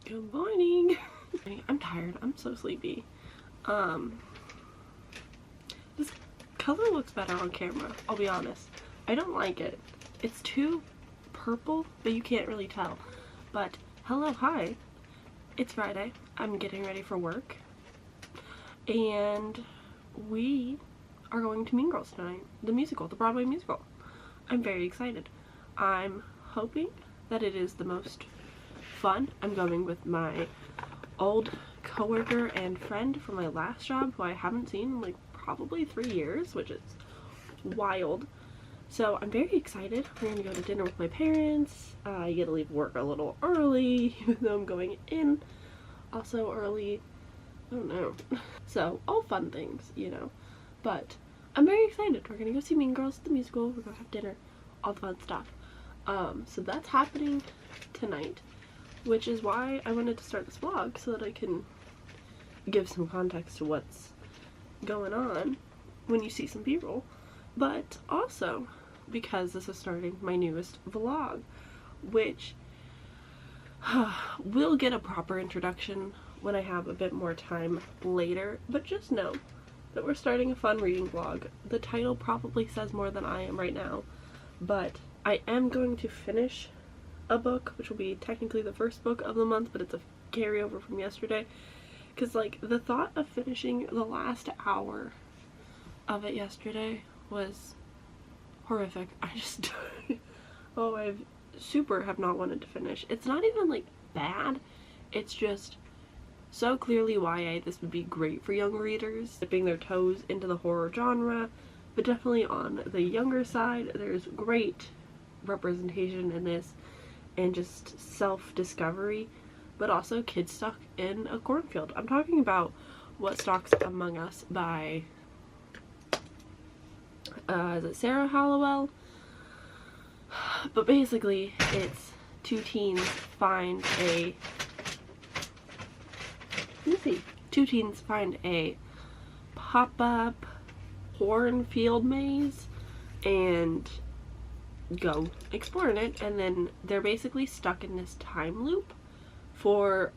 Good morning. I'm tired. I'm so sleepy. This color looks better on camera, I'll be honest. I don't like it. It's too purple, but you can't really tell. But hello, hi. It's Friday. I'm getting ready for work. And we are going to Mean Girls tonight. The musical, the Broadway musical. I'm very excited. I'm hoping that it is the most fun. I'm going with my old coworker and friend from my last job who I haven't seen in like probably 3 years, which is wild. So I'm very excited. We're gonna go to dinner with my parents. I get to leave work a little early, even though I'm going in also early. I don't know. So all fun things, you know. But I'm very excited. We're gonna go see Mean Girls, the musical. We're gonna have dinner, all the fun stuff. So that's happening tonight, which is why I wanted to start this vlog, so that I can give some context to what's going on when you see some b-roll, but also because this is starting my newest vlog, which will get a proper introduction when I have a bit more time later, but just know that we're starting a fun reading vlog. The title probably says more than I am right now, but I am going to finish a book, which will be technically the first book of the month, but it's a carryover from yesterday, because like the thought of finishing the last hour of it yesterday was horrific. I just oh, I super have not wanted to finish. It's not even like bad, it's just so clearly YA. This would be great for young readers dipping their toes into the horror genre, but definitely on the younger side. There's great representation in this and just self-discovery, but also kids stuck in a cornfield. I'm talking about What Stalks Among Us by is it Sarah Hallowell? But basically it's two teens find a pop-up cornfield maze and go exploring it, and then they're basically stuck in this time loop for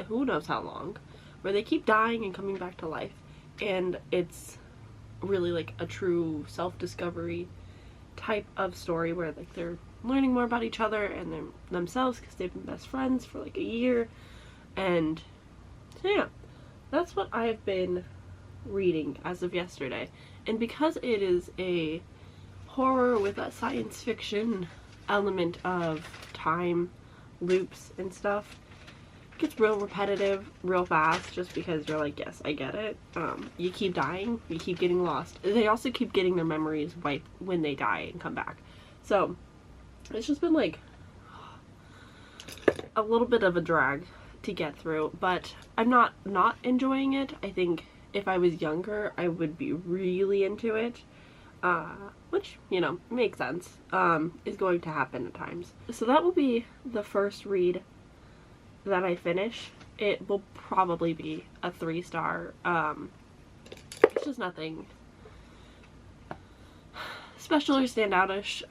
who knows how long, where they keep dying and coming back to life, and it's really like a true self-discovery type of story where like they're learning more about each other and themselves, because they've been best friends for like a year. And so yeah, that's what I've been reading as of yesterday. And because it is a horror with a science fiction element of time loops and stuff, it gets real repetitive real fast, just because you're like, yes, I get it. You keep dying, you keep getting lost. They also keep getting their memories wiped when they die and come back. So it's just been like a little bit of a drag to get through, but I'm not enjoying it. I think if I was younger I would be really into it, which, you know, makes sense, is going to happen at times. So that will be the first read that I finish. It will probably be a 3-star. It's just nothing special or standoutish.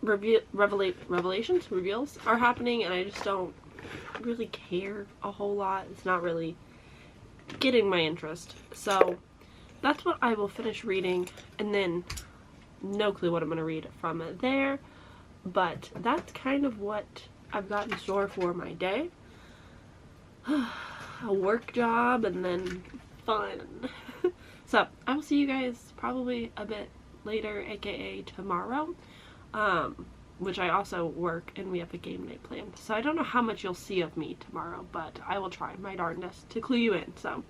Reveals are happening, and I just don't really care a whole lot. It's not really getting my interest. So that's what I will finish reading, and then no clue what I'm going to read from there. But that's kind of what I've got in store for my day. A work job and then fun. So I will see you guys probably a bit later, aka tomorrow, which I also work and we have a game night planned. So I don't know how much you'll see of me tomorrow, but I will try my darndest to clue you in. So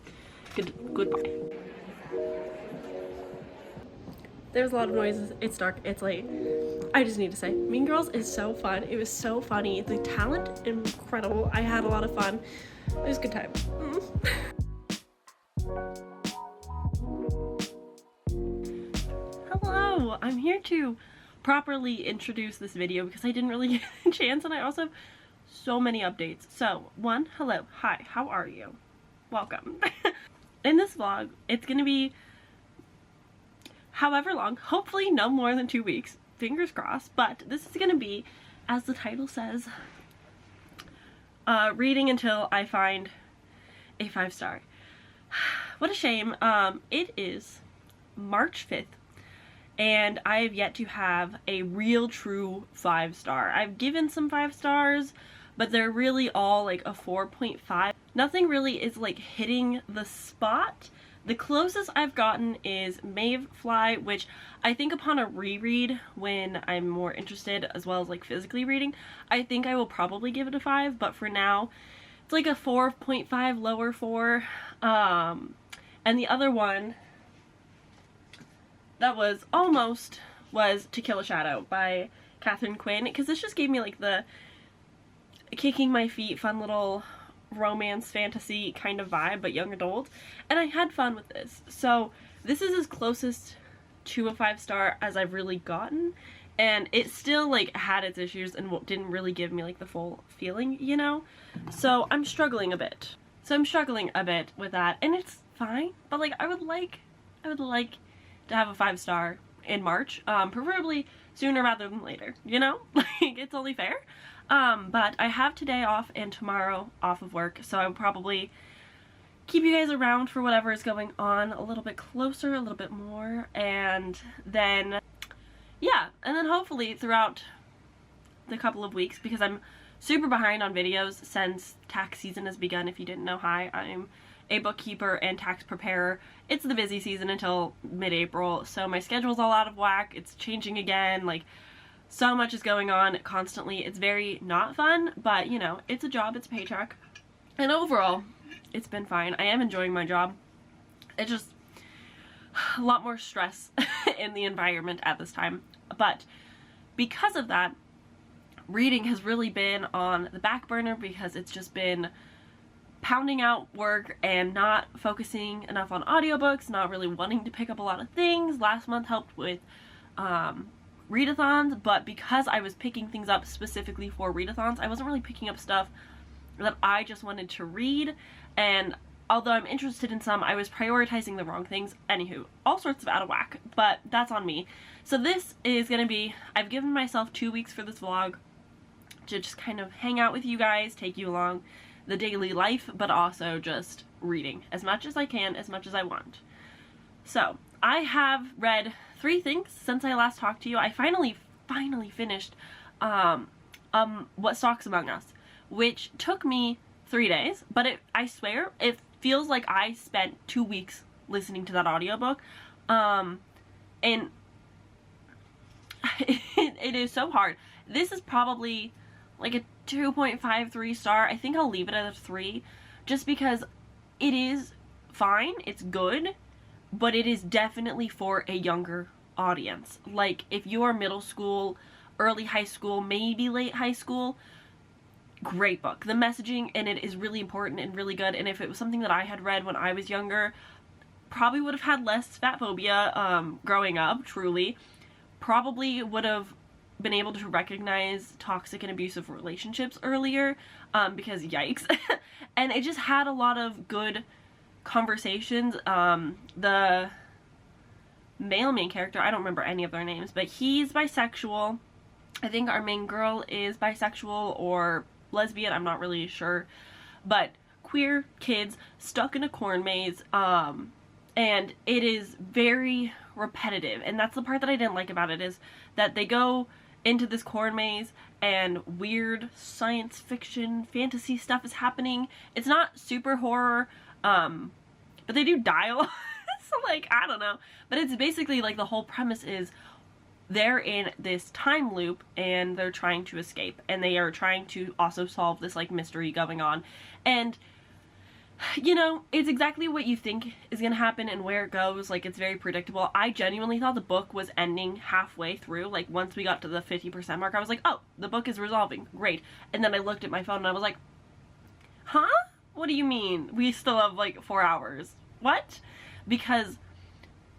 goodbye. There's a lot of noises. It's dark. It's late. I just need to say, Mean Girls is so fun. It was so funny. The talent, incredible. I had a lot of fun. It was a good time. Hello! I'm here to properly introduce this video because I didn't really get a chance, and I also have so many updates. So, one, hello, hi, how are you? Welcome. In this vlog, it's gonna be however long, hopefully no more than 2 weeks, fingers crossed, but this is gonna be, as the title says, reading until I find a 5-star. What a shame. It is March 5th. And I have yet to have a real true 5-star. I've given some 5 stars, but they're really all like a 4.5. Nothing really is like hitting the spot. The closest I've gotten is Mayfly, which I think upon a reread when I'm more interested, as well as like physically reading, I think I will probably give it a 5, but for now it's like a 4.5, lower 4. And the other one that was almost was To Kill a Shadow by Catherine Quinn, because this just gave me like the kicking my feet, fun little romance fantasy kind of vibe, but young adult, and I had fun with this. So this is as closest to a 5-star as I've really gotten, and it still like had its issues and didn't really give me like the full feeling, you know? So I'm struggling a bit. With that, and it's fine, but like I would like to have a 5-star in March, preferably sooner rather than later, you know? Like, it's only fair. But I have today off and tomorrow off of work, so I will probably keep you guys around for whatever is going on a little bit closer, a little bit more, and then, yeah, and then hopefully throughout the couple of weeks, because I'm super behind on videos since tax season has begun. If you didn't know, hi, I'm a bookkeeper and tax preparer. It's the busy season until mid-April, so my schedule's all out of whack. It's changing again, like so much is going on constantly. It's very not fun, but you know, it's a job, it's a paycheck, and overall it's been fine. I am enjoying my job. It's just a lot more stress in the environment at this time, but because of that, reading has really been on the back burner because it's just been pounding out work and not focusing enough on audiobooks, not really wanting to pick up a lot of things. Last month helped with readathons, but because I was picking things up specifically for readathons, I wasn't really picking up stuff that I just wanted to read, and although I'm interested in some, I was prioritizing the wrong things. Anywho, all sorts of out of whack, but that's on me. So this is gonna be, I've given myself 2 weeks for this vlog to just kind of hang out with you guys, take you along the daily life, but also just reading as much as I can, as much as I want. So I have read 3 things since I last talked to you. I finally finished What Stalks Among Us, which took me 3 days, but I swear it feels like I spent 2 weeks listening to that audiobook. And it is so hard. This is probably like a 2.53 star. I think I'll leave it at a 3 just because it is fine, it's good, but it is definitely for a younger audience. Like if you are middle school, early high school, maybe late high school, great book. The messaging in it is really important and really good, and if it was something that I had read when I was younger, probably would have had less fat phobia growing up, truly. Probably would have been able to recognize toxic and abusive relationships earlier, because yikes. And it just had a lot of good conversations. The male main character, I don't remember any of their names, but he's bisexual. I think our main girl is bisexual or lesbian, I'm not really sure, but queer kids stuck in a corn maze, and it is very repetitive, and that's the part that I didn't like about it, is that they go into this corn maze and weird science fiction fantasy stuff is happening. It's not super horror, but they do die a lot. So like, I don't know, but it's basically like the whole premise is they're in this time loop and they're trying to escape, and they are trying to also solve this like mystery going on, and you know, it's exactly what you think is gonna happen and where it goes. Like, it's very predictable. I genuinely thought the book was ending halfway through. Like, once we got to the 50% mark, I was like, oh, the book is resolving, great. And then I looked at my phone and I was like, huh? What do you mean? We still have like 4 hours. What? Because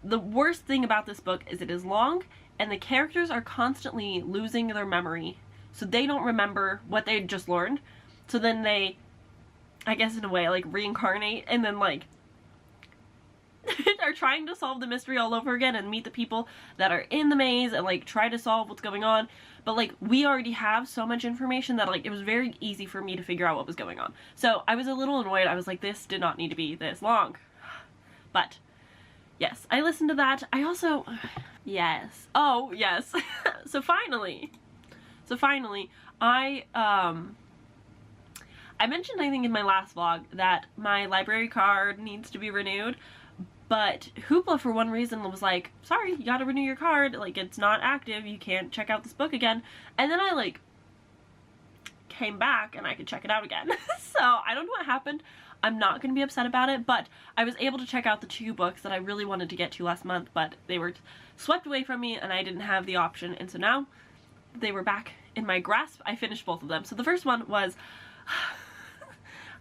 the worst thing about this book is it is long, and the characters are constantly losing their memory, so they don't remember what they just learned. So then they, I guess in a way, like reincarnate, and then like are trying to solve the mystery all over again and meet the people that are in the maze and like try to solve what's going on. but like we already have so much information that like it was very easy for me to figure out what was going on. So I was a little annoyed. I was like, this did not need to be this long. But yes, I listened to that. I also, yes. Oh, yes. So finally, I mentioned, I think in my last vlog, that my library card needs to be renewed, but Hoopla for one reason was like, sorry, you gotta renew your card, like it's not active, you can't check out this book again. And then I like came back and I could check it out again. So I don't know what happened. I'm not gonna be upset about it, but I was able to check out the 2 books that I really wanted to get to last month, but they were swept away from me and I didn't have the option, and so now they were back in my grasp. I finished both of them. So the first one was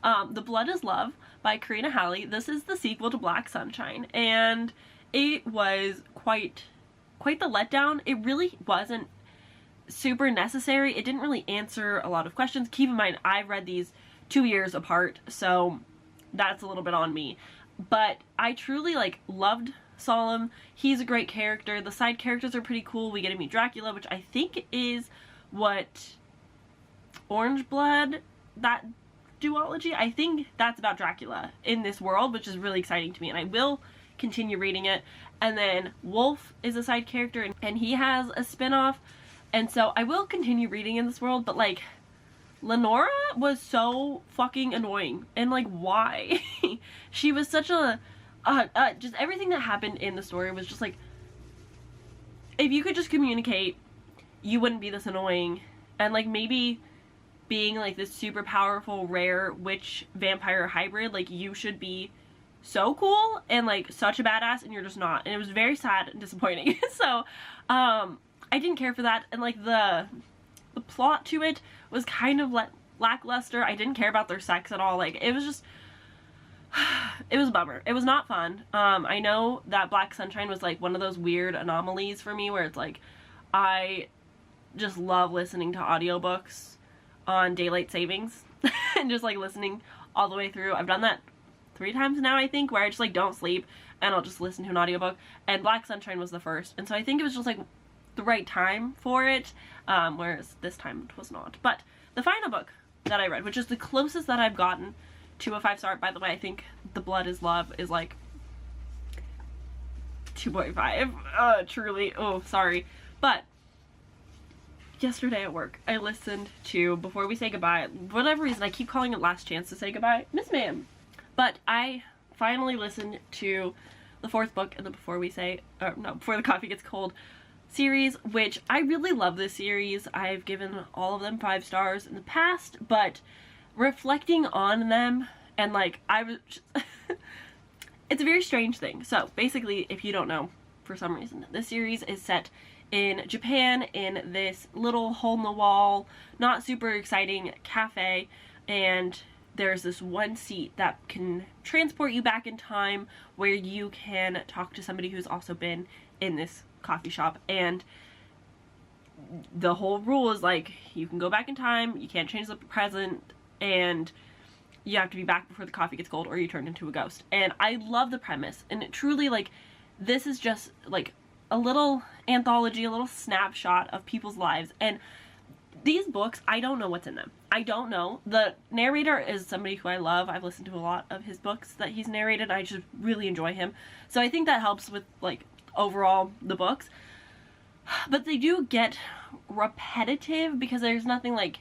The Blood is Love by Karina Halley. This is the sequel to Black Sunshine, and it was quite the letdown. It really wasn't super necessary. It didn't really answer a lot of questions. Keep in mind, I've read these 2 years apart, so that's a little bit on me. But I truly like loved Solemn. He's a great character. The side characters are pretty cool. We get to meet Dracula, which I think is what Orange Blood, that duology, I think that's about Dracula in this world, which is really exciting to me, and I will continue reading it. And then Wolf is a side character, and he has a spin-off, and so I will continue reading in this world. But like, Lenora was so fucking annoying, and like, why? She was such a just everything that happened in the story was just like, if you could just communicate, you wouldn't be this annoying. And like, maybe being like this super powerful rare witch vampire hybrid, like you should be so cool and like such a badass, and you're just not. And it was very sad and disappointing. So I didn't care for that, and like the plot to it was kind of lackluster. I didn't care about their sex at all. Like, it was just it was a bummer. It was not fun. I know that Black Sunshine was like one of those weird anomalies for me where it's like I just love listening to audiobooks on daylight savings and just like listening all the way through. I've done that 3 times now, I think, where I just like don't sleep and I'll just listen to an audiobook, and Black Sunshine was the first, and so I think it was just like the right time for it, whereas this time it was not. But the final book that I read, which is the closest that I've gotten to a 5-star, by the way, I think The Blood is Love is like 2.5, truly, oh, sorry. But yesterday at work, I listened to Before We Say Goodbye. For whatever reason, I keep calling it Last Chance to Say Goodbye. Miss Ma'am. But I finally listened to the 4th book in the Before the Coffee Gets Cold series, which I really love this series. I've given all of them 5 stars in the past, but reflecting on them, and like, I was just it's a very strange thing. So basically, if you don't know, for some reason, this series is set in Japan, in this little hole-in-the-wall, not super exciting cafe, and there's this one seat that can transport you back in time where you can talk to somebody who's also been in this coffee shop. And the whole rule is like, you can go back in time, you can't change the present, and you have to be back before the coffee gets cold or you turn into a ghost. And I love the premise, and it truly, like, this is just like a little anthology, a little snapshot of people's lives. And these books, I don't know what's in them. I don't know. The narrator is somebody who I love. I've listened to a lot of his books that he's narrated. I just really enjoy him. So I think that helps with, like, overall the books. But they do get repetitive because there's nothing, like,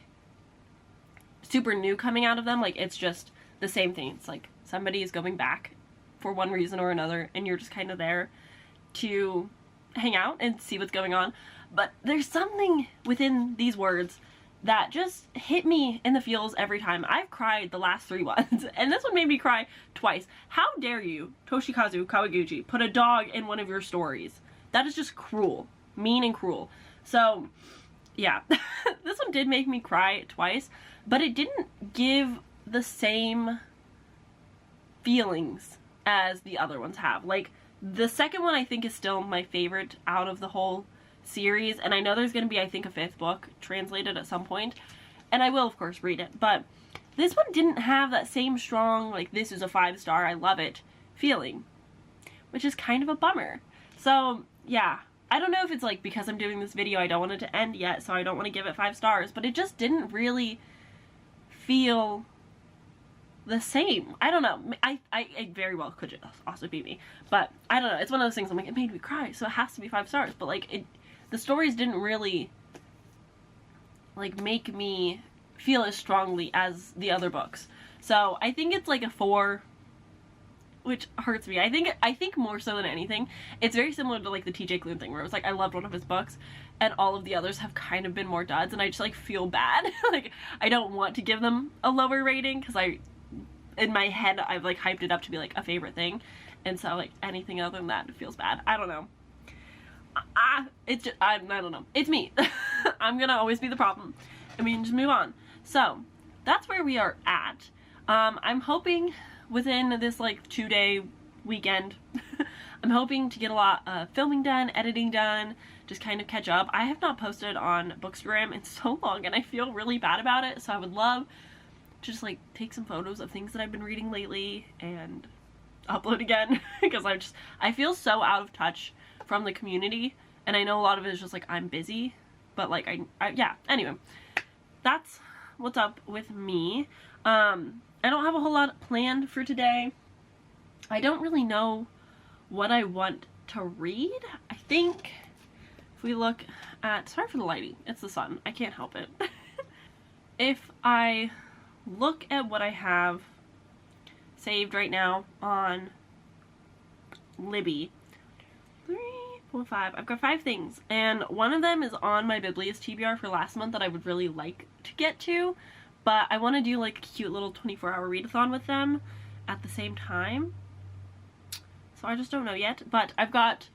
super new coming out of them. Like, it's just the same thing. It's like somebody is going back for one reason or another, and you're just kind of there to hang out and see what's going on. But there's something within these words that just hit me in the feels every time. I've cried the last 3 ones, and this one made me cry twice. How dare you, Toshikazu Kawaguchi, put a dog in one of your stories? That is just cruel. Mean and cruel. So, yeah. This one did make me cry twice, but it didn't give the same feelings as the other ones have. Like, the second one I think is still my favorite out of the whole series, and I know there's going to be, I think, a 5th book translated at some point, and I will of course read it, but this one didn't have that same strong, like, this is a 5-star, I love it feeling, which is kind of a bummer. So yeah, I don't know if it's like because I'm doing this video I don't want it to end yet, so I don't want to give it 5 stars, but it just didn't really feel the same. I don't know. I very well could also be me, but I don't know. It's one of those things I'm like, it made me cry, so it has to be 5 stars, but like the stories didn't really like make me feel as strongly as the other books. So I think it's like a 4, which hurts me. I think more so than anything, it's very similar to like the TJ Klune thing, where it was like I loved one of his books and all of the others have kind of been more duds, and I just like feel bad. Like I don't want to give them a lower rating because in my head I've like hyped it up to be like a favorite thing, and so like anything other than that feels bad. I don't know. It's just, I don't know. It's me. I'm gonna always be the problem. I mean, just move on. So that's where we are at. I'm hoping within this like 2-day weekend, I'm hoping to get a lot of filming done, editing done, just kind of catch up. I have not posted on Bookstagram in so long and I feel really bad about it, so I would love to just like take some photos of things that I've been reading lately and upload again because I feel so out of touch from the community, and I know a lot of it is just like I'm busy, but like yeah, anyway, that's what's up with me. I don't have a whole lot planned for today. I don't really know what I want to read. I think if we look at, sorry for the lighting, it's the sun, I can't help it. If I look at what I have saved right now on Libby, 3, 4, 5, I've got 5 things, and one of them is on my Biblias TBR for last month that I would really like to get to, but I want to do like a cute little 24-hour readathon with them at the same time, so I just don't know yet. But I've got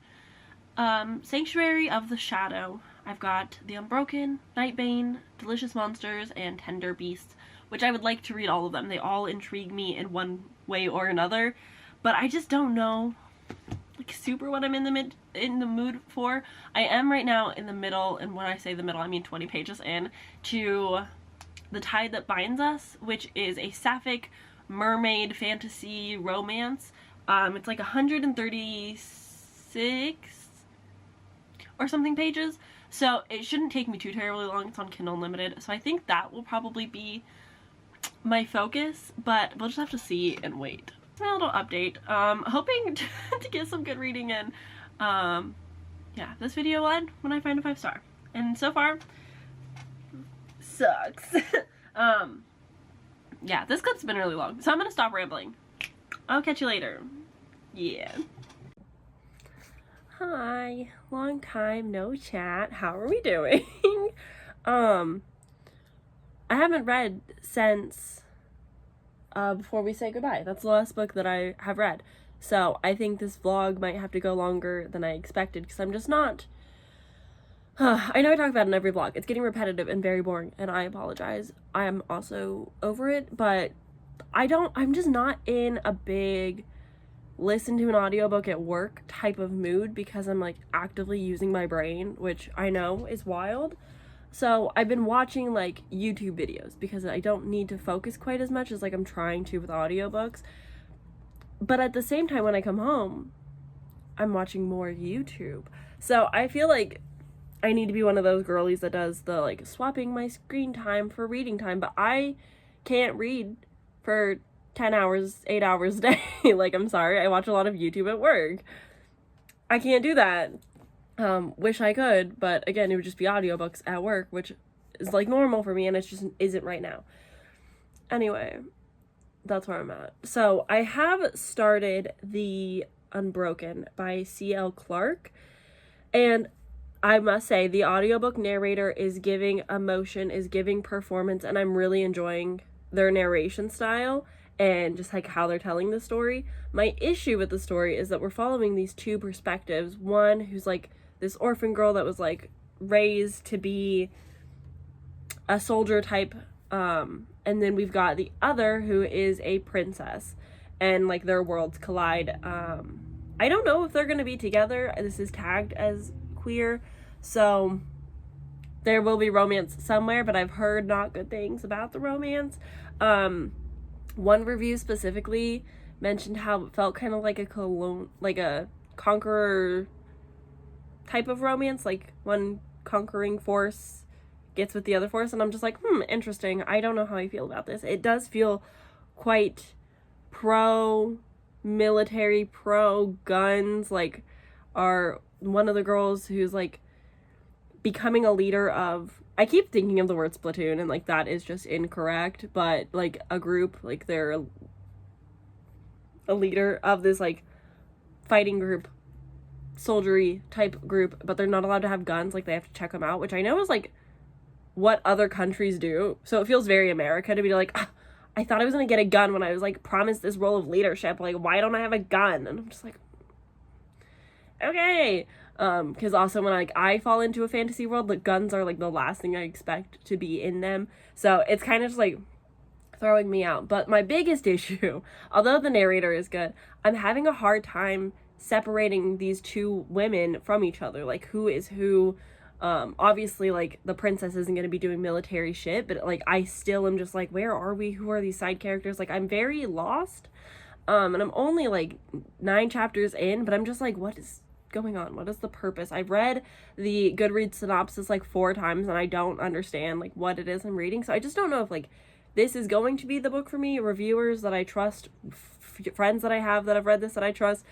Sanctuary of the Shadow, I've got The Unbroken, Nightbane, Delicious Monsters, and Tender Beasts, which I would like to read all of them. They all intrigue me in one way or another, but I just don't know like super what I'm in the mood for. I am right now in the middle, and when I say the middle I mean 20 pages in, to The Tide That Binds Us, which is a sapphic mermaid fantasy romance. It's like 136 or something pages, so it shouldn't take me too terribly long. It's on Kindle Unlimited, so I think that will probably be my focus, but we'll just have to see and wait. My little update. Hoping to get some good reading in. Yeah, this video will end when I find a 5-star. And so far, sucks. Yeah, this clip's been really long, so I'm gonna stop rambling. I'll catch you later. Yeah. Hi, long time no chat. How are we doing? I haven't read since Before We Say Goodbye. That's the last book that I have read. So I think this vlog might have to go longer than I expected because I'm just not... I know I talk about it in every vlog. It's getting repetitive and very boring, and I apologize. I am also over it, but I'm just not in a big listen to an audiobook at work type of mood because I'm like actively using my brain, which I know is wild. So I've been watching like YouTube videos because I don't need to focus quite as much as like I'm trying to with audiobooks. But at the same time, when I come home, I'm watching more YouTube. So I feel like I need to be one of those girlies that does the like swapping my screen time for reading time, but I can't read for 10 hours, 8 hours a day. Like, I'm sorry, I watch a lot of YouTube at work. I can't do that. Wish I could, but again, it would just be audiobooks at work, which is like normal for me, and it just isn't right now. Anyway, that's where I'm at. So I have started The Unbroken by C.L. Clarke, and I must say the audiobook narrator is giving emotion, is giving performance, and I'm really enjoying their narration style and just like how they're telling the story. My issue with the story is that we're following these two perspectives. One who's like this orphan girl that was like raised to be a soldier type, and then we've got the other who is a princess, and like their worlds collide. I don't know if they're gonna be together. This is tagged as queer, so there will be romance somewhere, but I've heard not good things about the romance. One review specifically mentioned how it felt kind of like a conqueror type of romance, like one conquering force gets with the other force, and I'm just like, interesting. I don't know how I feel about this. It does feel quite pro-military, pro-guns, like, are one of the girls who's, like, becoming a leader of, I keep thinking of the word Splatoon, and, like, that is just incorrect, but, like, a group, like, they're a leader of this, like, fighting group, soldiery type group, but they're not allowed to have guns, like, they have to check them out, which I know is, like, what other countries do, so it feels very America to be like, I thought I was gonna get a gun when I was, like, promised this role of leadership, like, why don't I have a gun? And I'm just like, okay, because also when, like, I fall into a fantasy world, the guns are, like, the last thing I expect to be in them, so it's kind of just, like, throwing me out. But my biggest issue, although the narrator is good, I'm having a hard time separating these two women from each other, like, who is who. Obviously, like, the princess isn't going to be doing military shit, but, like, I still am just like, where are we? Who are these side characters? Like, I'm very lost, and I'm only, like, 9 chapters in, but I'm just like, what is going on? What is the purpose? I've read the Goodreads synopsis, like, 4 times, and I don't understand, like, what it is I'm reading, so I just don't know if, like, this is going to be the book for me. Reviewers that I trust, friends that I have that have read this that I trust,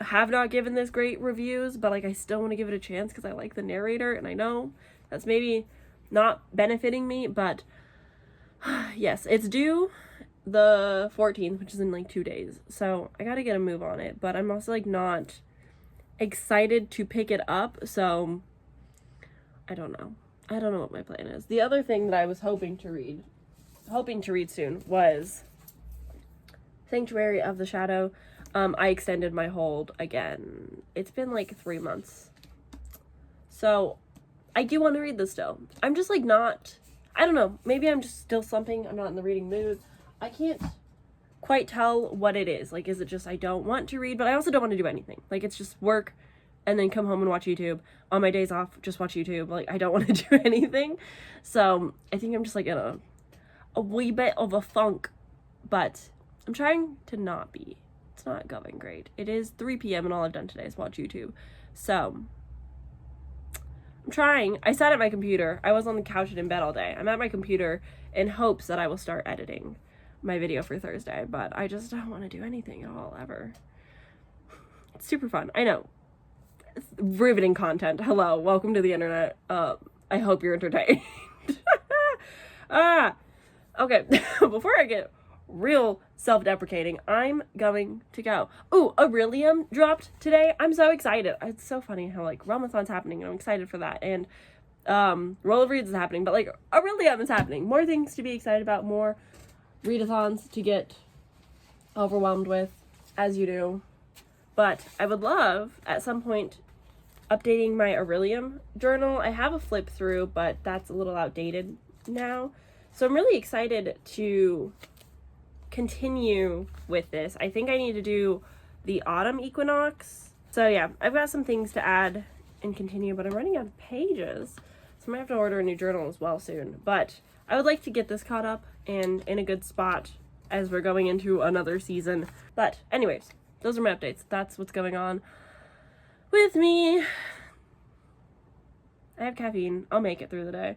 have not given this great reviews, but, like, I still want to give it a chance because I like the narrator, and I know that's maybe not benefiting me, but yes, it's due the 14th, which is in, like, 2 days, so I gotta get a move on it, but I'm also, like, not excited to pick it up, so I don't know what my plan is. The other thing that I was hoping to read soon was Sanctuary of the Shadow. I extended my hold again. It's been, like, 3 months. So, I do want to read this still. I'm just, like, not, I don't know, maybe I'm just still slumping. I'm not in the reading mood. I can't quite tell what it is. Like, is it just I don't want to read, but I also don't want to do anything. Like, it's just work and then come home and watch YouTube. On my days off, just watch YouTube. Like, I don't want to do anything. So, I think I'm just, like, in a wee bit of a funk, but I'm trying to not be. It's not going great. It is 3 p.m. and all I've done today is watch YouTube. So, I'm trying. I sat at my computer. I was on the couch and in bed all day. I'm at my computer in hopes that I will start editing my video for Thursday, but I just don't want to do anything at all, ever. It's super fun. I know. It's riveting content. Hello. Welcome to the internet. I hope you're entertained. Okay. Before I get real self-deprecating, I'm going to go. Ooh, Aurelium dropped today. I'm so excited. It's so funny how, like, Realmathon's happening and I'm excited for that, and Roll of Reads is happening, but, like, Aurelium is happening. More things to be excited about, more readathons to get overwhelmed with, as you do. But I would love at some point updating my Aurelium journal. I have a flip through, but that's a little outdated now, so I'm really excited to continue with this. I think I need to do the autumn equinox. So yeah, I've got some things to add and continue, but I'm running out of pages, so I might have to order a new journal as well soon. But I would like to get this caught up and in a good spot as we're going into another season. But anyways, those are my updates. That's what's going on with me. I have caffeine. I'll make it through the day.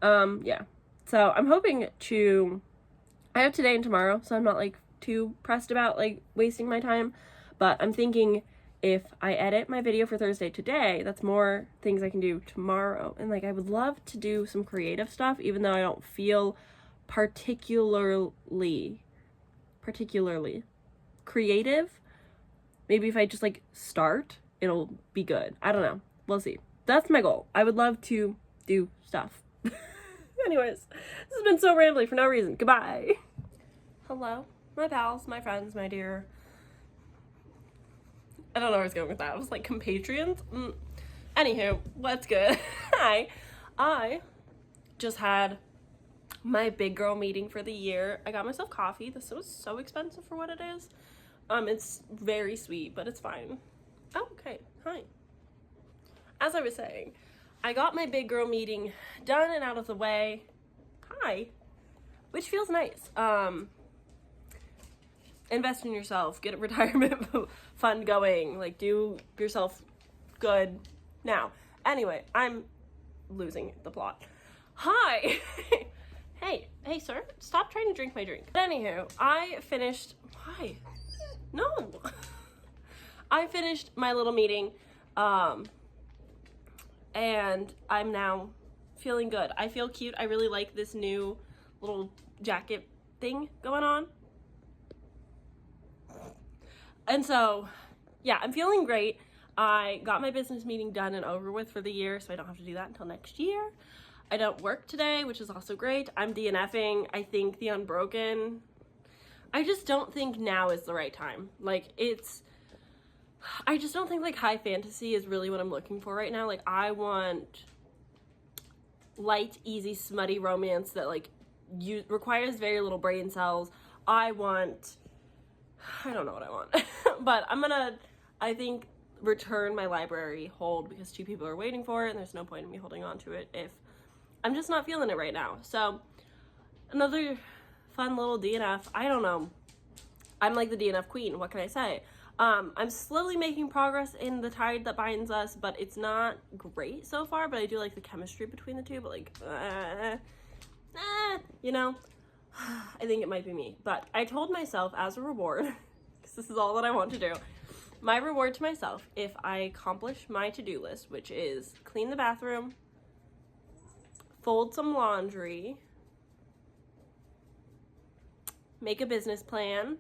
Yeah. So I'm hoping to, I have today and tomorrow, so I'm not, like, too pressed about, like, wasting my time, but I'm thinking if I edit my video for Thursday today, that's more things I can do tomorrow, and, like, I would love to do some creative stuff, even though I don't feel particularly creative. Maybe if I just, like, start, it'll be good. I don't know. We'll see. That's my goal. I would love to do stuff. Anyways, this has been so rambly for no reason. Goodbye. Hello, my pals, my friends, my dear, I don't know where I was going with that. I was like, compatriots? Anywho, what's good? Hi. I just had my big girl meeting for the year. I got myself coffee. This was so expensive for what it is. It's very sweet, but it's fine. Oh, okay. Hi. As I was saying, I got my big girl meeting done and out of the way. Hi. Which feels nice. Invest in yourself. Get a retirement fund going. Like, do yourself good now. Anyway, I'm losing the plot. Hi! Hey, sir, stop trying to drink my drink. But anywho, I finished, why? No! I finished my little meeting, and I'm now feeling good. I feel cute. I really like this new little jacket thing going on. And so, yeah, I'm feeling great. I got my business meeting done and over with for the year, so I don't have to do that until next year. I don't work today, which is also great. I'm DNFing. I think the Unbroken. I just don't think now is the right time. Like, I just don't think, like, high fantasy is really what I'm looking for right now. Like, I want light, easy, smutty romance that, like, requires very little brain cells. I don't know what I want. But I'm gonna, I think, return my library hold because 2 people are waiting for it, and there's no point in me holding on to it if I'm just not feeling it right now. So another fun little DNF. I don't know. I'm like the DNF queen. What can I say? I'm slowly making progress in The Tide That Binds Us, but it's not great so far. But I do like the chemistry between the two. But like, you know, I think it might be me. But I told myself as a reward, because this is all that I want to do, my reward to myself, if I accomplish my to-do list, which is clean the bathroom, fold some laundry, make a business plan,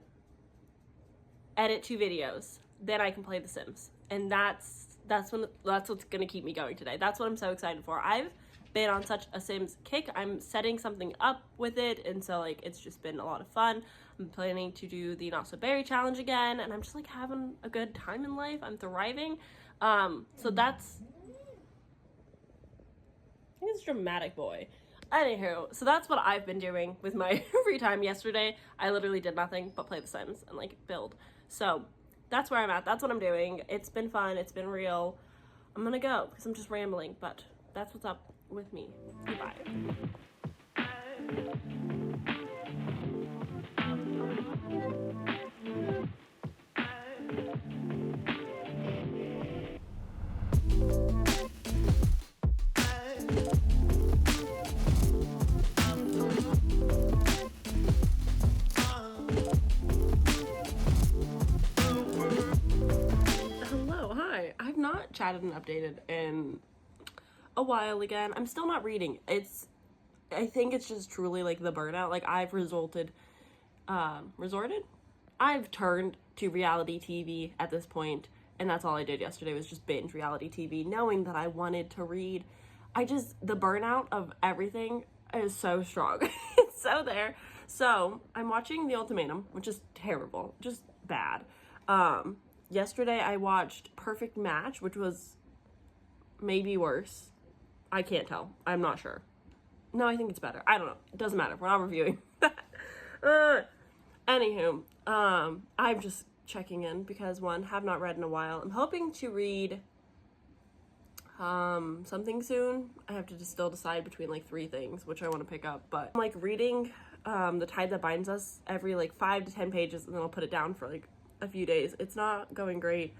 edit 2 videos, then I can play The Sims. And that's what's gonna keep me going today. That's what I'm so excited for. I've been on such a Sims kick. I'm setting something up with it, and so like it's just been a lot of fun. I'm planning to do the Not So Berry challenge again, and I'm just like having a good time in life. I'm thriving. So that's, I think it's Dramatic Boy. Anywho, so that's what I've been doing with my free time. Yesterday, I literally did nothing but play The Sims and like build. So that's where I'm at. That's what I'm doing. It's been fun. It's been real. I'm gonna go because I'm just rambling, but that's what's up with me. Goodbye. I've not chatted and updated in a while again. I'm still not reading. I think it's just truly like the burnout. Like I've I've turned to reality TV at this point, and that's all I did yesterday was just binge reality TV, knowing that I wanted to read. The burnout of everything is so strong. It's so there. So I'm watching The Ultimatum, which is terrible, just bad. Yesterday I watched Perfect Match, which was maybe worse. I can't tell. I'm not sure. No, I think it's better. I don't know. It doesn't matter. We're not reviewing that. Anywho, I'm just checking in because have not read in a while. I'm hoping to read something soon. I have to still decide between like 3 things which I want to pick up, but I'm like reading The Tide That Binds Us every like 5 to 10 pages, and then I'll put it down for like a few days. It's not going great.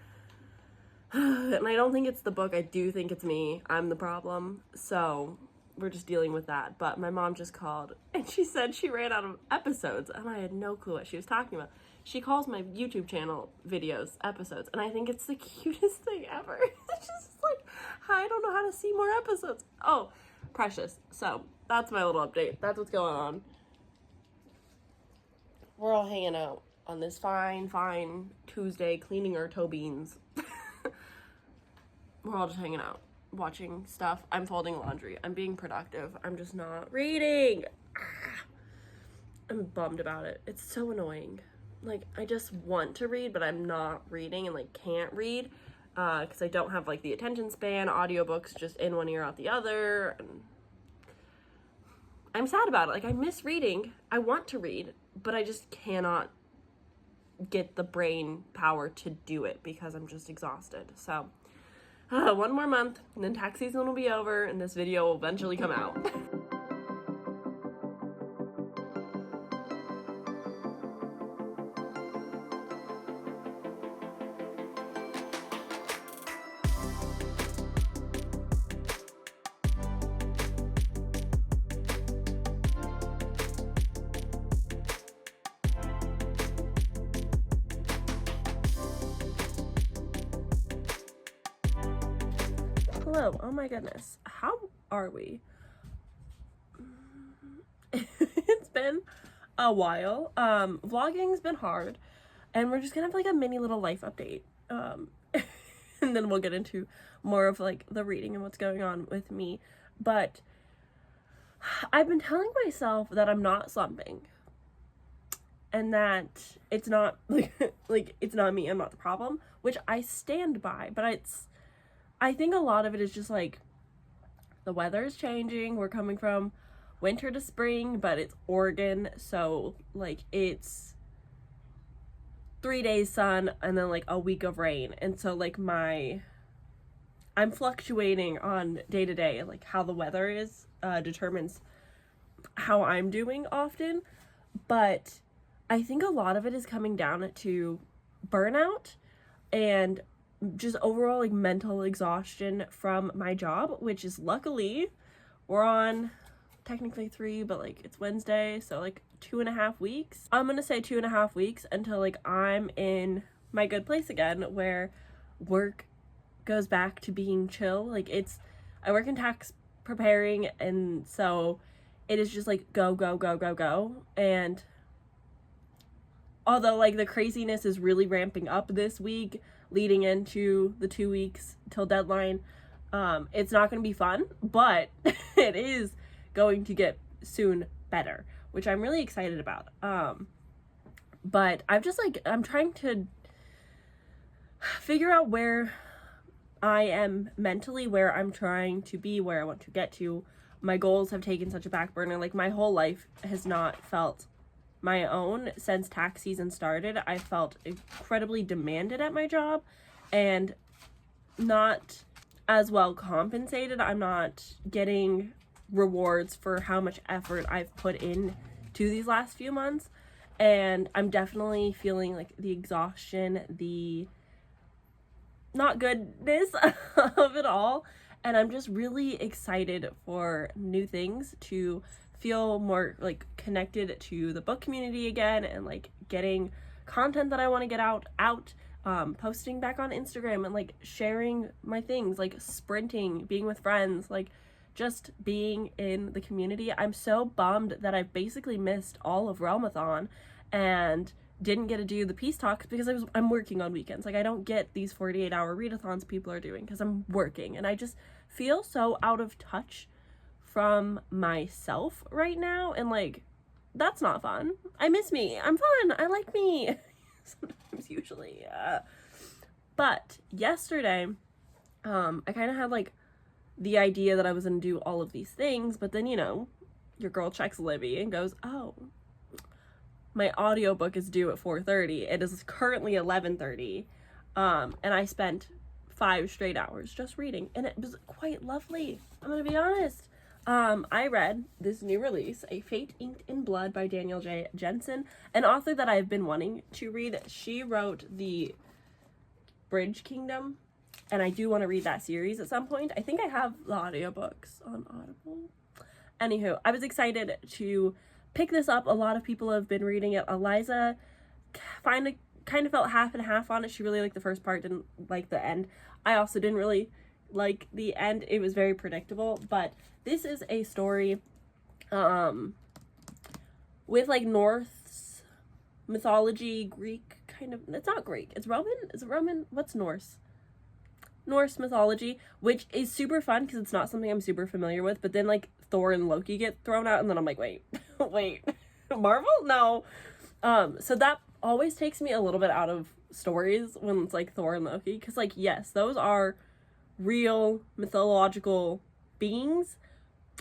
And I don't think it's the book. I do think it's me. I'm the problem. So we're just dealing with that. But my mom just called and she said she ran out of episodes, and I had no clue what she was talking about. She calls my YouTube channel videos episodes, and I think it's the cutest thing ever. It's just like, I don't know how to see more episodes. Oh, precious. So that's my little update. That's what's going on. We're all hanging out on this fine Tuesday, cleaning our toe beans. We're all just hanging out, watching stuff. I'm folding laundry. I'm being productive. I'm just not reading. I'm bummed about it. It's so annoying. Like, I just want to read, but I'm not reading and like can't read because I don't have like the attention span. Audiobooks just in one ear out the other. And I'm sad about it. Like, I miss reading. I want to read, but I just cannot get the brain power to do it because I'm just exhausted. So 1 more month and then tax season will be over and this video will eventually come out. hello. Oh my goodness. How are we? It's been a while. Vlogging's been hard, and we're just gonna have like a mini little life update. And then we'll get into more of like the reading and what's going on with me. But I've been telling myself that I'm not slumping, and that it's not like it's not me, I'm not the problem, which I stand by. But I think a lot of it is just like the weather is changing. We're coming from winter to spring, but it's Oregon, so like it's 3 days sun and then like a week of rain, and so like I'm fluctuating on day to day. Like how the weather is determines how I'm doing often. But I think a lot of it is coming down to burnout and just overall like mental exhaustion from my job, which is, luckily we're on technically 3, but like it's Wednesday, so like 2.5 weeks. I'm gonna say 2.5 weeks until like I'm in my good place again, where work goes back to being chill. Like I work in tax preparing, and so it is just like go go go go go. And although like the craziness is really ramping up this week leading into the 2 weeks till deadline, it's not going to be fun, but it is going to get soon better, which I'm really excited about. But I'm trying to figure out where I am mentally, where I'm trying to be, where I want to get to. My goals have taken such a back burner. Like my whole life has not felt my own since tax season started. I felt incredibly demanded at my job and not as well compensated. I'm not getting rewards for how much effort I've put in to these last few months, and I'm definitely feeling like the exhaustion, the not goodness of it all. And I'm just really excited for new things, to feel more like connected to the book community again, and like getting content that I want to get out, posting back on Instagram, and like sharing my things, like sprinting, being with friends, like just being in the community. I'm so bummed that I've basically missed all of Realmathon and didn't get to do the peace talks because I'm working on weekends. Like I don't get these 48-hour readathons people are doing because I'm working, and I just feel so out of touch from myself right now, and like that's not fun. I miss me. I'm fun. I like me. Sometimes, usually. But yesterday, I kind of had like the idea that I was gonna do all of these things, but then, you know, your girl checks Libby and goes, oh, my audiobook is due at 4:30. It is currently 11:30. And I spent 5 straight hours just reading, and it was quite lovely. I'm gonna be honest. I read this new release, A Fate Inked in Blood by Daniel J. Jensen, an author that I've been wanting to read. She wrote the Bridge Kingdom, and I do want to read that series at some point. I think I have the audiobooks on Audible. Anywho, I was excited to pick this up. A lot of people have been reading it. Eliza kind of felt half and half on it. She really liked the first part, didn't like the end. I also didn't really like the end. It was very predictable, but this is a story with like Norse mythology, Greek kind of. It's not Greek. It's Roman. Is it Roman? What's Norse? Norse mythology, which is super fun because it's not something I'm super familiar with. But then like Thor and Loki get thrown out, and then I'm like, wait, Marvel? No. So that always takes me a little bit out of stories when it's like Thor and Loki, because like, yes, those are real mythological beings,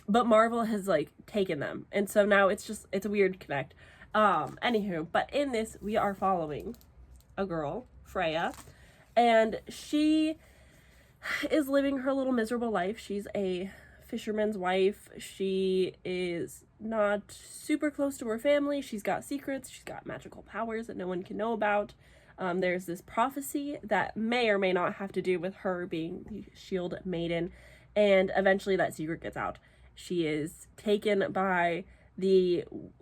but Marvel has like taken them, and so now it's a weird connect. Anywho, but in this we are following a girl, Freya, and she is living her little miserable life. She's a fisherman's wife. She is not super close to her family. She's got secrets. She's got magical powers that no one can know about. There's this prophecy that may or may not have to do with her being the shield maiden, and eventually that secret gets out. She is taken by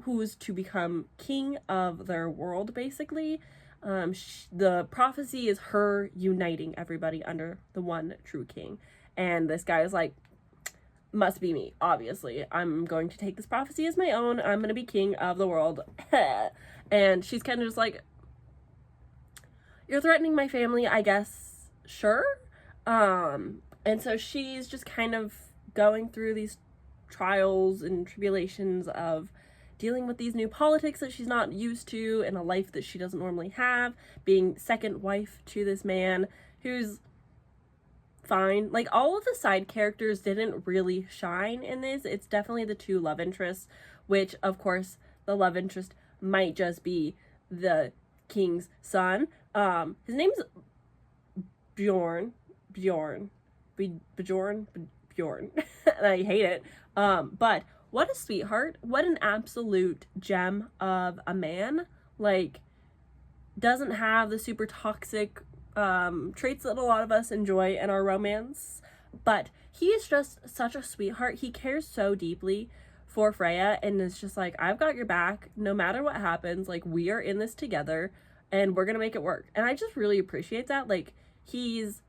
who's to become king of their world, basically. The prophecy is her uniting everybody under the one true king, And this guy is like, must be me, obviously. I'm going to take this prophecy as my own. I'm going to be king of the world. And she's kind of just like, you're threatening my family, I guess, sure. And so she's just kind of going through these trials and tribulations of dealing with these new politics that she's not used to in a life that she doesn't normally have, being second wife to this man who's fine. Like, all of the side characters didn't really shine in this. It's definitely the two love interests, which, of course, the love interest might just be the king's son. His name's Bjorn. And I hate it. But what a sweetheart. What an absolute gem of a man. Like, doesn't have the super toxic traits that a lot of us enjoy in our romance, but he is just such a sweetheart. He cares so deeply for Freya and is just like, I've got your back no matter what happens. Like, we are in this together and we're gonna make it work. And I just really appreciate that. Like, he's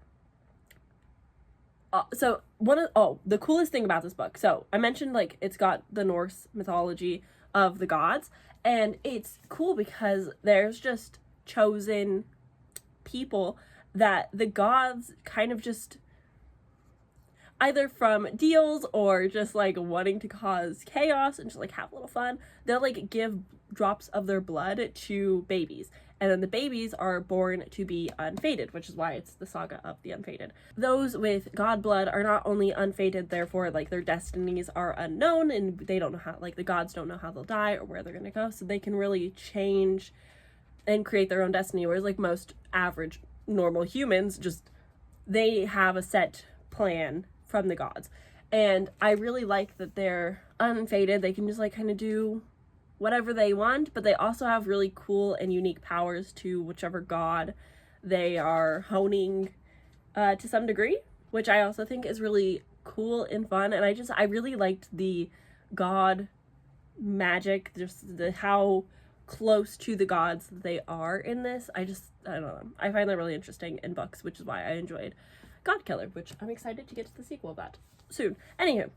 so the coolest thing about this book, so I mentioned, like, it's got the Norse mythology of the gods, and it's cool because there's just chosen people that the gods kind of just, either from deals or just like wanting to cause chaos and just like have a little fun, they'll like give drops of their blood to babies, and then the babies are born to be unfated, which is why it's the saga of the unfated. Those with god blood are not only unfated, therefore like their destinies are unknown, and they don't know how, like the gods don't know how they'll die or where they're gonna go, so they can really change and create their own destiny, whereas like most average normal humans, just they have a set plan from the gods. And I really like that they're unfated. They can just like kind of do whatever they want, but they also have really cool and unique powers to whichever god they are honing to some degree, which I also think is really cool and fun. And I really liked the god magic, just the how close to the gods they are in this. I don't know, I find that really interesting in books, which is why I enjoyed God Killer, which I'm excited to get to the sequel of that soon. Anywho,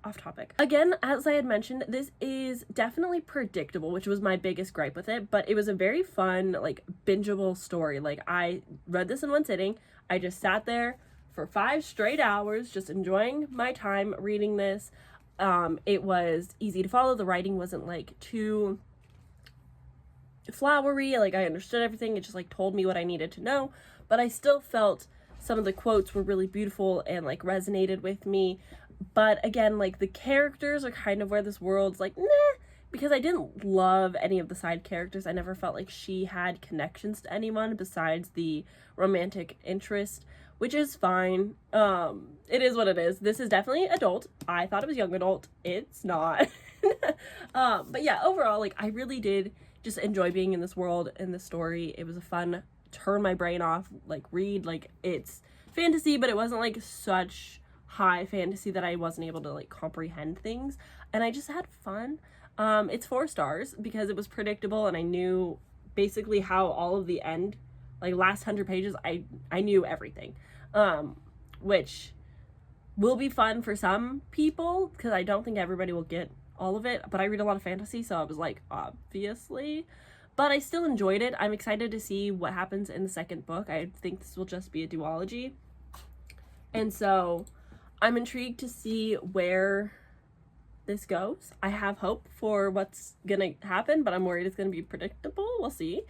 off topic. Again, as I had mentioned, this is definitely predictable, which was my biggest gripe with it, but it was a very fun, like, bingeable story. Like, I read this in one sitting. I just sat there for 5 straight hours, just enjoying my time reading this. It was easy to follow. The writing wasn't, like, too flowery. Like, I understood everything. It just, like, told me what I needed to know, but I still felt some of the quotes were really beautiful and, like, resonated with me. But again, like, the characters are kind of where this world's like, nah, because I didn't love any of the side characters. I never felt like she had connections to anyone besides the romantic interest, which is fine. It is what it is. This is definitely adult. I thought it was young adult. It's not. But yeah, overall, like, I really did just enjoy being in this world, in this story. It was a fun turn my brain off, like, read. Like, it's fantasy, but it wasn't like such high fantasy that I wasn't able to, like, comprehend things, and I just had fun. It's 4 stars because it was predictable, and I knew basically how all of the end, like, last 100 pages, I knew everything, which will be fun for some people because I don't think everybody will get all of it, but I read a lot of fantasy, so I was like, obviously. But I still enjoyed it. I'm excited to see what happens in the second book. I think this will just be a duology, and so I'm intrigued to see where this goes. I have hope for what's gonna happen, but I'm worried it's gonna be predictable. We'll see.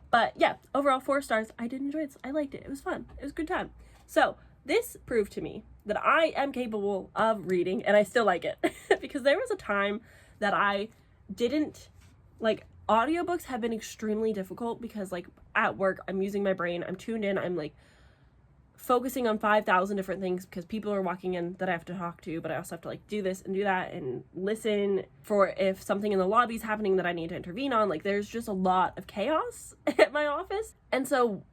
But yeah, overall 4 stars. I did enjoy it. I liked it. It was fun. It was a good time. So this proved to me that I am capable of reading, and I still like it. Because there was a time that I didn't, like, audiobooks have been extremely difficult because, like, at work, I'm using my brain, I'm tuned in, I'm, like, focusing on 5,000 different things because people are walking in that I have to talk to, but I also have to, like, do this and do that and listen for if something in the lobby is happening that I need to intervene on. Like, there's just a lot of chaos at my office. And so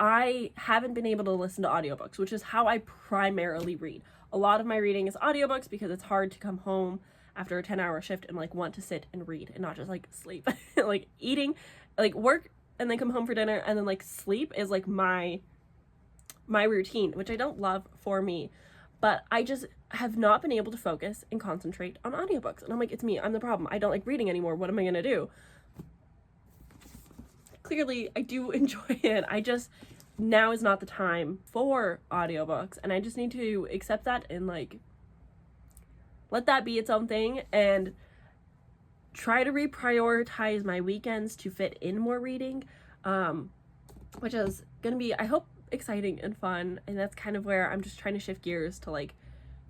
I haven't been able to listen to audiobooks, which is how I primarily read. A lot of my reading is audiobooks because it's hard to come home after a 10-hour shift and, like, want to sit and read and not just, like, sleep. Like, eating, like, work and then come home for dinner and then, like, sleep is, like, my routine, which I don't love for me. but I just have not been able to focus and concentrate on audiobooks. And I'm like, it's me, I'm the problem. I don't like reading anymore. What am I gonna do? Clearly, I do enjoy it. I just, now is not the time for audiobooks, and I just need to accept that and like let that be its own thing and try to reprioritize my weekends to fit in more reading, which is gonna be, I hope, exciting and fun. And that's kind of where I'm just trying to shift gears to like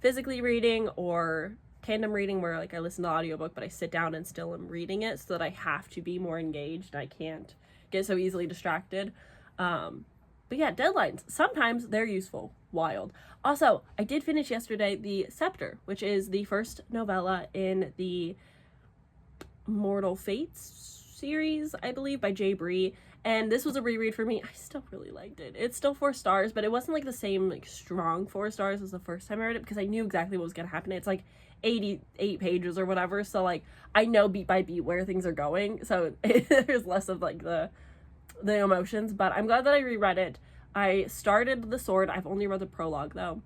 physically reading or tandem reading, where like I listen to the audiobook but I sit down and still am reading it, so that I have to be more engaged. I can't get so easily distracted. But yeah, deadlines, sometimes they're useful. Wild. Also, I did finish yesterday the Scepter, which is the first novella in the Mortal Fates series, I believe, by J. Bree. And this was a reread for me. I still really liked it. It's still 4 stars, but it wasn't like the same like strong 4 stars as the first time I read it, because I knew exactly what was gonna happen. It's like 88 pages or whatever, so like I know beat by beat where things are going, so there's less of like the emotions. But I'm glad that I reread it. I started The Sword. I've only read the prologue though,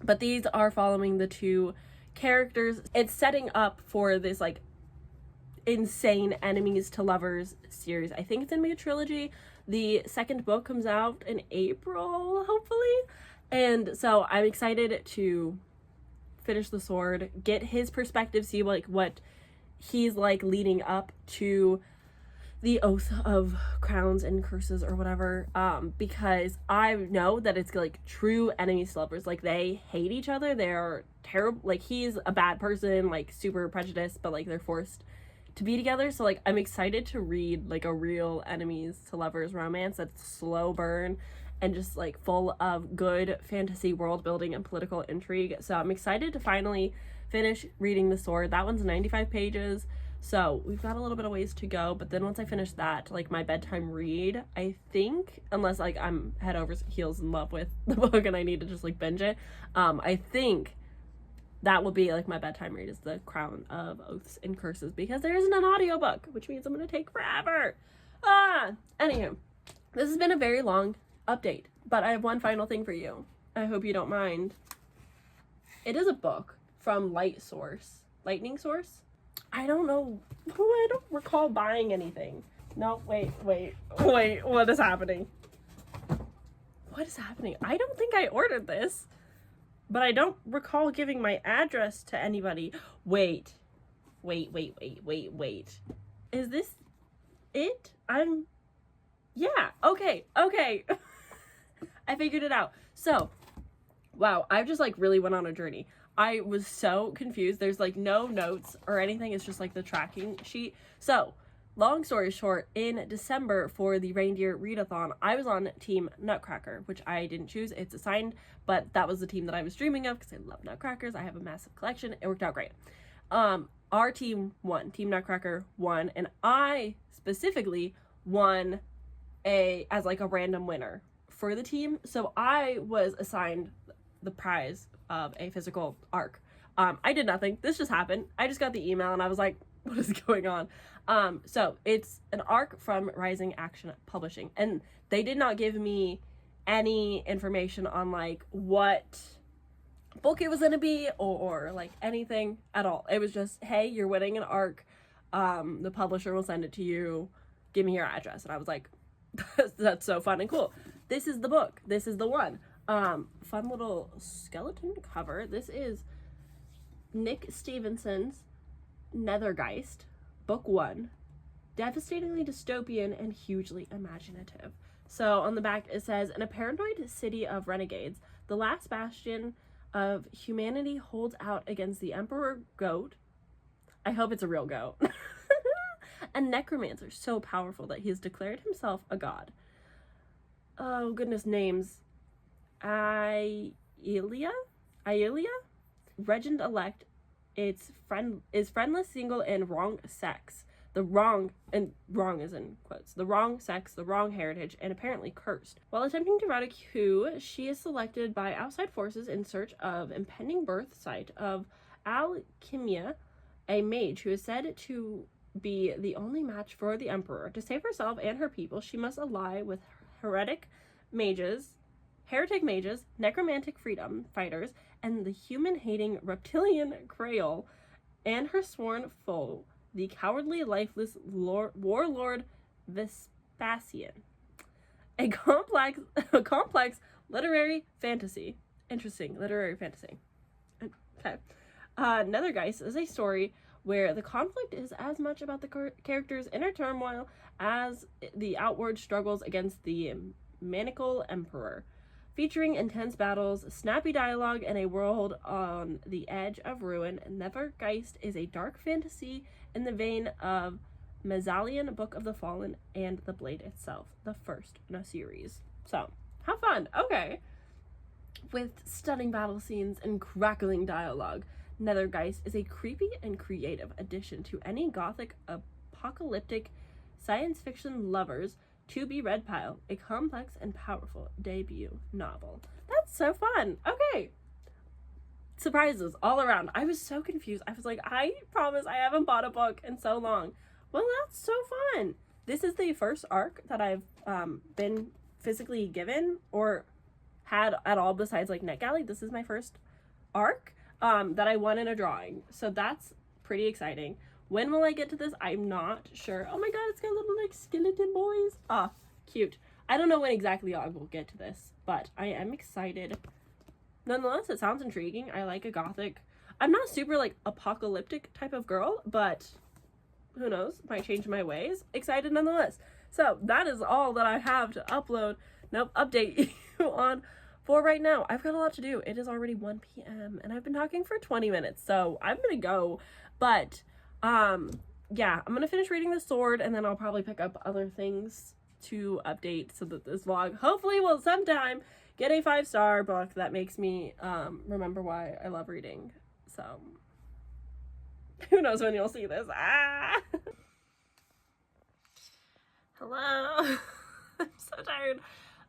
but these are following the 2 characters. It's setting up for this like insane enemies to lovers series. I think it's gonna be a trilogy. The second book comes out in April, hopefully, and so I'm excited to finish The Sword, get his perspective, see like what he's like leading up to the Oath of Crowns and Curses or whatever, because I know that it's like true enemies to lovers. Like they hate each other, they're terrible, like he's a bad person, like super prejudiced, but like they're forced to be together. So like I'm excited to read like a real enemies to lovers romance that's slow burn and just like full of good fantasy world building and political intrigue. So I'm excited to finally finish reading The Sword. That one's 95 pages, so we've got a little bit of ways to go. But then once I finish that, like my bedtime read, I think, unless like I'm head over heels in love with the book and I need to just like binge it, I think that will be like my bedtime read, is The Crown of Oaths and Curses, because there isn't an audiobook, which means I'm gonna take forever. Anywho, this has been a very long update, but I have one final thing for you. I hope you don't mind. It is a book from Lightning Source. I don't know. I don't recall buying anything. No, wait. What is happening? What is happening? I don't think I ordered this, but I don't recall giving my address to anybody. Wait. Is this it? Yeah, okay. I figured it out. So, wow, I've just like really went on a journey. I was so confused. There's like no notes or anything. It's just like the tracking sheet. So, long story short, in December for the Reindeer Readathon, I was on Team Nutcracker, which I didn't choose. It's assigned, but that was the team that I was dreaming of because I love Nutcrackers. I have a massive collection. It worked out great. Our team won. Team Nutcracker won, and I specifically won as like a random winner for the team. So I was assigned the prize of a physical arc. I did nothing. This just happened. I just got the email and I was like, what is going on? So it's an arc from Rising Action Publishing, and they did not give me any information on like what book it was gonna be or like anything at all. It was just, hey, you're winning an arc. The publisher will send it to you. Give me your address. And I was like, that's so fun and cool. This is the book. This is the one. Fun little skeleton cover. This is Nick Stevenson's Nether Geist, book 1. Devastatingly dystopian and hugely imaginative. So on the back it says, in a paranoid city of renegades, the last bastion of humanity holds out against the Emperor Goat. I hope it's a real goat. A necromancer so powerful that he has declared himself a god. Oh goodness, names. Ilia? Regent-elect is friendless, single, and wrong sex. Wrong is in quotes. The wrong sex, the wrong heritage, and apparently cursed. While attempting to rout a coup, she is selected by outside forces in search of impending birth site of Alchemia, a mage who is said to be the only match for the Emperor. To save herself and her people, she must ally with heretic mages heretic mages, necromantic freedom fighters, and the human-hating reptilian Creole, and her sworn foe, the cowardly, lifeless warlord Vespasian. A complex literary fantasy. Interesting, literary fantasy. Okay. Nether Geist is a story where the conflict is as much about the character's inner turmoil as the outward struggles against the maniacal emperor. Featuring intense battles, snappy dialogue, and a world on the edge of ruin, Nether Geist is a dark fantasy in the vein of Mazzalian Book of the Fallen and The Blade itself, the first in a series. So, have fun. Okay. With stunning battle scenes and crackling dialogue, Nether Geist is a creepy and creative addition to any gothic apocalyptic science fiction lovers to be read pile, a complex and powerful debut novel. That's so fun. Okay. Surprises all around. I was so confused. I was like, I promise I haven't bought a book in so long. Well, that's so fun. This is the first arc that I've been physically given or had at all besides like NetGalley. This is my first arc that I won in a drawing. So that's pretty exciting. When will I get to this? I'm not sure. Oh my god, it's got little like skeleton boys. Ah, cute. I don't know when exactly I will get to this, but I am excited. Nonetheless, it sounds intriguing. I like a gothic. I'm not super like apocalyptic type of girl, but who knows? Might change my ways. Excited nonetheless. So that is all that I have to update you on for right now. I've got a lot to do. It is already 1 p.m. and I've been talking for 20 minutes, so I'm gonna go. But yeah, I'm gonna finish reading The Sword and then I'll probably pick up other things to update so that this vlog hopefully will sometime get a 5-star book that makes me remember why I love reading. So who knows when you'll see this. Hello. I'm so tired.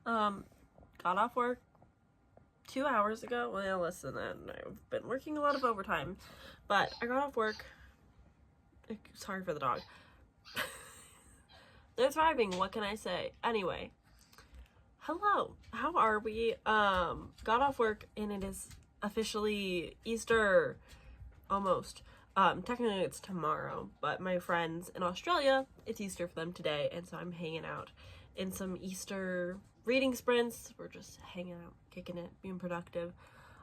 Got off work 2 hours ago. Well, less than that. I've been working a lot of overtime, but I got off work. Sorry for the dog. They're thriving. What can I say? Anyway, hello. How are we? Got off work and it is officially Easter. Almost. Technically it's tomorrow, but my friends in Australia, it's Easter for them today, and so I'm hanging out in some Easter reading sprints. We're just hanging out, kicking it, being productive.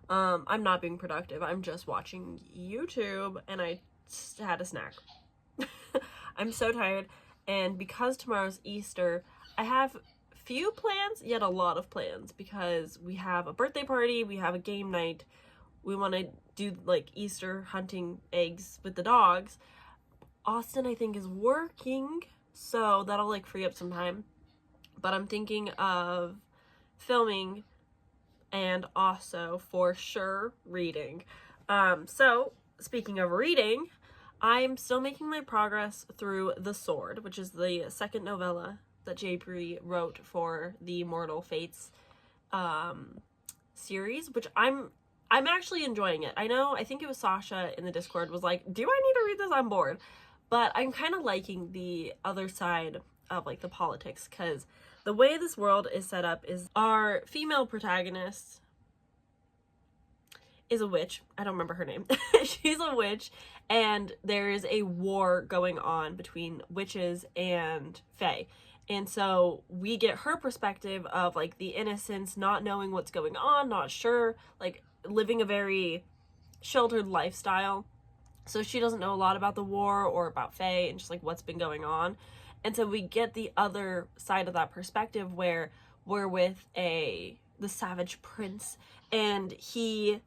I'm not being productive. I'm just watching YouTube, and I had a snack. I'm so tired, and because tomorrow's Easter, I have few plans, yet a lot of plans, because we have a birthday party, we have a game night, we want to do like Easter hunting eggs with the dogs. Austin, I think, is working, so that'll like free up some time, but I'm thinking of filming and also for sure reading. So speaking of reading, I'm still making my progress through The Sword, which is the second novella that J.B. wrote for the Mortal Fates series, which I'm actually enjoying it. I think it was Sasha in the Discord was like, do I need to read this? I'm bored. But I'm kind of liking the other side of like the politics, because the way this world is set up is our female protagonist is a witch. I don't remember her name. She's a witch, and there is a war going on between witches and fae. And so we get her perspective of like the innocents, not knowing what's going on, not sure, like living a very sheltered lifestyle. So she doesn't know a lot about the war or about fae and just like what's been going on. And so we get the other side of that perspective where we're with the savage prince, and he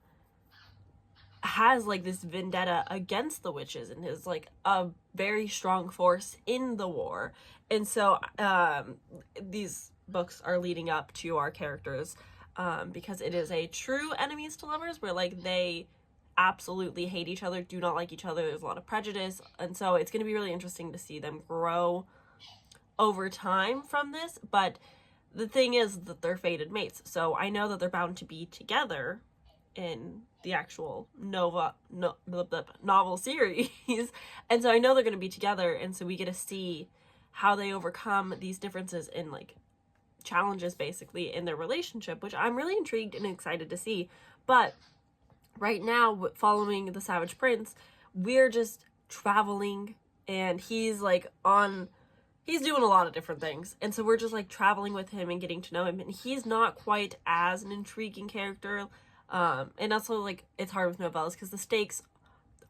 has like this vendetta against the witches and is like a very strong force in the war. And so these books are leading up to our characters, because it is a true enemies to lovers, where like they absolutely hate each other, do not like each other, there's a lot of prejudice, and so it's going to be really interesting to see them grow over time from this. But the thing is that they're fated mates, so I know that they're bound to be together in the actual novel series, and so I know they're going to be together, and so we get to see how they overcome these differences in like challenges basically in their relationship, which I'm really intrigued and excited to see. But right now, following the Savage Prince, we're just traveling, and he's like he's doing a lot of different things, and so we're just like traveling with him and getting to know him, and he's not quite as an intriguing character. And also, like, it's hard with novellas because the stakes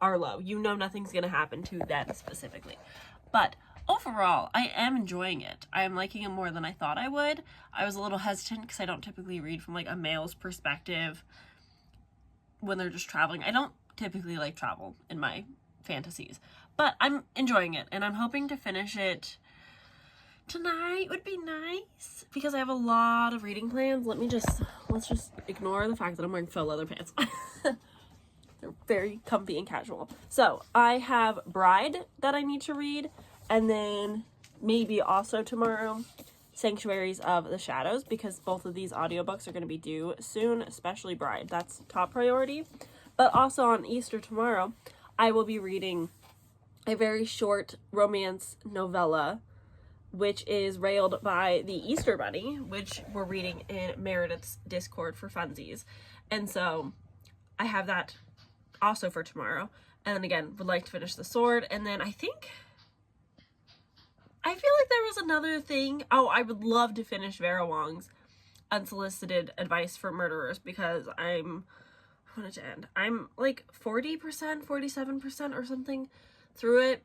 are low. You know nothing's gonna happen to them specifically. But overall, I am enjoying it. I am liking it more than I thought I would. I was a little hesitant because I don't typically read from like a male's perspective when they're just traveling. I don't typically like travel in my fantasies, but I'm enjoying it, and I'm hoping to finish it tonight. Would be nice because I have a lot of reading plans. Let's just ignore the fact that I'm wearing faux leather pants. They're very comfy and casual. So I have Bride that I need to read, and then maybe also tomorrow Sanctuaries of the Shadows, because both of these audiobooks are going to be due soon, especially Bride. That's top priority. But also on Easter tomorrow, I will be reading a very short romance novella, which is railed by the Easter Bunny, which we're reading in Meredith's Discord for funsies. And so I have that also for tomorrow. And then again, would like to finish The Sword. And then I feel like there was another thing. Oh, I would love to finish Vera Wong's Unsolicited Advice for Murderers, because I want it to end. I'm like 40%, 47% or something through it.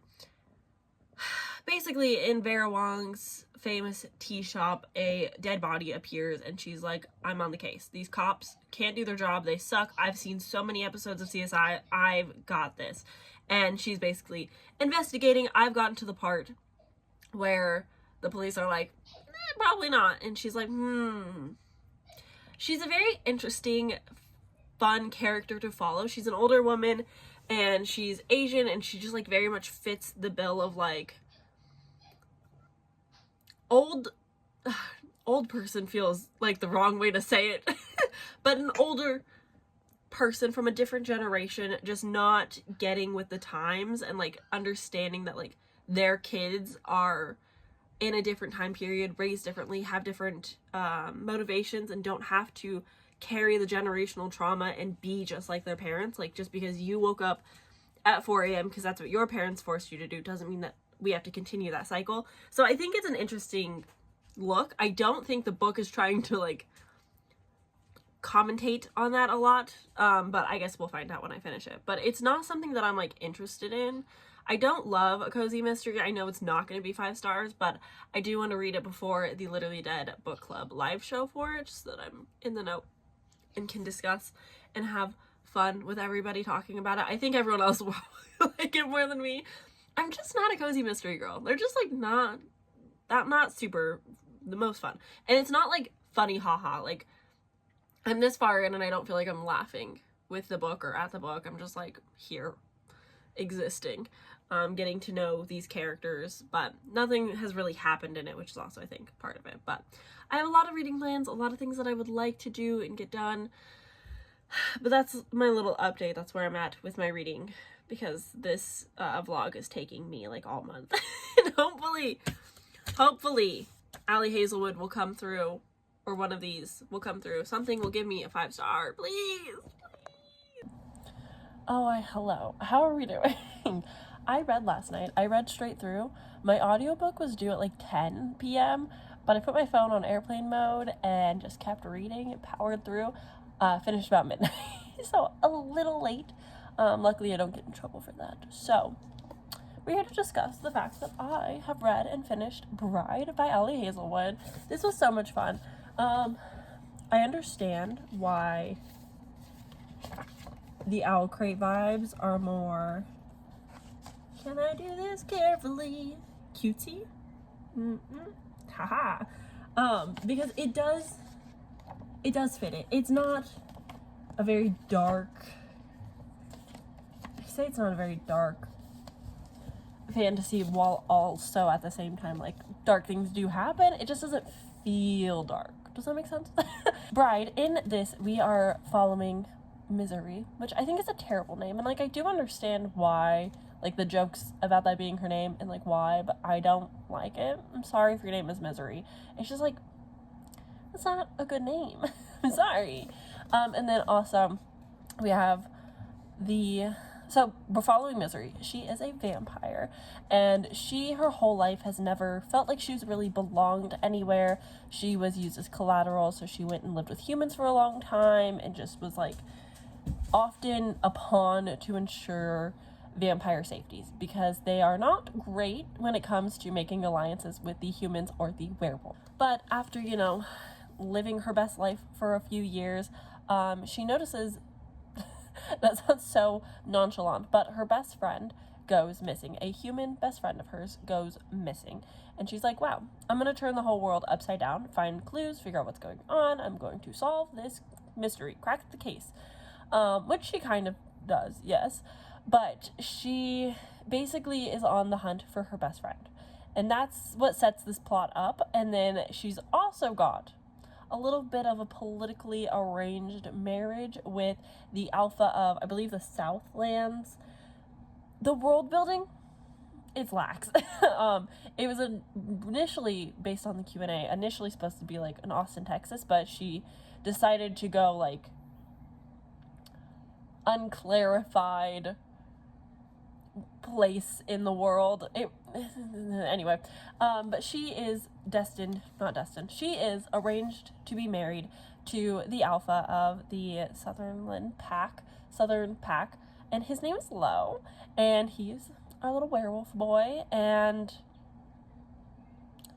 Basically, in Vera Wong's famous tea shop, a dead body appears, and she's like, I'm on the case. These cops can't do their job. They suck. I've seen so many episodes of CSI. I've got this. And she's basically investigating. I've gotten to the part where the police are like, probably not. And she's like, She's a very interesting, fun character to follow. She's an older woman, and she's Asian, and she just like very much fits the bill of like old person feels like the wrong way to say it, but an older person from a different generation, just not getting with the times and like understanding that like their kids are in a different time period, raised differently, have different motivations, and don't have to carry the generational trauma and be just like their parents. Like, just because you woke up at 4 a.m. because that's what your parents forced you to do doesn't mean that we have to continue that cycle. So I think it's an interesting look. I don't think the book is trying to like commentate on that a lot, but I guess we'll find out when I finish it. But it's not something that I'm like interested in. I don't love a cozy mystery. I know it's not going to be 5 stars, but I do want to read it before the Literally Dead book club live show for it, just so that I'm in the know and can discuss and have fun with everybody talking about it. I think everyone else will like it more than me. I'm just not a cozy mystery girl. They're just like not super the most fun. And it's not like funny haha. Like, I'm this far in and I don't feel like I'm laughing with the book or at the book. I'm just like here existing, getting to know these characters, but nothing has really happened in it, which is also I think part of it. But I have a lot of reading plans, a lot of things that I would like to do and get done. But that's my little update. That's where I'm at with my reading, because this vlog is taking me like all month. And hopefully Ali Hazelwood will come through, or one of these will come through. Something will give me a 5-star, please. Oh, hello. How are we doing? I read last night. I read straight through. My audiobook was due at like 10 p.m., but I put my phone on airplane mode and just kept reading. It powered through. Finished about midnight. So a little late. Luckily, I don't get in trouble for that. So we're here to discuss the fact that I have read and finished Bride by Ali Hazelwood. This was so much fun. I understand why the Owl Crate vibes are more, can I do this carefully, cutesy? Haha. Because it does fit it. It's not a very dark, I say it's not a very dark fantasy, while also at the same time like dark things do happen. It just doesn't feel dark. Does that make sense? Bride, in this we are following Misery, which I think is a terrible name, and like I do understand why, like the jokes about that being her name and like why, but I don't like it. I'm sorry if your name is Misery. It's just like, That's not a good name. I'm sorry. And then also we have so we're following Misery. She is a vampire, and her whole life has never felt like she's really belonged anywhere. She was used as collateral, so she went and lived with humans for a long time and just was like often a pawn to ensure vampire safeties, because they are not great when it comes to making alliances with the humans or the werewolf. But after, living her best life for a few years, she notices that sounds so nonchalant, but her best friend goes missing. A human best friend of hers goes missing. And she's like, wow, I'm going to turn the whole world upside down, find clues, figure out what's going on. I'm going to solve this mystery, crack the case. Which she kind of does, yes. But she basically is on the hunt for her best friend. And that's what sets this plot up. And then she's also got a little bit of a politically arranged marriage with the alpha of, I believe, the Southlands. The world building, it's lax. It was initially, based on the Q&A, initially supposed to be like in Austin, Texas, but she decided to go like unclarified place in the world. Anyway, but she is she is arranged to be married to the alpha of the Southern Pack, and his name is Lo, and he's our little werewolf boy, and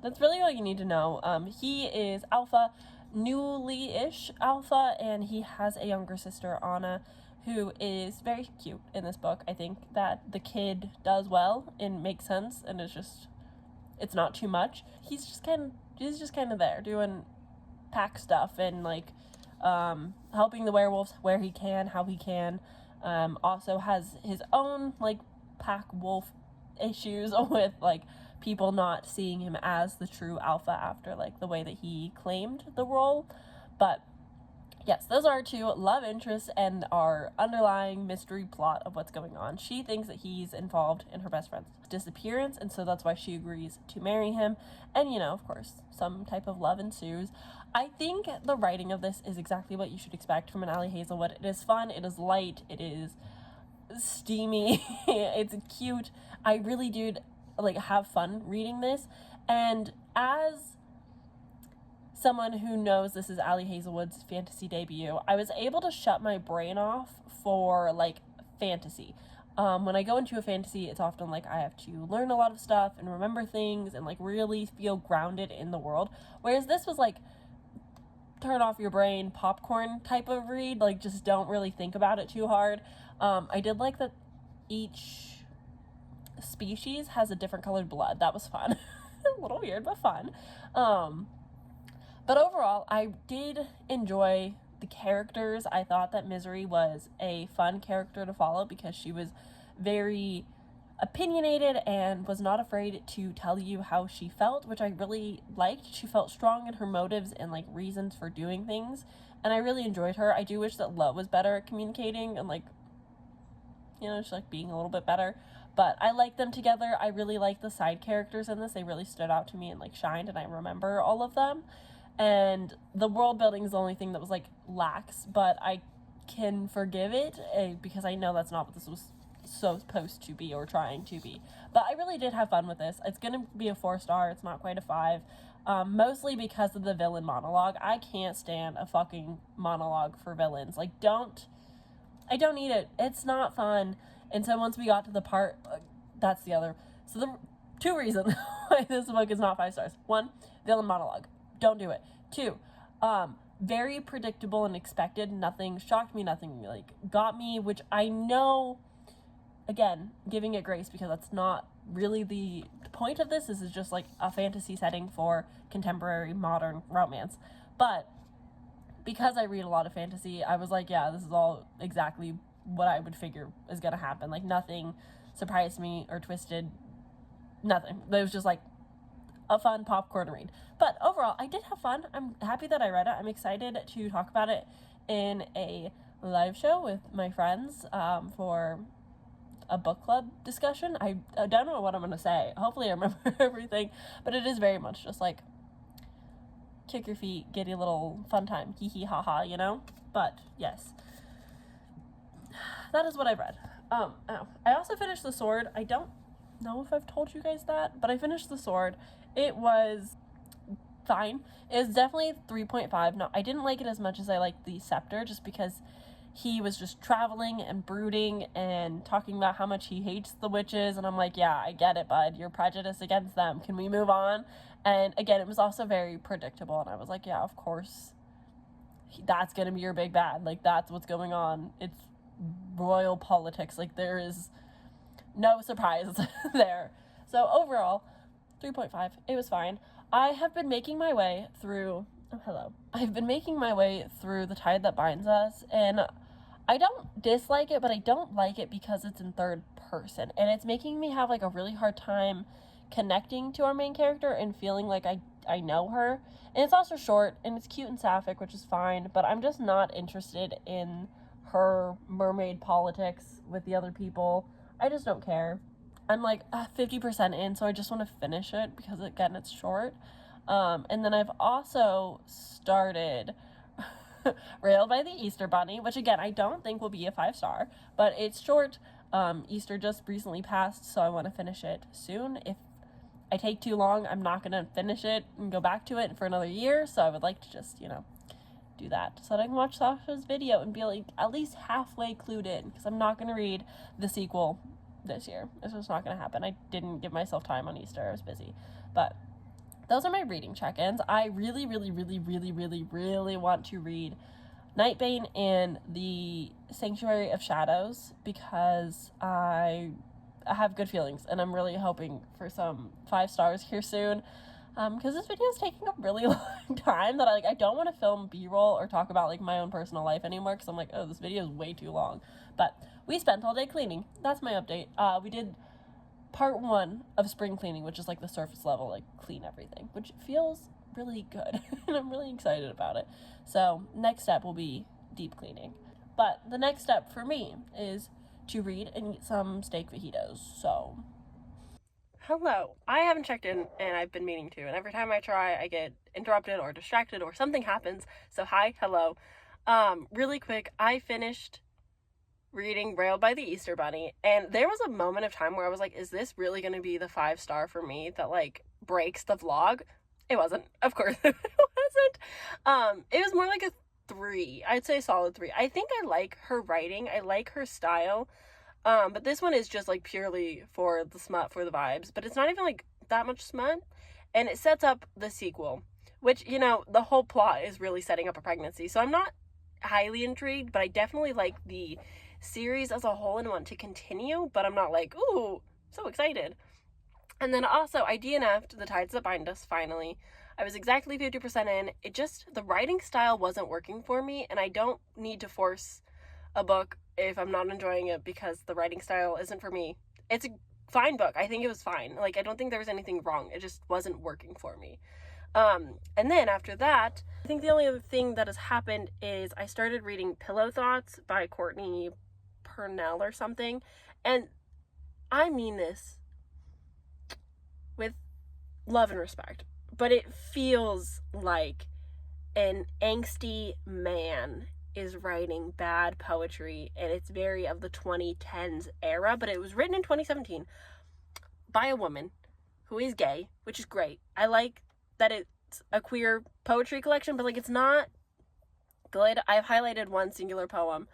that's really all you need to know. He is alpha, newly-ish alpha, and he has a younger sister, Anna, who is very cute in this book. I think that the kid does well and makes sense, and it's not too much. He's just kind of there doing pack stuff and like helping the werewolves where he can, how he can. Also has his own like pack wolf issues with like people not seeing him as the true alpha after like the way that he claimed the role. But yes, those are our two love interests and our underlying mystery plot of what's going on. She thinks that he's involved in her best friend's disappearance, and so that's why she agrees to marry him. And, of course, some type of love ensues. I think the writing of this is exactly what you should expect from an Ali Hazelwood. It is fun, it is light, it is steamy, it's cute. I really do, have fun reading this. And as someone who knows this is Ali Hazelwood's fantasy debut, I was able to shut my brain off for, fantasy. When I go into a fantasy, it's often, I have to learn a lot of stuff and remember things and, really feel grounded in the world. Whereas this was, turn off your brain, popcorn type of read. Just don't really think about it too hard. I did like that each species has a different colored blood. That was fun. A little weird, but fun. But overall, I did enjoy the characters. I thought that Misery was a fun character to follow because she was very opinionated and was not afraid to tell you how she felt, which I really liked. She felt strong in her motives and reasons for doing things, and I really enjoyed her. I do wish that Lo was better at communicating and just being a little bit better, but I like them together. I really like the side characters in this. They really stood out to me and shined, and I remember all of them. And the world building is the only thing that was lax, but I can forgive it because I know that's not what this was supposed to be or trying to be. But I really did have fun with this. It's gonna be a 4-star. It's not quite a 5, mostly because of the villain monologue. I can't stand a fucking monologue for villains. I don't need it. It's not fun. And so once we got to the part, that's the other. So the 2 reasons why this book is not 5 stars. 1, villain monologue. Don't do it. 2, very predictable and expected. Nothing shocked me, nothing got me, which I know, again, giving it grace because that's not really the point of this. This is just a fantasy setting for contemporary modern romance. But because I read a lot of fantasy, I was yeah, this is all exactly what I would figure is gonna happen. Nothing surprised me or twisted, nothing. It was just a fun popcorn read. But overall, I did have fun. I'm happy that I read it. I'm excited to talk about it in a live show with my friends for a book club discussion. I don't know what I'm going to say. Hopefully I remember everything. But it is very much just kick your feet, giddy little fun time, hee hee ha ha, you know? But yes, that is what I've read. I also finished The Sword. I don't know if I've told you guys that, but I finished The Sword. It was fine. It was definitely 3.5. No, I didn't like it as much as I liked The Scepter, just because he was just traveling and brooding and talking about how much he hates the witches, and I'm like, yeah, I get it, bud. You're prejudiced against them. Can we move on? And again, it was also very predictable, and I was like, yeah, of course. That's gonna be your big bad. Like, that's what's going on. It's royal politics. Like, there is no surprise there. So overall, 3.5. It was fine. I have been making my way through... Oh, hello. I've been making my way through The Tide That Binds Us, and I don't dislike it, but I don't like it because it's in third person, and it's making me have, like, a really hard time connecting to our main character and feeling like I know her. And it's also short, and it's cute and sapphic, which is fine, but I'm just not interested in her mermaid politics with the other people. I just don't care. I'm like 50% in, so I just want to finish it because, again, it's short. And then I've also started Railed by the Easter Bunny, which, again, I don't think will be a 5-star, but it's short. Easter just recently passed, so I want to finish it soon. If I take too long, I'm not going to finish it and go back to it for another year, so I would like to just, do that so that I can watch Sasha's video and be, like, at least halfway clued in, because I'm not going to read the sequel this year. It's just not going to happen. I didn't give myself time on Easter. I was busy. But those are my reading check-ins. I really, really, really, really, really, really want to read Nightbane and the Sanctuary of Shadows because I have good feelings, and I'm really hoping for some 5 stars here soon. Because this video is taking a really long time that I don't want to film B-roll or talk about, like, my own personal life anymore, because I'm like, oh, this video is way too long. But we spent all day cleaning. That's my update. We did part 1 of spring cleaning, which is, like, the surface level, like, clean everything, which feels really good, and I'm really excited about it. So next step will be deep cleaning. But the next step for me is to read and eat some steak fajitas, so... Hello. I haven't checked in, and I've been meaning to, and every time I try, I get interrupted or distracted or something happens. So hi, hello. Really quick, I finished reading Railed by the Easter Bunny, and there was a moment of time where I was like, is this really going to be the 5-star for me that, like, breaks the vlog? It wasn't. Of course it wasn't. It was more like a 3. I'd say a solid 3. I think I like her writing. I like her style. But this one is just, like, purely for the smut, for the vibes. But it's not even, like, that much smut. And it sets up the sequel. Which, the whole plot is really setting up a pregnancy. So I'm not highly intrigued, but I definitely like the series as a whole and want to continue. But I'm not like, ooh, so excited. And then also, I DNF'd The Tides That Bind Us, finally. I was exactly 50% in. The writing style wasn't working for me. And I don't need to force a book if I'm not enjoying it because the writing style isn't for me. It's a fine book. I think it was fine. Like, I don't think there was anything wrong. It just wasn't working for me. And then after that, I think the only other thing that has happened is I started reading Pillow Thoughts by Courtney Purnell or something. And I mean this with love and respect, but it feels like an angsty man is writing bad poetry, and it's very of the 2010s era, but it was written in 2017 by a woman who is gay, which is great. I like that it's a queer poetry collection, but, like, it's not good. I've highlighted one singular poem.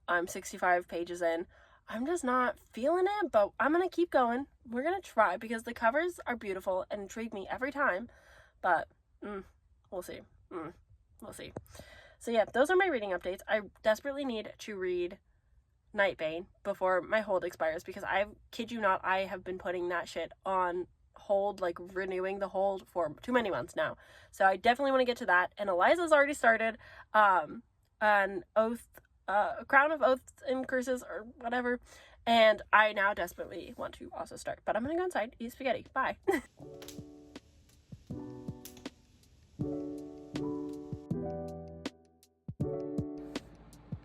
I'm 65 pages in. I'm just not feeling it, but I'm gonna keep going. We're gonna try, because the covers are beautiful and intrigue me every time, but we'll see. We'll see. So yeah, those are my reading updates. I desperately need to read Nightbane before my hold expires, because I kid you not, I have been putting that shit on hold, like renewing the hold for too many months now. So I definitely want to get to that. And Eliza's already started an oath, crown of oaths and curses or whatever. And I now desperately want to also start. But I'm gonna go inside, eat spaghetti. Bye.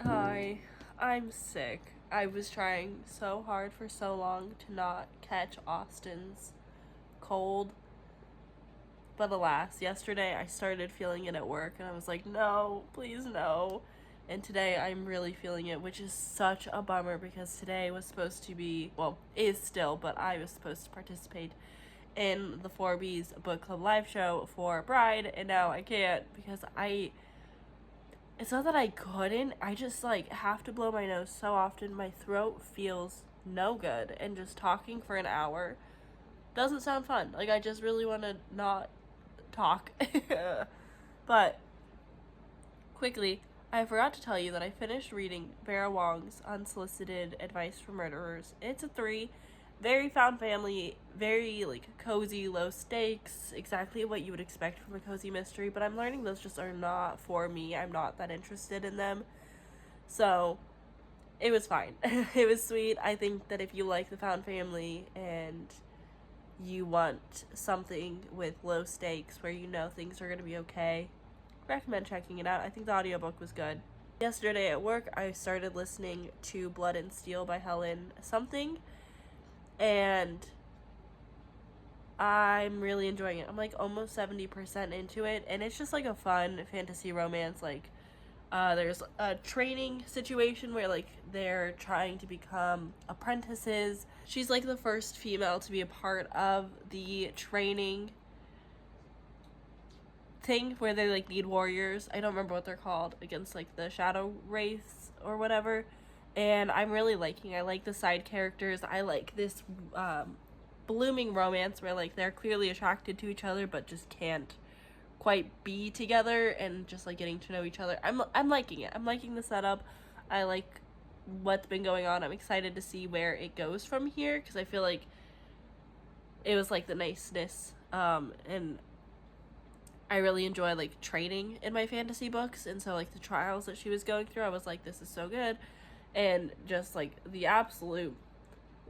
Hi, I'm sick. I was trying so hard for so long to not catch Austin's cold, But alas, yesterday I started feeling it at work, and I was like, no, please no. And today I'm really feeling it, which is such a bummer because today was supposed to be, well, is still, but I was supposed to participate in the 4B's book club live show for Bride, and now I can't because it's not that I couldn't, I just like have to blow my nose so often. My throat feels no good, and just talking for an hour doesn't sound fun. Like, I just really want to not talk. But quickly, I forgot to tell you that I finished reading Vera Wong's Unsolicited Advice for Murderers. It's a 3, very found family, very like cozy, low stakes, exactly what you would expect from a cozy mystery, but I'm learning those just are not for me. I'm not that interested in them. So it was fine. It was sweet. I think that if you like the found family and you want something with low stakes where you know things are going to be okay, recommend checking it out. I think the audiobook was good. Yesterday at work, I started listening to Blood and Steel by Helen something, and I'm really enjoying it. I'm like almost 70% into it, and it's just like a fun fantasy romance. Like, there's a training situation where like they're trying to become apprentices. She's like the first female to be a part of the training thing where they like need warriors. I don't remember what they're called, against like the shadow wraiths or whatever. And I'm really liking, I like the side characters. I like this blooming romance where like they're clearly attracted to each other but just can't quite be together, and just like getting to know each other. I'm liking it. I'm liking the setup. I like what's been going on. I'm excited to see where it goes from here, because I feel like it was like the niceness, and I really enjoy like training in my fantasy books, and so like the trials that she was going through, I was like, this is so good. And just like the absolute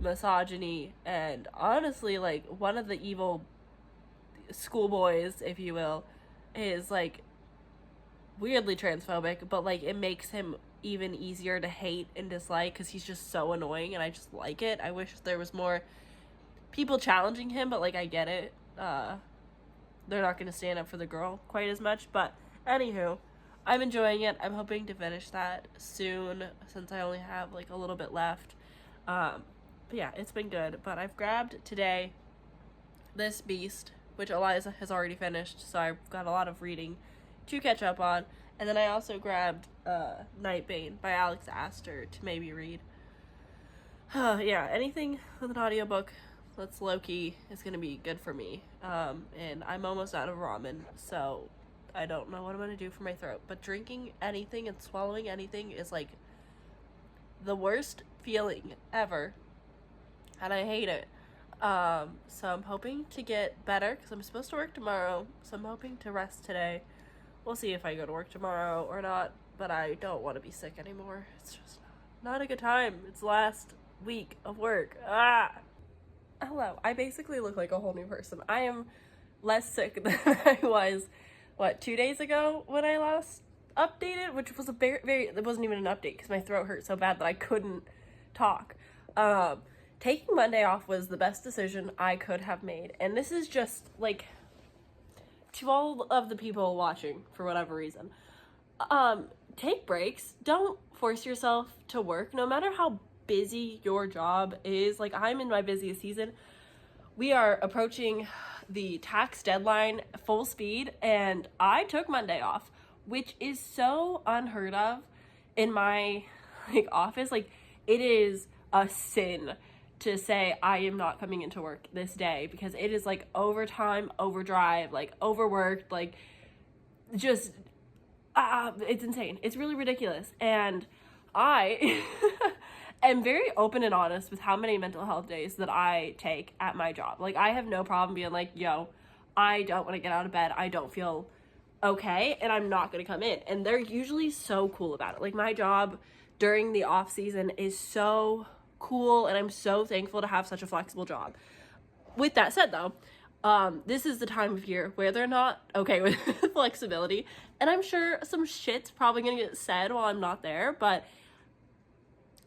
misogyny, and honestly like one of the evil schoolboys, if you will, is like weirdly transphobic, but like it makes him even easier to hate and dislike because he's just so annoying, and I just like it. I wish there was more people challenging him, but like I get it. They're not going to stand up for the girl quite as much, but anywho, I'm enjoying it. I'm hoping to finish that soon since I only have like a little bit left. But yeah, it's been good. But I've grabbed today this beast, which Eliza has already finished, so I've got a lot of reading to catch up on. And then I also grabbed Night Bane by Alex Astor to maybe read. Yeah, anything with an audiobook that's low-key is going to be good for me. And I'm almost out of ramen, so I don't know what I'm going to do for my throat. But drinking anything and swallowing anything is like the worst feeling ever, and I hate it. So I'm hoping to get better because I'm supposed to work tomorrow, so I'm hoping to rest today. We'll see if I go to work tomorrow or not, but I don't want to be sick anymore. It's just not a good time. It's the last week of work. Hello, I basically look like a whole new person. I am less sick than I was, 2 days ago when I last updated, which was a very it wasn't even an update because my throat hurt so bad that I couldn't talk. Taking Monday off was the best decision I could have made, and this is just like to all of the people watching for whatever reason. Take breaks. Don't force yourself to work, no matter how busy your job is. Like, I'm in my busiest season. We are approaching the tax deadline full speed, and I took Monday off, which is so unheard of in my like office. Like, it is a sin to say I am not coming into work this day, because it is like overtime, overdrive, like overworked, like just it's insane. It's really ridiculous. And I am very open and honest with how many mental health days that I take at my job. Like, I have no problem being like, yo, I don't want to get out of bed, I don't feel okay, and I'm not going to come in. And they're usually so cool about it. Like, my job during the off season is so cool, and I'm so thankful to have such a flexible job. With that said, though, this is the time of year where they're not okay with flexibility, and I'm sure some shit's probably gonna get said while I'm not there, but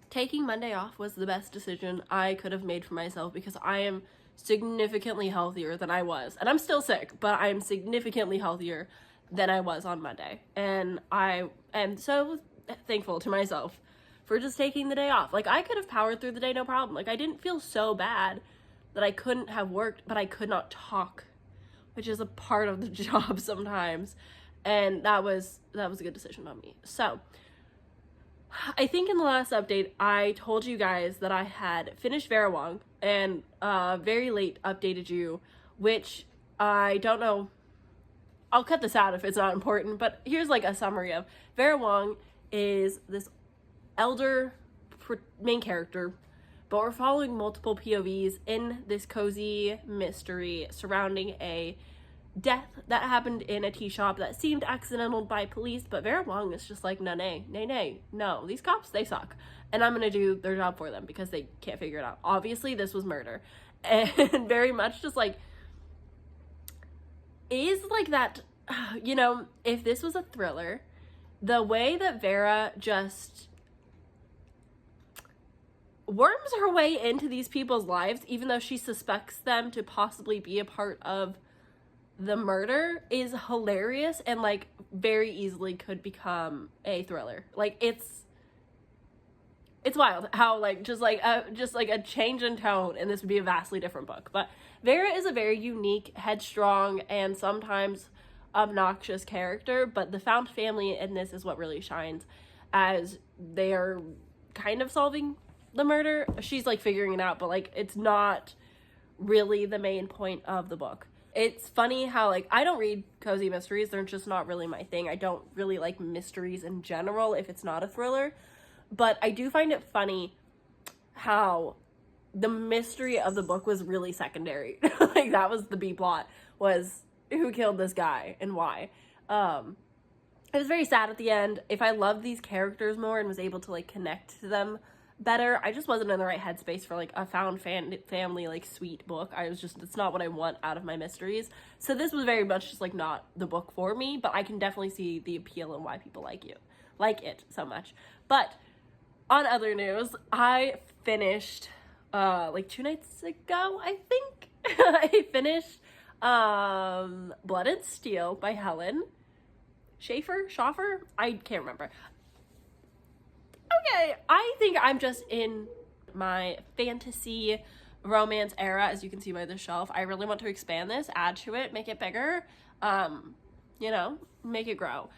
taking Monday off was the best decision I could have made for myself, because I am significantly healthier than I was. And I'm still sick, but I'm significantly healthier than I was on Monday. And I am so thankful to myself for just taking the day off. Like, I could have powered through the day, no problem. Like, I didn't feel so bad that I couldn't have worked, but I could not talk, which is a part of the job sometimes. And that was a good decision on me. So I think in the last update, I told you guys that I had finished Vera Wong and very late updated you, which I don't know. I'll cut this out if it's not important, but here's like a summary of Vera Wong is this elder main character, but we're following multiple POVs in this cozy mystery surrounding a death that happened in a tea shop that seemed accidental by police, but Vera Wong is just like, no, these cops, they suck, and I'm gonna do their job for them because they can't figure it out. Obviously, this was murder, and very much just like, is like that, you know, if this was a thriller, the way that Vera just worms her way into these people's lives, even though she suspects them to possibly be a part of the murder, is hilarious and like very easily could become a thriller. Like, it's wild how like just like a change in tone and this would be a vastly different book. But Vera is a very unique, headstrong, and sometimes obnoxious character, but the found family in this is what really shines, as they are kind of solving the murder. She's like figuring it out, but like it's not really the main point of the book. It's funny how like I don't read cozy mysteries, they're just not really my thing. I don't really like mysteries in general if it's not a thriller, but I do find it funny how the mystery of the book was really secondary. Like, that was the B plot, was who killed this guy and why. It was very sad at the end. If I loved these characters more and was able to like connect to them better, I just wasn't in the right headspace for like a found family like sweet book. It's not what I want out of my mysteries. So this was very much just like not the book for me, but I can definitely see the appeal and why people like it so much. But on other news, I finished like 2 nights ago, I think. I finished Blood and Steel by Helen Schaffer? I can't remember. Okay, I think I'm just in my fantasy romance era, as you can see by the shelf. I really want to expand this, add to it, make it bigger, you know, make it grow.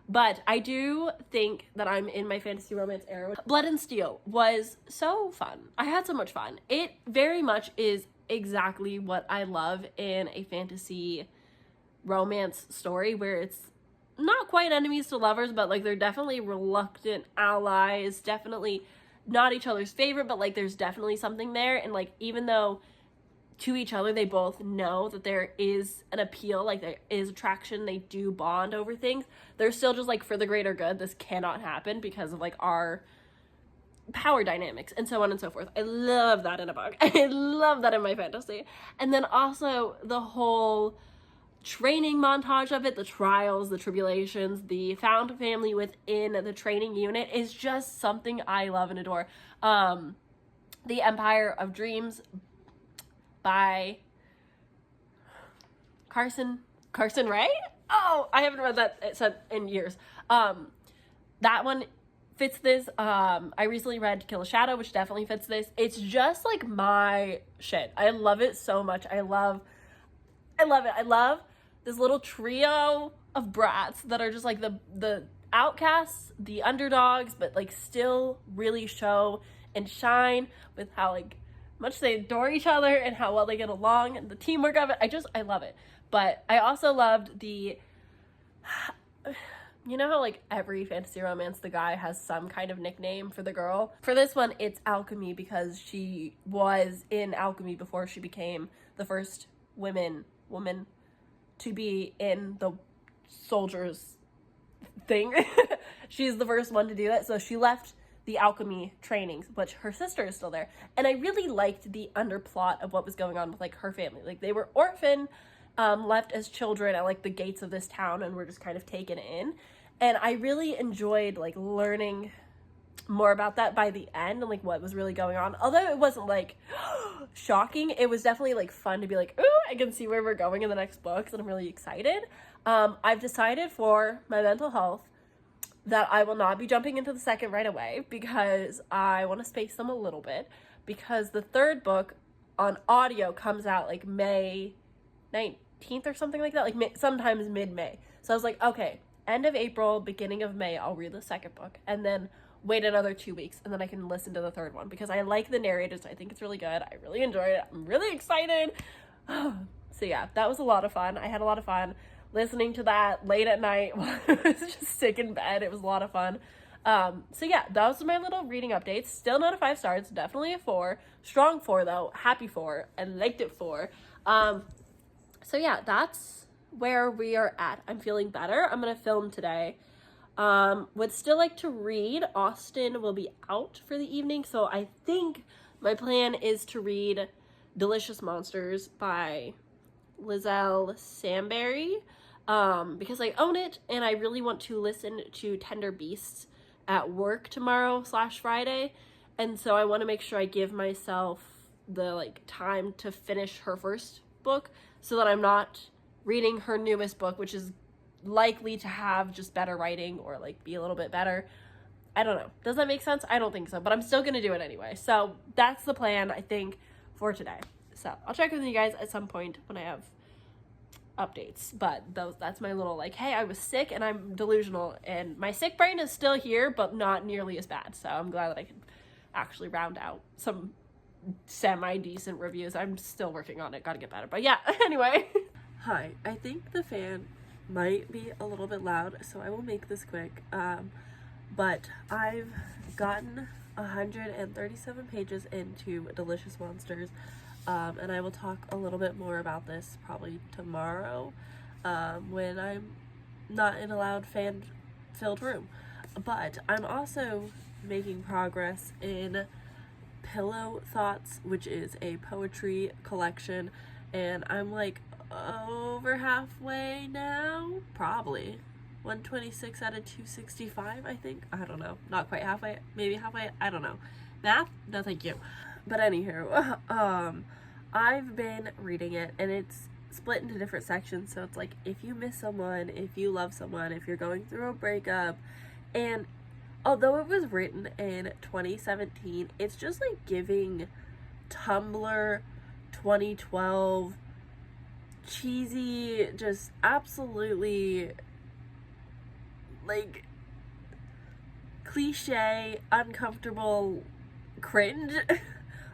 But I do think that I'm in my fantasy romance era. Blood and Steel was so fun. I had so much fun. It very much is exactly what I love in a fantasy romance story, where it's not quite enemies to lovers, but like they're definitely reluctant allies, definitely not each other's favorite, but like there's definitely something there. And like, even though to each other they both know that there is an appeal, like there is attraction, they do bond over things, they're still just like, for the greater good, this cannot happen because of like our power dynamics and so on and so forth. I love that in a book. I love that in my fantasy. And then also the whole training montage of it, the trials, the tribulations, the found family within the training unit is just something I love and adore. The Empire of Dreams by Carson Ray? Oh, I haven't read that in years. That one fits this. I recently read To Kill a Shadow, which definitely fits this. It's just like my shit. I love it so much. I love it. I love this little trio of brats that are just like the outcasts, the underdogs, but like still really show and shine with how like much they adore each other and how well they get along and the teamwork of it. I love it. But I also loved the, you know how like every fantasy romance, the guy has some kind of nickname for the girl? For this one, it's Alchemy, because she was in alchemy before she became the first woman to be in the soldiers thing. She's the first one to do that. So she left the alchemy trainings, but her sister is still there. And I really liked the underplot of what was going on with like her family. Like, they were orphaned, left as children at like the gates of this town, and were just kind of taken in. And I really enjoyed like learning more about that by the end and like what was really going on. Although it wasn't like shocking. It was definitely like fun to be like, ooh, I can see where we're going in the next books, and I'm really excited. I've decided for my mental health that I will not be jumping into the second right away because I want to space them a little bit, because the third book on audio comes out like May 19th or something like that, like sometimes mid-May. So I was like, okay, end of April, beginning of May, I'll read the second book, and then wait another 2 weeks, and then I can listen to the third one, because I like the narrators. I think it's really good. I really enjoyed it. I'm really excited. So yeah, that was a lot of fun. I had a lot of fun listening to that late at night while I was just sick in bed. It was a lot of fun. So yeah, that was my little reading updates. Still not a 5 stars, definitely a 4. Strong 4 though, happy 4, and liked it 4. So yeah, that's where we are at. I'm feeling better. I'm gonna film today. Would still like to read. Austin will be out for the evening, so I think my plan is to read Delicious Monsters by Lizelle Samberry, because I own it, and I really want to listen to Tender Beasts at work tomorrow / Friday, and so I want to make sure I give myself the like time to finish her first book, so that I'm not reading her newest book, which is likely to have just better writing or like be a little bit better. I don't know. Does that make sense? I don't think so, but I'm still gonna do it anyway. So that's the plan, I think, for today. So I'll check with you guys at some point when I have updates, but that's my little like, hey, I was sick and I'm delusional, and my sick brain is still here, but not nearly as bad. So I'm glad that I can actually round out some semi-decent reviews. I'm still working on it. Gotta get better. But yeah, anyway. Hi, I think the fan might be a little bit loud, so I will make this quick. But I've gotten 137 pages into Delicious Monsters, and I will talk a little bit more about this probably tomorrow, when I'm not in a loud fan-filled room. But I'm also making progress in Pillow Thoughts, which is a poetry collection, and I'm like over halfway now, probably 126 out of 265, I think. I don't know, not quite halfway, maybe halfway, I don't know. Math? No thank you. But anywho, I've been reading it, and it's split into different sections, so it's like if you miss someone, if you love someone, if you're going through a breakup. And although it was written in 2017, it's just like giving Tumblr 2012 cheesy, just absolutely like cliche, uncomfortable cringe.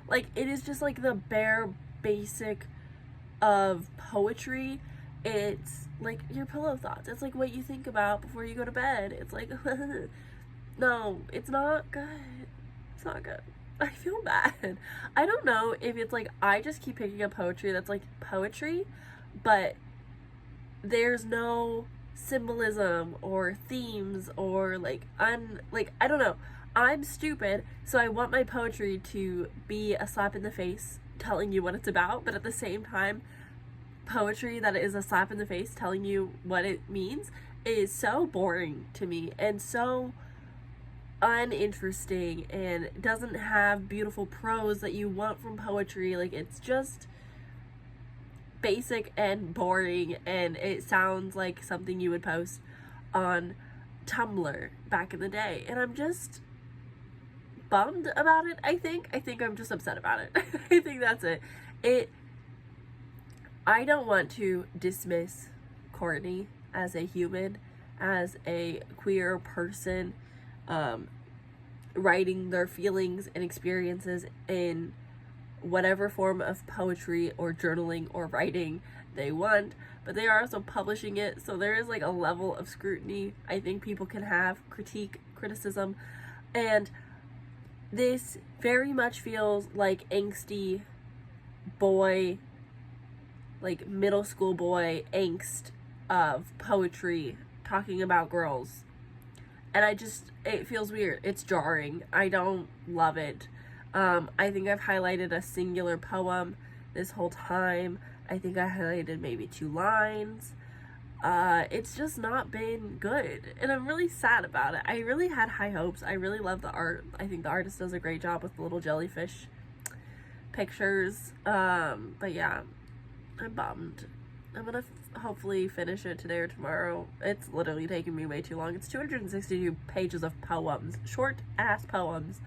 Like, it is just like the bare basic of poetry. It's like your pillow thoughts. It's like what you think about before you go to bed. It's like no, it's not good. It's not good. I feel bad. I don't know if it's like I just keep picking up poetry that's like poetry, but there's no symbolism or themes or like I don't know. I'm stupid, so I want my poetry to be a slap in the face telling you what it's about, but at the same time, poetry that is a slap in the face telling you what it means is so boring to me and so uninteresting, and doesn't have beautiful prose that you want from poetry. Like, it's just basic and boring, and it sounds like something you would post on Tumblr back in the day, and I'm just bummed about it. I think I'm just upset about it. I think that's it. I don't want to dismiss Courtney as a human, as a queer person, writing their feelings and experiences in whatever form of poetry or journaling or writing they want, but they are also publishing it, so there is like a level of scrutiny I think people can have, criticism, and this very much feels like angsty boy, like middle school boy angst of poetry talking about girls, and it feels weird. It's jarring. I don't love it. I think I've highlighted a singular poem this whole time. I think I highlighted maybe 2 lines. It's just not been good, and I'm really sad about it. I really had high hopes. I really love the art. I think the artist does a great job with the little jellyfish pictures. But yeah, I'm bummed. I'm gonna hopefully finish it today or tomorrow. It's literally taking me way too long. It's 262 pages of poems, short ass poems.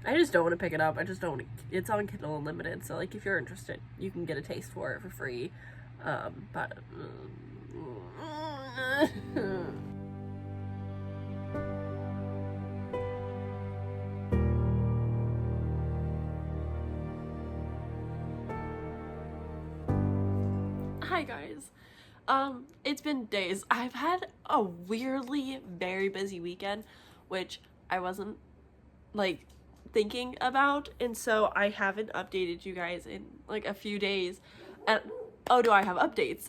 I just don't want to pick it up. I just don't. It's on Kindle Unlimited, so like if you're interested, you can get a taste for it for free. But hi guys. It's been days. I've had a weirdly very busy weekend, which I wasn't like thinking about, and so I haven't updated you guys in like a few days. And oh, do I have updates?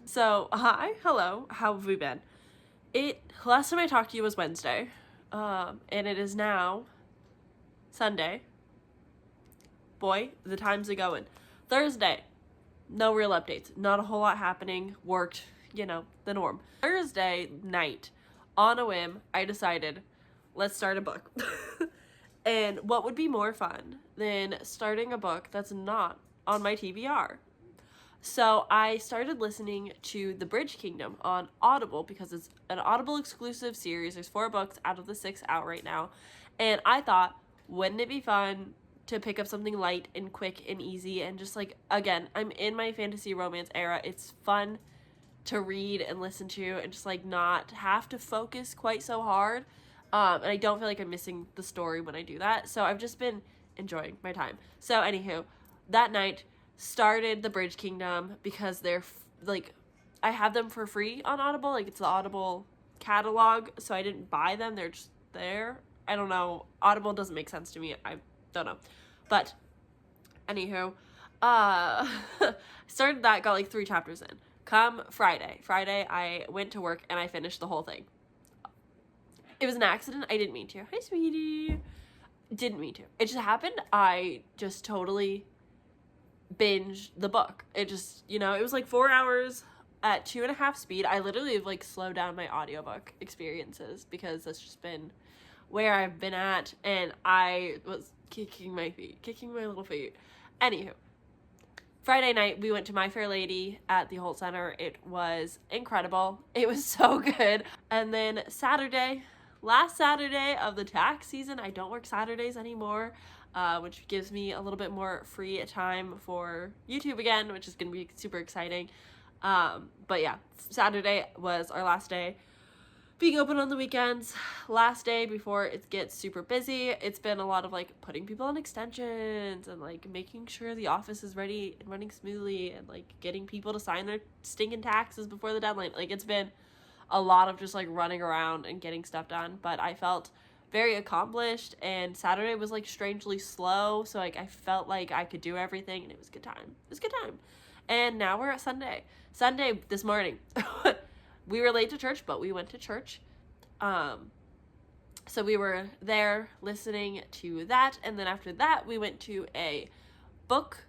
So hi, hello, how have we been? Last time I talked to you was Wednesday, and it is now Sunday. Boy, the times are going. Thursday, no real updates, not a whole lot happening. Worked, the norm. Thursday night, on a whim, I decided, let's start a book. And what would be more fun than starting a book that's not on my TBR? So I started listening to The Bridge Kingdom on Audible because it's an Audible exclusive series. There's 4 books out of the 6 out right now. And I thought, wouldn't it be fun to pick up something light and quick and easy and just like, again, I'm in my fantasy romance era. It's fun to read and listen to and just like not have to focus quite so hard. And I don't feel like I'm missing the story when I do that. So I've just been enjoying my time. So anywho, that night started The Bridge Kingdom because they're I have them for free on Audible. Like it's the Audible catalog. So I didn't buy them. They're just there. I don't know. Audible doesn't make sense to me. I don't know. But anywho, started that, got like 3 chapters in. Come Friday, I went to work and I finished the whole thing. It was an accident. I didn't mean to. Hi, sweetie. Didn't mean to. It just happened. I just totally binged the book. It just, it was like 4 hours at 2.5 speed. I literally have like slowed down my audiobook experiences because that's just been where I've been at, and I was kicking my little feet. Anywho, Friday night, we went to My Fair Lady at the Holt Center. It was incredible. It was so good. And then Saturday, last Saturday of the tax season, I don't work Saturdays anymore, which gives me a little bit more free time for YouTube again, which is going to be super exciting. But yeah, Saturday was our last day being open on the weekends. Last day before it gets super busy. It's been a lot of like putting people on extensions and like making sure the office is ready and running smoothly and like getting people to sign their stinking taxes before the deadline. Like it's been a lot of just like running around and getting stuff done, but I felt very accomplished, and Saturday was like strangely slow, so like I felt like I could do everything, and it was a good time. And now we're at Sunday this morning. We were late to church, but we went to church. So we were there listening to that, and then after that we went to a book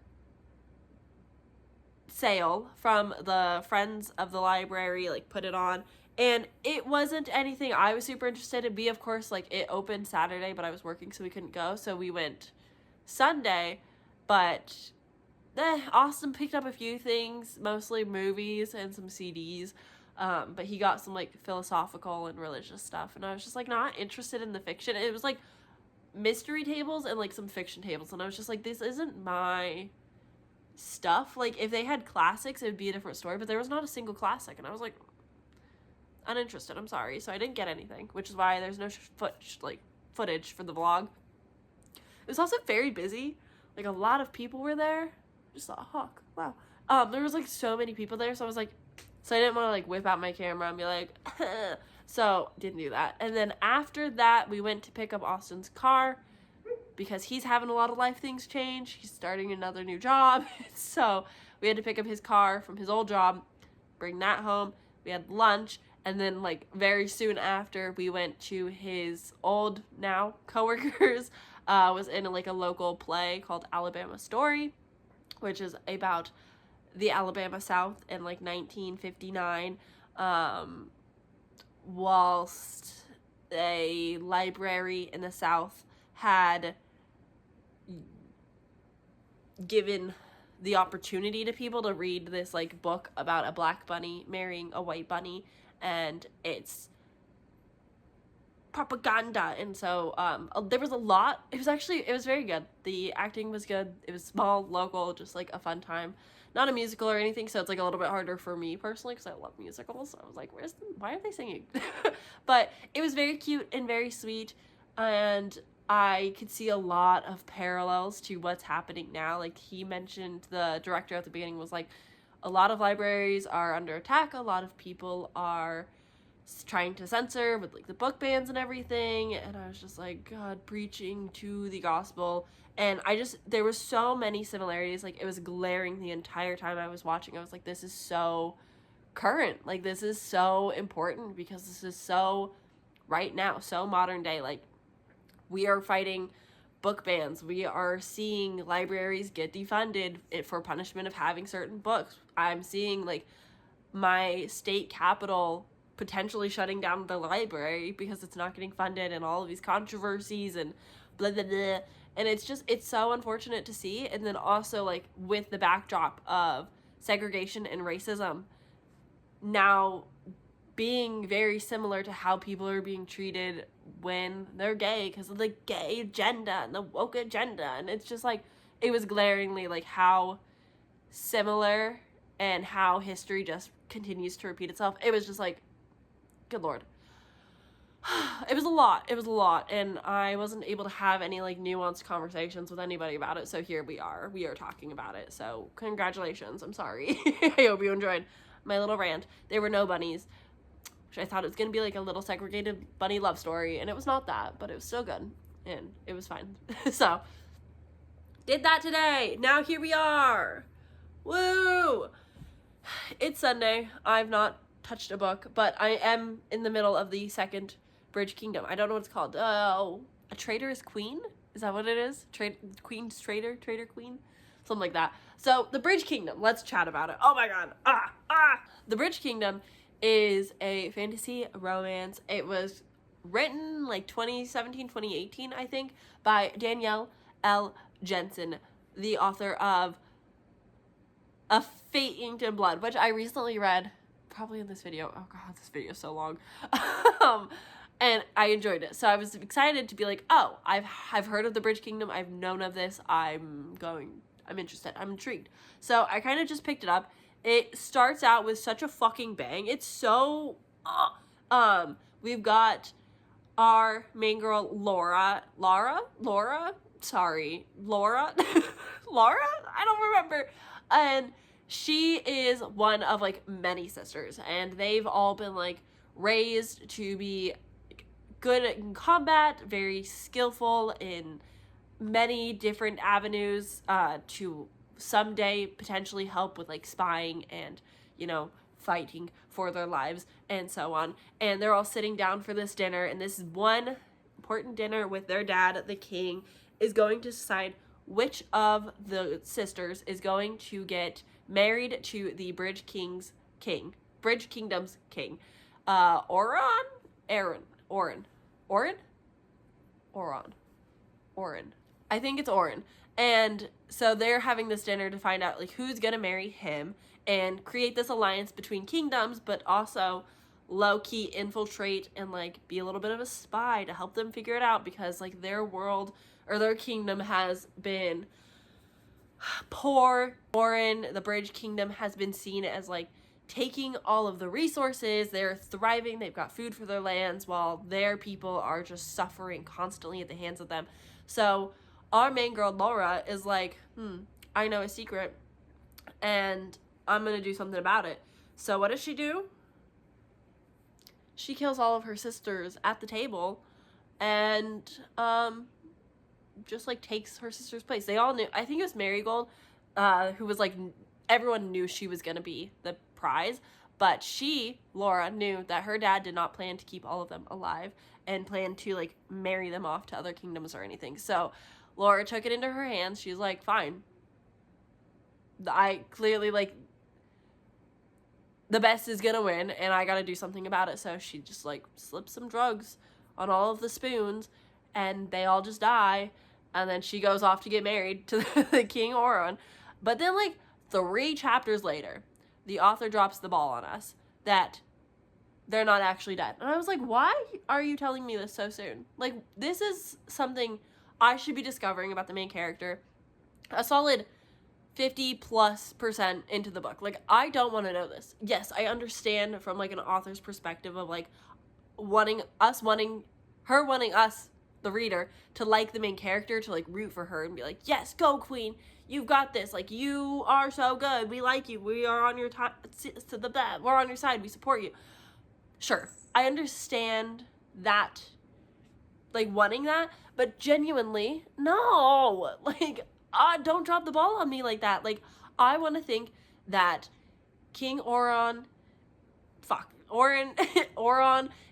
sale from the Friends of the Library, like put it on, and it wasn't anything I was super interested in. Of course, like it opened Saturday, but I was working, so we couldn't go, so we went Sunday. But Austin picked up a few things, mostly movies and some CDs. But he got some like philosophical and religious stuff, and I was just like not interested in the fiction. It was like mystery tables and like some fiction tables, and I was just like, this isn't my stuff. Like if they had classics, it would be a different story, but there was not a single classic, and I was like uninterested. I'm sorry. So I didn't get anything, which is why there's no footage for the vlog. It was also very busy. Like a lot of people were there. Just saw a hawk. Wow. There was like so many people there, so I was like, so I didn't want to like whip out my camera and be like, so didn't do that. And then after that, we went to pick up Austin's car because he's having a lot of life things change. He's starting another new job. So we had to pick up his car from his old job, bring that home. We had lunch. And then like very soon after, we went to his old now coworkers, was in like a local play called Alabama Story, which is about the Alabama South in like 1959, whilst a library in the South had given the opportunity to people to read this like book about a black bunny marrying a white bunny, and it's propaganda. And so there was a lot. It was very good. The acting was good. It was small, local, just like a fun time. Not a musical or anything, so it's like a little bit harder for me personally because I love musicals. So I was like, why are they singing? But it was very cute and very sweet, and I could see a lot of parallels to what's happening now. Like, he mentioned, the director at the beginning was like, a lot of libraries are under attack. A lot of people are trying to censor with like the book bans and everything. And I was just like, God, preaching to the gospel. And there was so many similarities. Like, it was glaring the entire time I was watching. I was like, this is so current. Like, this is so important because this is so right now, so modern day. Like, we are fighting book bans. We are seeing libraries get defunded for punishment of having certain books. I'm seeing like my state capital potentially shutting down the library because it's not getting funded, and all of these controversies and blah blah blah. And it's so unfortunate to see. And then also, like, with the backdrop of segregation and racism now being very similar to how people are being treated when they're gay because of the gay agenda and the woke agenda. And it's just like, it was glaringly like how similar and how history just continues to repeat itself. It was just like, good Lord. It was a lot, and I wasn't able to have any like nuanced conversations with anybody about it, so here we are talking about it. So congratulations. I'm sorry. I hope you enjoyed my little rant. There were no bunnies, which I thought it was gonna be like a little segregated bunny love story, and it was not that, but it was still good, and it was fine. So did that today. Now here we are. Woo! It's Sunday. I've not touched a book, but I am in the middle of the second Bridge Kingdom. I don't know what it's called. A Traitor's Queen? Is that what it is? Queen's Traitor? Traitor Queen? Something like that. So, the Bridge Kingdom. Let's chat about it. Oh my god. The Bridge Kingdom is a fantasy romance. It was written like 2017, 2018, I think, by Danielle L. Jensen, the author of A Fate Inked in Blood, which I recently read, probably in this video. Oh god, this video is so long. And I enjoyed it. So I was excited to be like, oh, I've heard of the Bridge Kingdom. I've known of this. I'm interested. I'm intrigued. So I kind of just picked it up. It starts out with such a fucking bang. It's so, we've got our main girl, Laura, sorry, Laura, Laura? I don't remember. And she is one of like many sisters, and they've all been like raised to be good in combat, very skillful in many different avenues, to someday potentially help with like spying and, you know, fighting for their lives and so on. And they're all sitting down for this dinner, and this one important dinner with their dad, the king, is going to decide which of the sisters is going to get married to the Bridge Kingdom's king. Oren. I think it's Oren. And so they're having this dinner to find out like who's gonna marry him and create this alliance between kingdoms, but also low-key infiltrate and like be a little bit of a spy to help them figure it out, because like their world or their kingdom has been poor. Oren, the Bridge Kingdom, has been seen as like taking all of the resources. They're thriving, they've got food for their lands, while their people are just suffering constantly at the hands of them. So our main girl, Laura, is like, I know a secret, and I'm gonna do something about it. So what does she do? She kills all of her sisters at the table, and just like takes her sister's place. They all knew, I think it was Marigold, who was like, everyone knew she was gonna be the prize, but she, Laura, knew that her dad did not plan to keep all of them alive and planned to like marry them off to other kingdoms or anything. So Laura took it into her hands. She's like, fine, I clearly like the best is gonna win, and I gotta do something about it. So she just like slips some drugs on all of the spoons, and they all just die. And then she goes off to get married to the King Oron. But then, like, 3 chapters later, the author drops the ball on us that they're not actually dead. And I was like, why are you telling me this so soon? Like, this is something I should be discovering about the main character a solid 50+% into the book. Like, I don't want to know this. Yes, I understand from, like, an author's perspective of, like, wanting us, the reader, to like the main character, to, like, root for her and be like, yes, go, queen. You've got this. Like, you are so good. We like you. We are on your we're on your side. We support you. Sure, I understand that, like, wanting that, but genuinely, no. Like, don't drop the ball on me like that. Like, I want to think that King Oron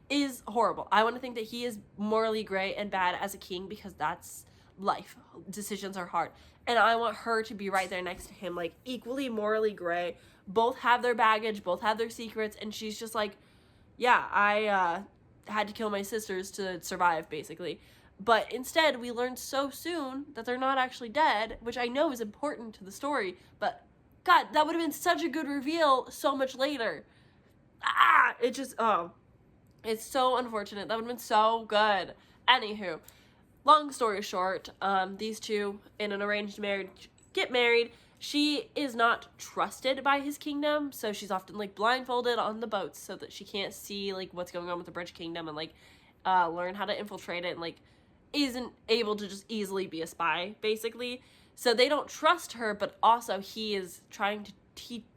is horrible. I want to think that he is morally gray and bad as a king because that's life. Decisions are hard. And I want her to be right there next to him, like, equally morally gray. Both have their baggage, both have their secrets, and she's just like, yeah, I had to kill my sisters to survive, basically. But instead, we learned so soon that they're not actually dead, which I know is important to the story, but God, that would have been such a good reveal so much later. It's so unfortunate. That would have been so good. Anywho, long story short, these two in an arranged marriage get married. She is not trusted by his kingdom, so she's often, like, blindfolded on the boats so that she can't see, like, what's going on with the Bridge Kingdom and, like, learn how to infiltrate it, and, like, isn't able to just easily be a spy, basically. So they don't trust her, but also he is trying to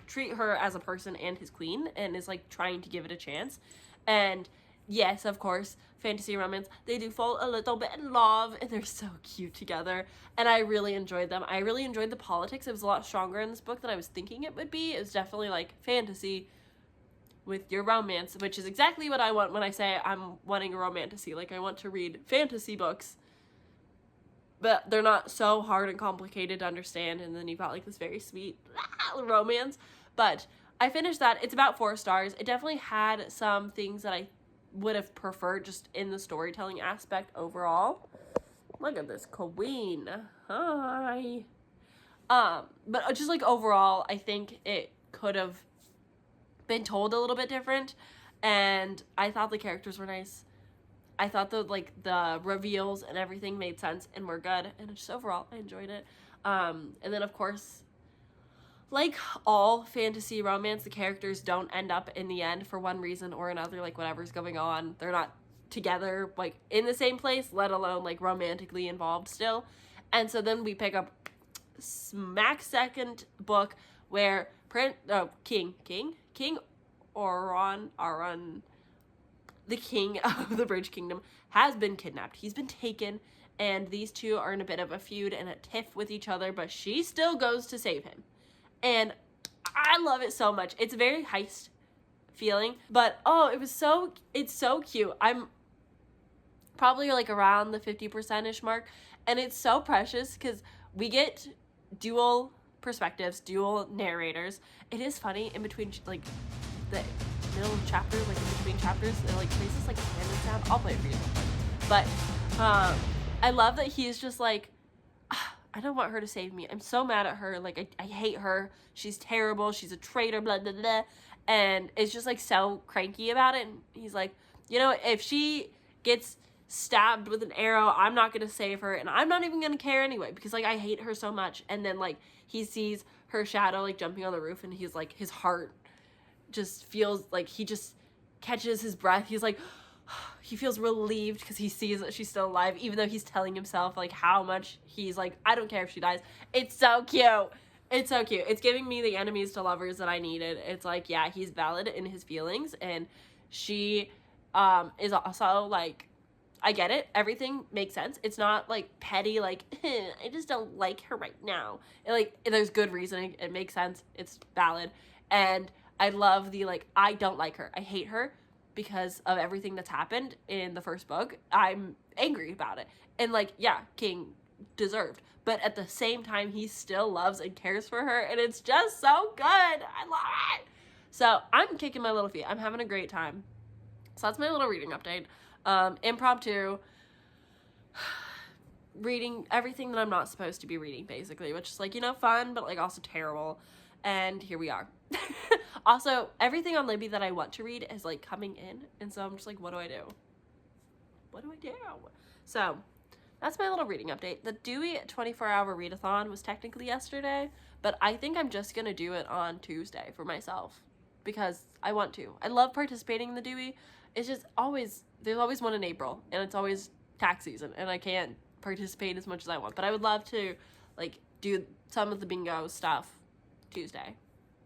treat her as a person and his queen, and is, like, trying to give it a chance. And yes, of course, fantasy romance, they do fall a little bit in love, and they're so cute together, and I really enjoyed them. I really enjoyed the politics. It was a lot stronger in this book than I was thinking it would be. It was definitely, like, fantasy with your romance, which is exactly what I want when I say I'm wanting a romantasy. Like, I want to read fantasy books, but they're not so hard and complicated to understand, and then you've got, like, this very sweet romance. But I finished that. It's about 4 stars. It definitely had some things that I would have preferred just in the storytelling aspect overall. Look at this queen. Hi. But just, like, overall, I think it could have been told a little bit different, and I thought the characters were nice. I thought the reveals and everything made sense and were good, and just overall I enjoyed it. And then, of course, like all fantasy romance, the characters don't end up in the end for one reason or another. Like, whatever's going on, they're not together, like, in the same place, let alone, like, romantically involved still. And so then we pick up smack second book where King Oron, the king of the Bridge Kingdom, has been kidnapped. He's been taken, and these two are in a bit of a feud and a tiff with each other, but she still goes to save him. And I love it so much. It's a very heist feeling, but it's so cute. I'm probably, like, around the 50%-ish mark, and it's so precious because we get dual perspectives, dual narrators. It is funny in between, like, the middle of chapters, like, in between chapters, it, like, plays this, like, random sound. I'll play it for you real quick. But I love that he's just like, I don't want her to save me. I'm so mad at her. Like, I hate her. She's terrible. She's a traitor, blah, blah, blah. And it's just, like, so cranky about it. And he's like, you know, if she gets stabbed with an arrow, I'm not going to save her. And I'm not even going to care anyway, because, like, I hate her so much. And then, like, he sees her shadow, like, jumping on the roof, and he's, like, his heart just feels like he just catches his breath. He's like, he feels relieved because he sees that she's still alive, even though he's telling himself, like, how much he's like, I don't care if she dies. It's so cute. It's so cute. It's giving me the enemies to lovers that I needed. It's like, yeah, he's valid in his feelings, and she is also, like, I get it. Everything makes sense. It's not, like, petty, like, I just don't like her right now. And, like, there's good reasoning. It makes sense. It's valid. And I love the, like, I don't like her. I hate her because of everything that's happened in the first book. I'm angry about it. And, like, yeah, King deserved. But at the same time, he still loves and cares for her. And it's just so good. I love it. So I'm kicking my little feet. I'm having a great time. So that's my little reading update. Impromptu. reading everything that I'm not supposed to be reading, basically, which is like, you know, fun, but like also terrible. And here we are. Also, everything on Libby that I want to read is like coming in, and so I'm just like, what do I do? What do I do? So that's my little reading update. The Dewey 24-hour readathon was technically yesterday, but I think I'm just gonna do it on Tuesday for myself because I want to. I love participating in the Dewey. It's just always, there's always one in April, and it's always tax season, and I can't participate as much as I want, but I would love to like do some of the bingo stuff Tuesday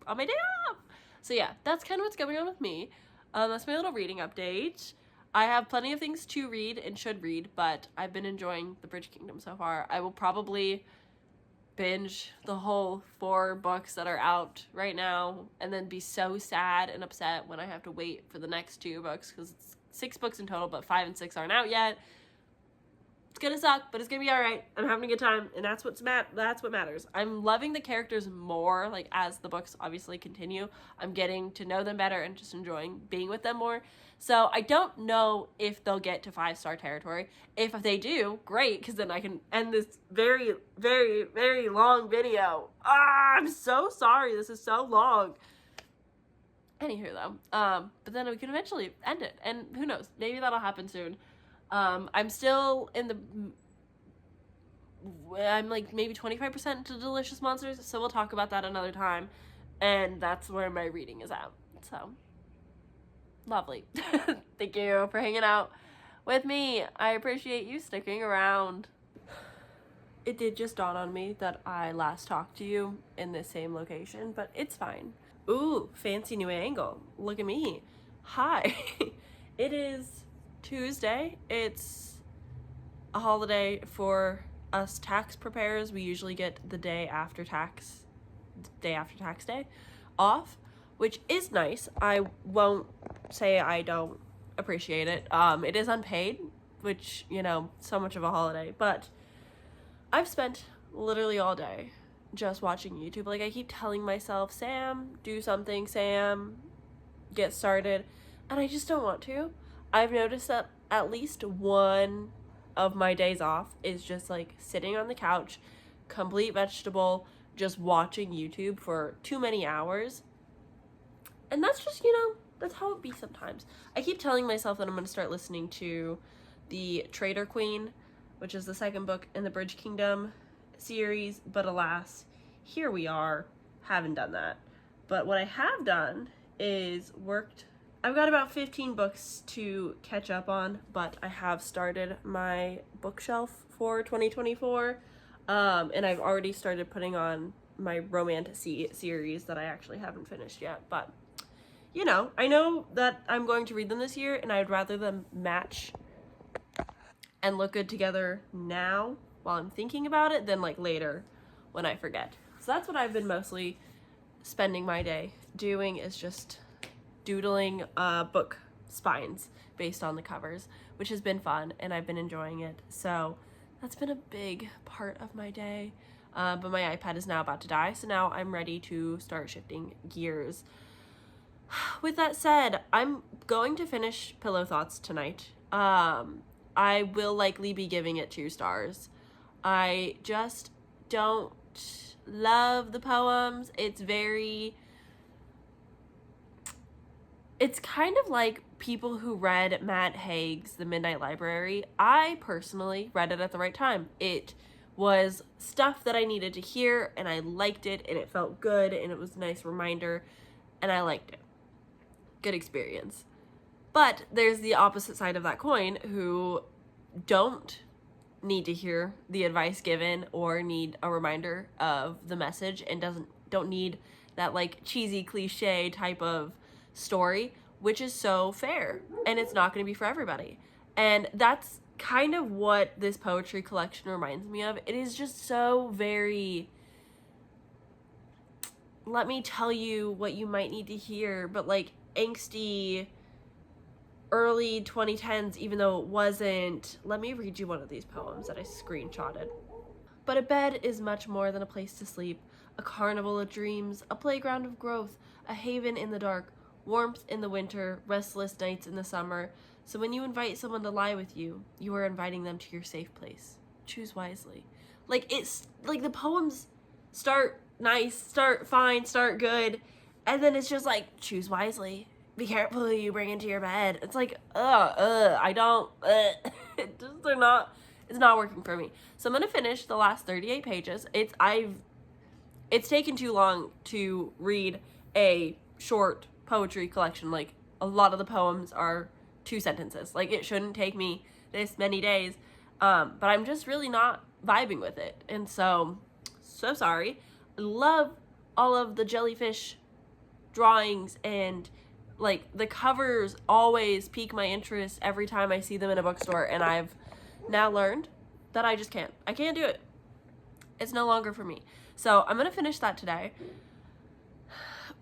on my day off. So yeah, that's kind of what's going on with me. That's my little reading update. I have plenty of things to read and should read, but I've been enjoying the Bridge Kingdom so far. I will probably binge the whole 4 books that are out right now and then be so sad and upset when I have to wait for the next 2 books, because it's 6 books in total, but 5 and 6 aren't out yet. It's gonna suck, but it's gonna be alright. I'm having a good time, and that's what matters. I'm loving the characters more, like, as the books obviously continue. I'm getting to know them better and just enjoying being with them more. So I don't know if they'll get to 5-star territory. If they do, great, because then I can end this very, very, very long video. I'm so sorry, this is so long. Anywho, though, but then we can eventually end it, and who knows, maybe that'll happen soon. I'm still in I'm like maybe 25% to Delicious Monsters, so we'll talk about that another time, and that's where my reading is at, so lovely. Thank you for hanging out with me. I appreciate you sticking around. It did just dawn on me that I last talked to you in the same location, but it's fine. Ooh, fancy new angle. Look at me. Hi. It is Tuesday. It's a holiday for us tax preparers. We usually get the day after tax day off, which is nice. I won't say I don't appreciate it. It is unpaid, which, you know, so much of a holiday, but I've spent literally all day just watching YouTube. Like, I keep telling myself, Sam, do something, Sam, get started, and I just don't want to. I've noticed that at least one of my days off is just like sitting on the couch, complete vegetable, just watching YouTube for too many hours. And that's just, you know, that's how it be sometimes. I keep telling myself that I'm going to start listening to the Traitor Queen, which is the 2nd book in the Bridge Kingdom series, but alas, here we are, haven't done that. But what I have done is I've got about 15 books to catch up on, but I have started my bookshelf for 2024, and I've already started putting on my romantasy series that I actually haven't finished yet, but, you know, I know that I'm going to read them this year, and I'd rather them match and look good together now while I'm thinking about it than, like, later when I forget. So that's what I've been mostly spending my day doing, is just doodling book spines based on the covers, which has been fun, and I've been enjoying it. So that's been a big part of my day. But my iPad is now about to die, so now I'm ready to start shifting gears. With that said, I'm going to finish Pillow Thoughts tonight. I will likely be giving it 2 stars. I just don't love the poems. It's kind of like people who read Matt Haig's The Midnight Library. I personally read it at the right time. It was stuff that I needed to hear, and I liked it, and it felt good, and it was a nice reminder, and I liked it. Good experience. But there's the opposite side of that coin who don't need to hear the advice given or need a reminder of the message, and don't need that like cheesy cliche type of story, which is so fair, and it's not going to be for everybody. And that's kind of what this poetry collection reminds me of. It is just so very, let me tell you what you might need to hear, but like angsty early 2010s, even though it wasn't. Let me read you one of these poems that I screenshotted. But a bed is much more than a place to sleep, a carnival of dreams, a playground of growth, a haven in the dark, warmth in the winter, restless nights in the summer. So when you invite someone to lie with you, you are inviting them to your safe place. choose wisely. Like, it's like the poems start nice, start fine, start good, and then it's just like, choose wisely. Be careful who you bring into your bed. It's like, I don't, it's not working for me. So I'm gonna finish the last 38 pages. It's taken too long to read a short poetry collection. Like, a lot of the poems are 2 sentences. Like, it shouldn't take me this many days, but I'm just really not vibing with it. And so sorry. I love all of the jellyfish drawings, and like the covers always pique my interest every time I see them in a bookstore, and I've now learned that I can't do it. It's no longer for me. So I'm gonna finish that today.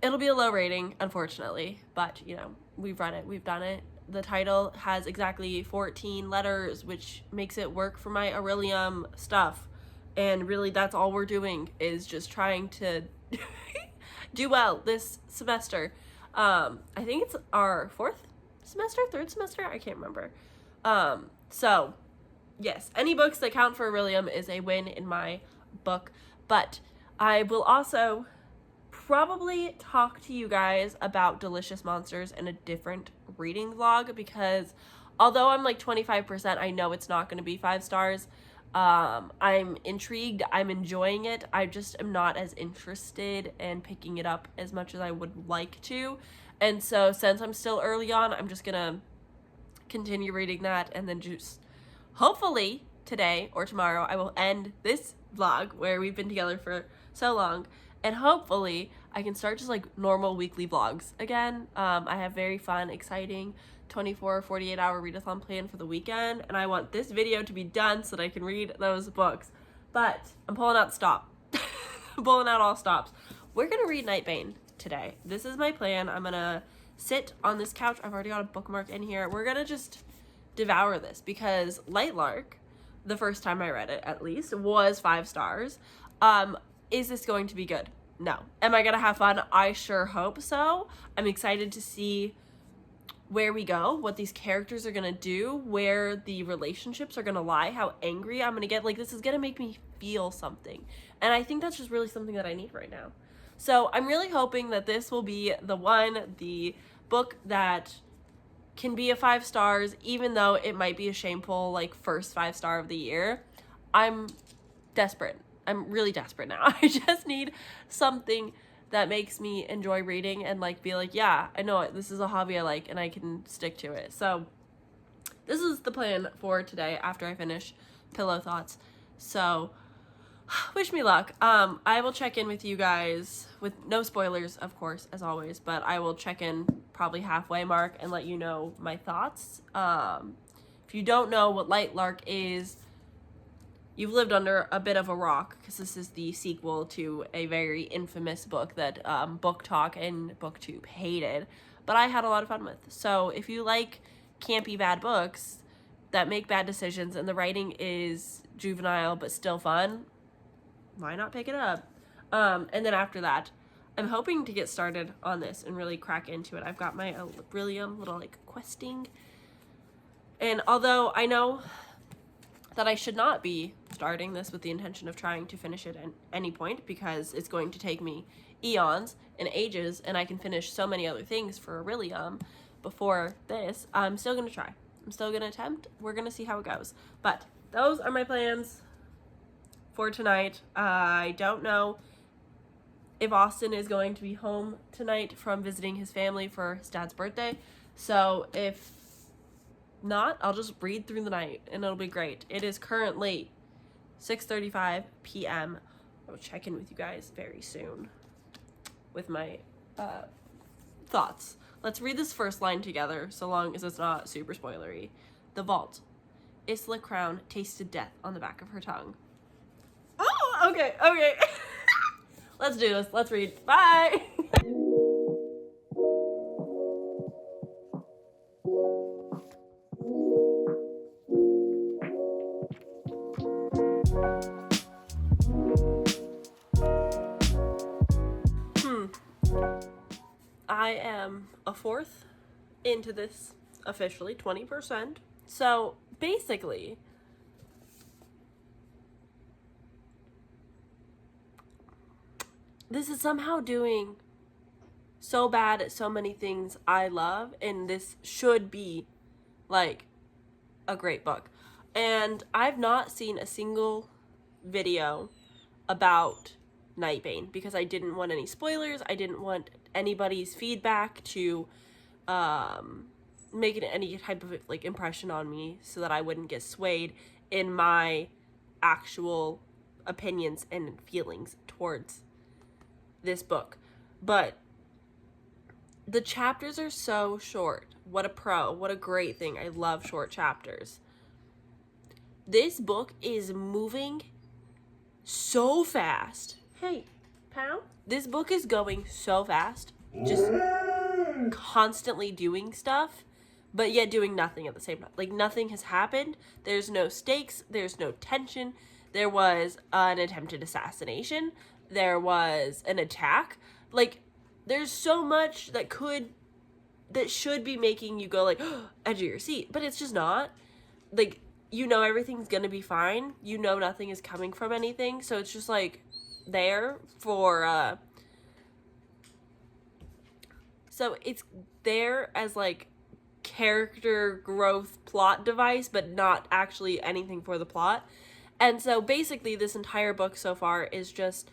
It'll be a low rating, unfortunately, but you know, we've read it, we've done it. The title has exactly 14 letters, which makes it work for my Aurelium stuff. And really, that's all we're doing, is just trying to do well this semester. I think it's our 4th semester, 3rd semester, I can't remember. So yes, any books that count for Aurelium is a win in my book. But I will also probably talk to you guys about Delicious Monsters in a different reading vlog, because although I'm like 25%, I know it's not going to be 5 stars. I'm intrigued, I'm enjoying it, I just am not as interested in picking it up as much as I would like to. And so since I'm still early on, I'm just gonna continue reading that, and then just hopefully today or tomorrow I will end this vlog where we've been together for so long, and hopefully I can start just like normal weekly vlogs again. I have very fun, exciting 24 48 hour readathon plan for the weekend, and I want this video to be done so that I can read those books. But I'm pulling out the stop. I'm pulling out all stops. We're gonna read Bane today. This is my plan. I'm gonna sit on this couch. I've already got a bookmark in here. We're gonna just devour this, because Lightlark, the first time I read it at least, was 5 stars. Is this going to be good? No. Am I gonna have fun? I sure hope so. I'm excited to see where we go, what these characters are gonna do, where the relationships are gonna lie, how angry I'm gonna get. Like, this is gonna make me feel something, and I think that's just really something that I need right now. So I'm really hoping that this will be the book that can be a 5 stars, even though it might be a shameful like first 5 star of the year. I'm desperate. I'm really desperate now. I just need something that makes me enjoy reading and like be like, yeah, I know it. This is a hobby I like, and I can stick to it. So this is the plan for today after I finish Pillow Thoughts. So wish me luck. I will check in with you guys with no spoilers, of course, as always, but I will check in probably halfway mark and let you know my thoughts. If you don't know what Lightlark is, you've lived under a bit of a rock, because this is the sequel to a very infamous book that Book Talk and BookTube hated, but I had a lot of fun with. So if you like campy bad books that make bad decisions and the writing is juvenile but still fun, why not pick it up? And then after that, I'm hoping to get started on this and really crack into it. I've got my Aurelium little like questing, and although I know that I should not be starting this with the intention of trying to finish it at any point, because it's going to take me eons and ages, and I can finish so many other things for Aurelium before this, I'm still going to try. I'm still going to attempt. We're going to see how it goes. But those are my plans for tonight. I don't know if Austin is going to be home tonight from visiting his family for his dad's birthday. So if not, I'll just read through the night and it'll be great. It is currently 6:35 p.m. I will check in with you guys very soon with my thoughts. Let's read this first line together, so long as it's not super spoilery. The vault. Isla Crown tasted death on the back of her tongue. Oh, okay. Let's do this. Let's read. Bye! I am a fourth into this officially, 20%. So basically, this is somehow doing so bad at so many things I love, and this should be like a great book. And I've not seen a single video about Nightbane because I didn't want any spoilers. I didn't want anybody's feedback to make any type of like impression on me, so that I wouldn't get swayed in my actual opinions and feelings towards this book. But the chapters are so short. What a pro. What a great thing. I love short chapters. This book is moving so fast. Hey, pal. This book is going so fast. Just constantly doing stuff, but yet doing nothing at the same time. Like, nothing has happened. There's no stakes. There's no tension. There was an attempted assassination. There was an attack. Like, there's so much that should be making you go, like, edge of your seat. But it's just not. Like, you know everything's gonna be fine. You know nothing is coming from anything. So it's just, like, there for, so it's there as, like, character growth plot device, but not actually anything for the plot. And so basically this entire book so far is just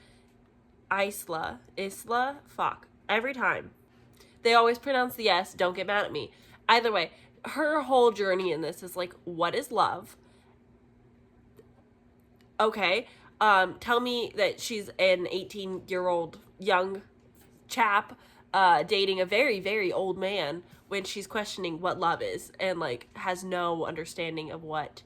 Isla, fuck, every time. They always pronounce the S, don't get mad at me. Either way, her whole journey in this is like, what is love? Okay, tell me that she's an 18-year-old young chap dating a very, very old man when she's questioning what love is and, like, has no understanding of what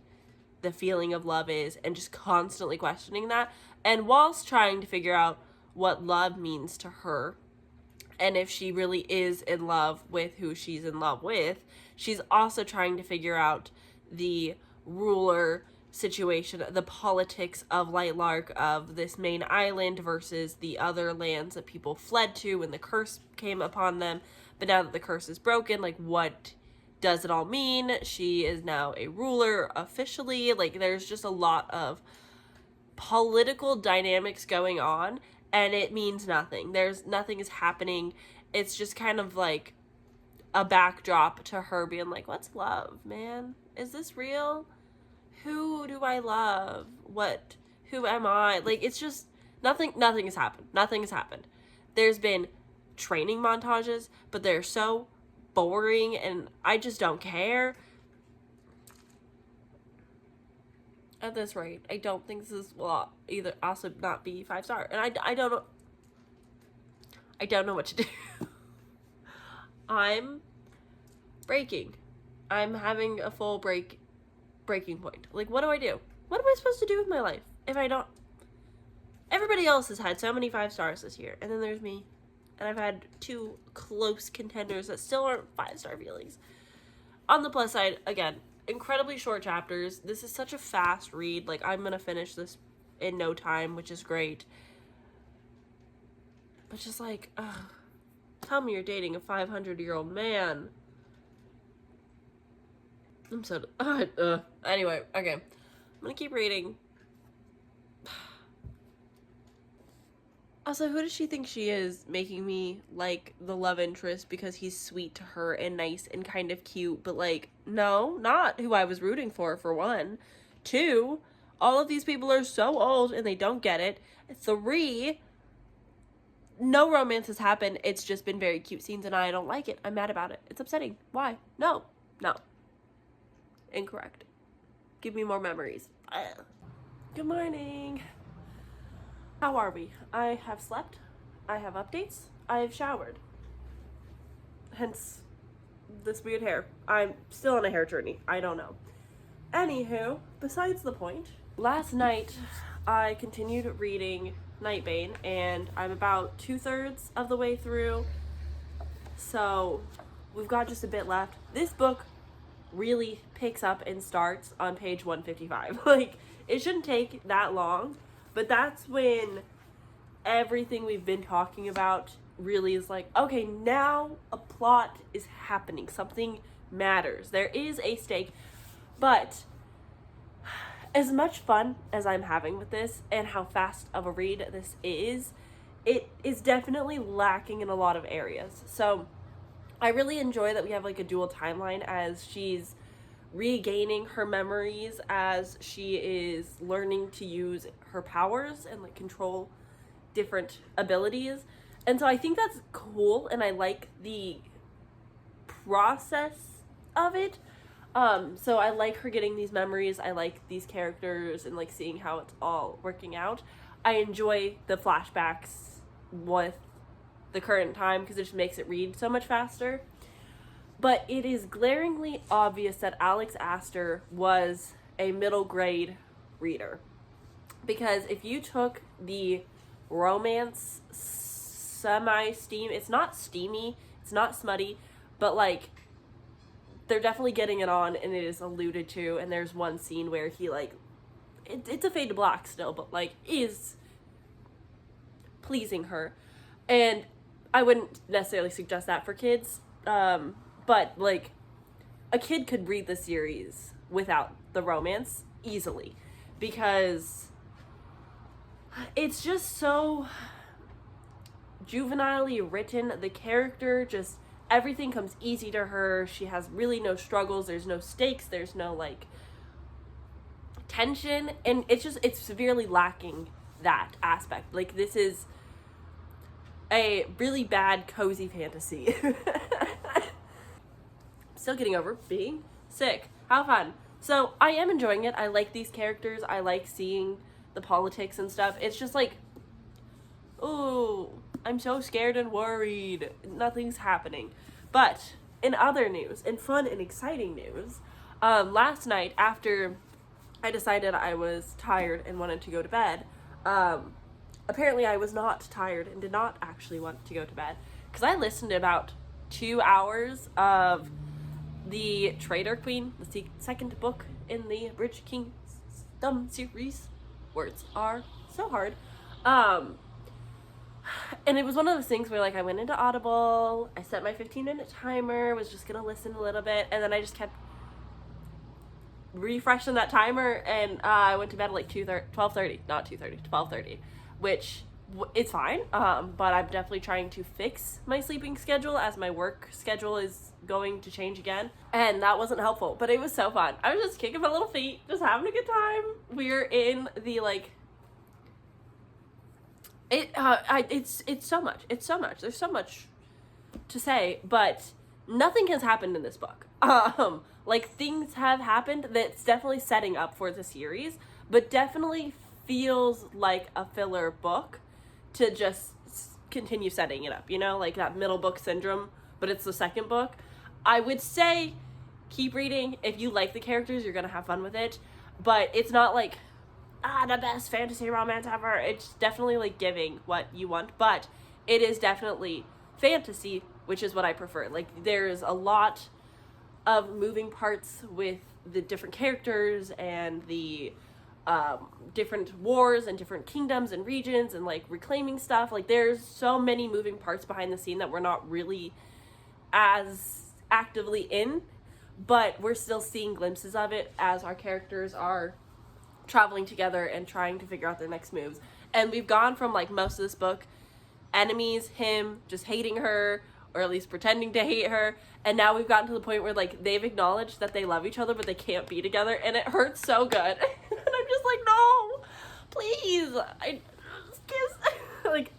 the feeling of love is and just constantly questioning that. And whilst trying to figure out what love means to her and if she really is in love with who she's in love with, she's also trying to figure out the ruler situation, the politics of Lightlark, of this main island versus the other lands that people fled to when the curse came upon them. But now that the curse is broken, like, what does it all mean? She is now a ruler officially. Like, there's just a lot of political dynamics going on, and it means nothing. Nothing is happening. It's just kind of like a backdrop to her being like, what's love, man? Is this real? Who do I love? Who am I? Like, it's just nothing has happened. Nothing has happened. There's been training montages, but they're so boring and I just don't care. At this rate, I don't think this will either also not be 5-star. And I don't know. I don't know what to do. I'm breaking. I'm having a full breaking point. Like, what do I do? What am I supposed to do with my life if I don't? Everybody else has had so many 5 stars this year, and then there's me. And I've had 2 close contenders that still aren't 5-star feelings. On the plus side, again, incredibly short chapters. This is such a fast read. Like, I'm gonna finish this in no time, which is great. But just like, tell me you're dating a 500-year-old man. I'm so, anyway, okay. I'm gonna keep reading. Also, who does she think she is, making me like the love interest because he's sweet to her and nice and kind of cute, but, like, no, not who I was rooting for one. 2, all of these people are so old and they don't get it. 3, no romance has happened. It's just been very cute scenes and I don't like it. I'm mad about it. It's upsetting. Why? No. Incorrect. Give me more memories. Good morning. How are we? I have slept. I have updates. I have showered. Hence this weird hair. I'm still on a hair journey. I don't know. Anywho, besides the point, last night I continued reading Nightbane and I'm about 2/3 of the way through. So we've got just a bit left. This book really picks up and starts on page 155. Like, it shouldn't take that long. But that's when everything we've been talking about really is like, okay, now a plot is happening. Something matters. There is a stake. But as much fun as I'm having with this and how fast of a read this is, it is definitely lacking in a lot of areas. So I really enjoy that we have like a dual timeline as she's regaining her memories as she is learning to use her powers and like control different abilities. And so I think that's cool, and I like the process of it. So I like her getting these memories. I like these characters and like seeing how it's all working out. I enjoy the flashbacks with the current time because it just makes it read so much faster. But it is glaringly obvious that Alex Astor was a middle grade reader. Because if you took the romance semi-steam, it's not steamy, it's not smutty, but like they're definitely getting it on, and it is alluded to, and there's one scene where he like, it's a fade to black still, but like is pleasing her. And I wouldn't necessarily suggest that for kids, but like a kid could read the series without the romance easily, because it's just so juvenilely written. The character just, everything comes easy to her. She has really no struggles. There's no stakes. There's no like tension, and it's severely lacking that aspect. Like, this is a really bad cozy fantasy. Still getting over being sick. How fun. So I am enjoying it. I like these characters. I like seeing the politics and stuff. It's just like, ooh, I'm so scared and worried. Nothing's happening. But in other news, in fun and exciting news, last night after I decided I was tired and wanted to go to bed, apparently I was not tired and did not actually want to go to bed, because I listened to about 2 hours of the Traitor Queen, the second book in the Bridge Kingdom series. Words are so hard. And it was one of those things where like I went into Audible, I set my 15-minute timer, was just gonna listen a little bit, and then I just kept refreshing that timer, and I went to bed at like 12:30, which it's fine, but I'm definitely trying to fix my sleeping schedule as my work schedule is going to change again, and that wasn't helpful, but it was so fun. I was just kicking my little feet, just having a good time. We're in the like, it's so much, there's so much to say, but nothing has happened in this book. Like, things have happened that's definitely setting up for the series, but definitely feels like a filler book to just continue setting it up, you know, like that middle book syndrome, but it's the second book. I would say keep reading. If you like the characters, you're gonna have fun with it, but it's not like the best fantasy romance ever. It's definitely like giving what you want, but it is definitely fantasy, which is what I prefer. Like, there's a lot of moving parts with the different characters and the different wars and different kingdoms and regions and like reclaiming stuff. Like, there's so many moving parts behind the scene that we're not really as actively in, but we're still seeing glimpses of it as our characters are traveling together and trying to figure out their next moves. And we've gone from like most of this book, enemies, him just hating her, or at least pretending to hate her, and now we've gotten to the point where like they've acknowledged that they love each other but they can't be together, and it hurts so good. And I'm just like, no, please, I just kiss. Like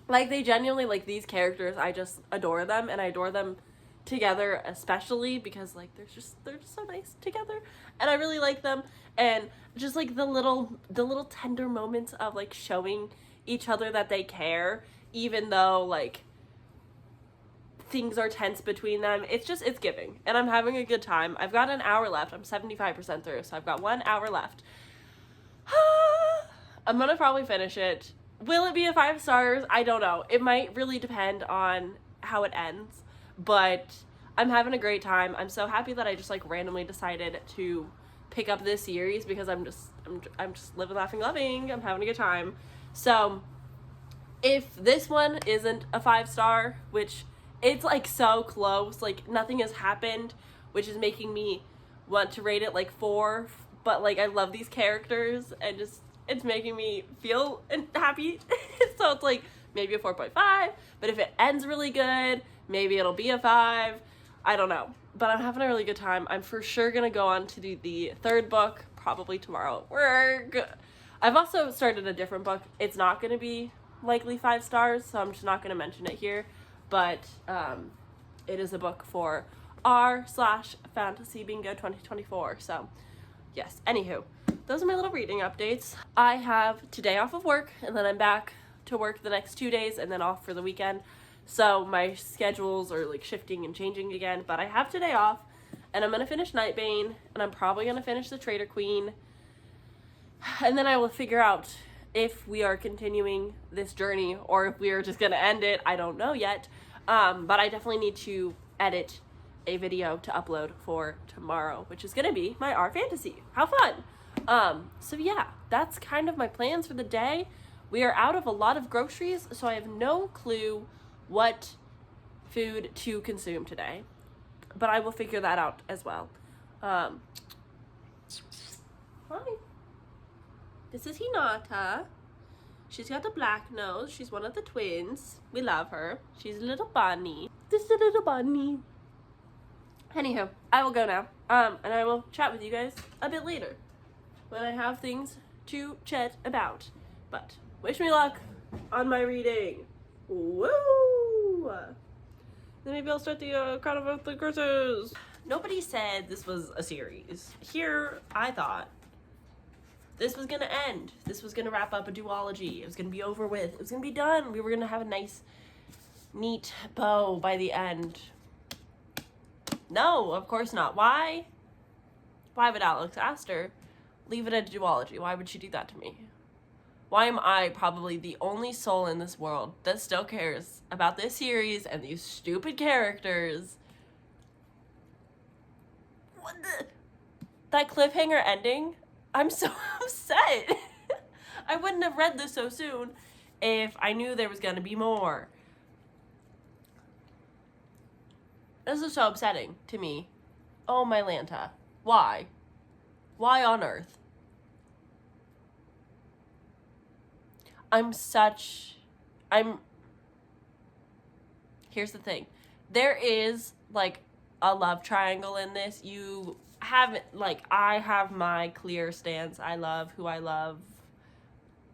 like they genuinely, like, these characters, I just adore them, and I adore them together especially because like they're just so nice together, and I really like them. And just like the little tender moments of like showing each other that they care, even though like things are tense between them. It's giving, and I'm having a good time. I've got an hour left. I'm 75% through, so I've got 1 hour left. I'm gonna probably finish it. Will it be a 5 stars? I don't know. It might really depend on how it ends, but I'm having a great time. I'm so happy that I just like randomly decided to pick up this series because I'm just living, laughing, loving. I'm having a good time. So if this one isn't a 5 star, which it's like so close, like nothing has happened, which is making me want to rate it like 4, but like I love these characters and just it's making me feel happy. So it's like maybe a 4.5, but if it ends really good, maybe it'll be a 5. I don't know, but I'm having a really good time. I'm for sure gonna go on to do the 3rd book probably tomorrow at work. I've also started a different book. It's not gonna be likely 5 stars, so I'm just not gonna mention it here, but it is a book for r/fantasy bingo 2024. So yes, anywho, those are my little reading updates. I have today off of work, and then I'm back to work the next 2 days, and then off for the weekend. So my schedules are like shifting and changing again, but I have today off, and I'm gonna finish Nightbane, and I'm probably gonna finish the Traitor Queen, and then I will figure out if we are continuing this journey or if we are just gonna end it. I don't know yet, but I definitely need to edit a video to upload for tomorrow, which is gonna be my R fantasy. How fun! So yeah, that's kind of my plans for the day. We are out of a lot of groceries, so I have no clue what food to consume today, but I will figure that out as well. Hi. This is Hinata. She's got a black nose. She's one of the twins. We love her. She's a little bunny. This is a little bunny. Anywho, I will go now. And I will chat with you guys a bit later when I have things to chat about. But wish me luck on my reading. Woo! Then maybe I'll start the Crown of the Curses. Nobody said this was a series. Here, I thought this was gonna end. This was gonna wrap up a duology. It was gonna be over with. It was gonna be done. We were gonna have a nice, neat bow by the end. No, of course not. Why? Why would Alex Astor leave it at a duology? Why would she do that to me? Why am I probably the only soul in this world that still cares about this series and these stupid characters? What the? That cliffhanger ending? I'm so upset. I wouldn't have read this so soon if I knew there was gonna be more. This is so upsetting to me. Oh my Lanta. Why? Why on earth? Here's the thing. There is like a love triangle in this. You haven't, like, I have my clear stance. I love who I love.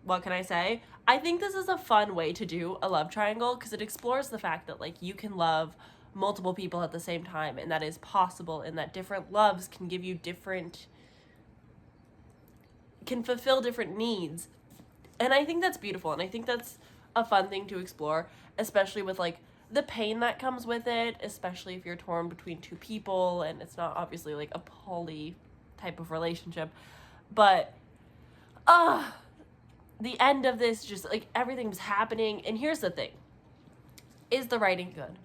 What can I say? I think this is a fun way to do a love triangle because it explores the fact that like you can love multiple people at the same time, and that is possible, and that different loves can give you can fulfill different needs. And I think that's beautiful, and I think that's a fun thing to explore, especially with like the pain that comes with it, especially if you're torn between two people and it's not obviously like a poly type of relationship. But the end of this, just like everything was happening. And here's the thing. Is the writing good?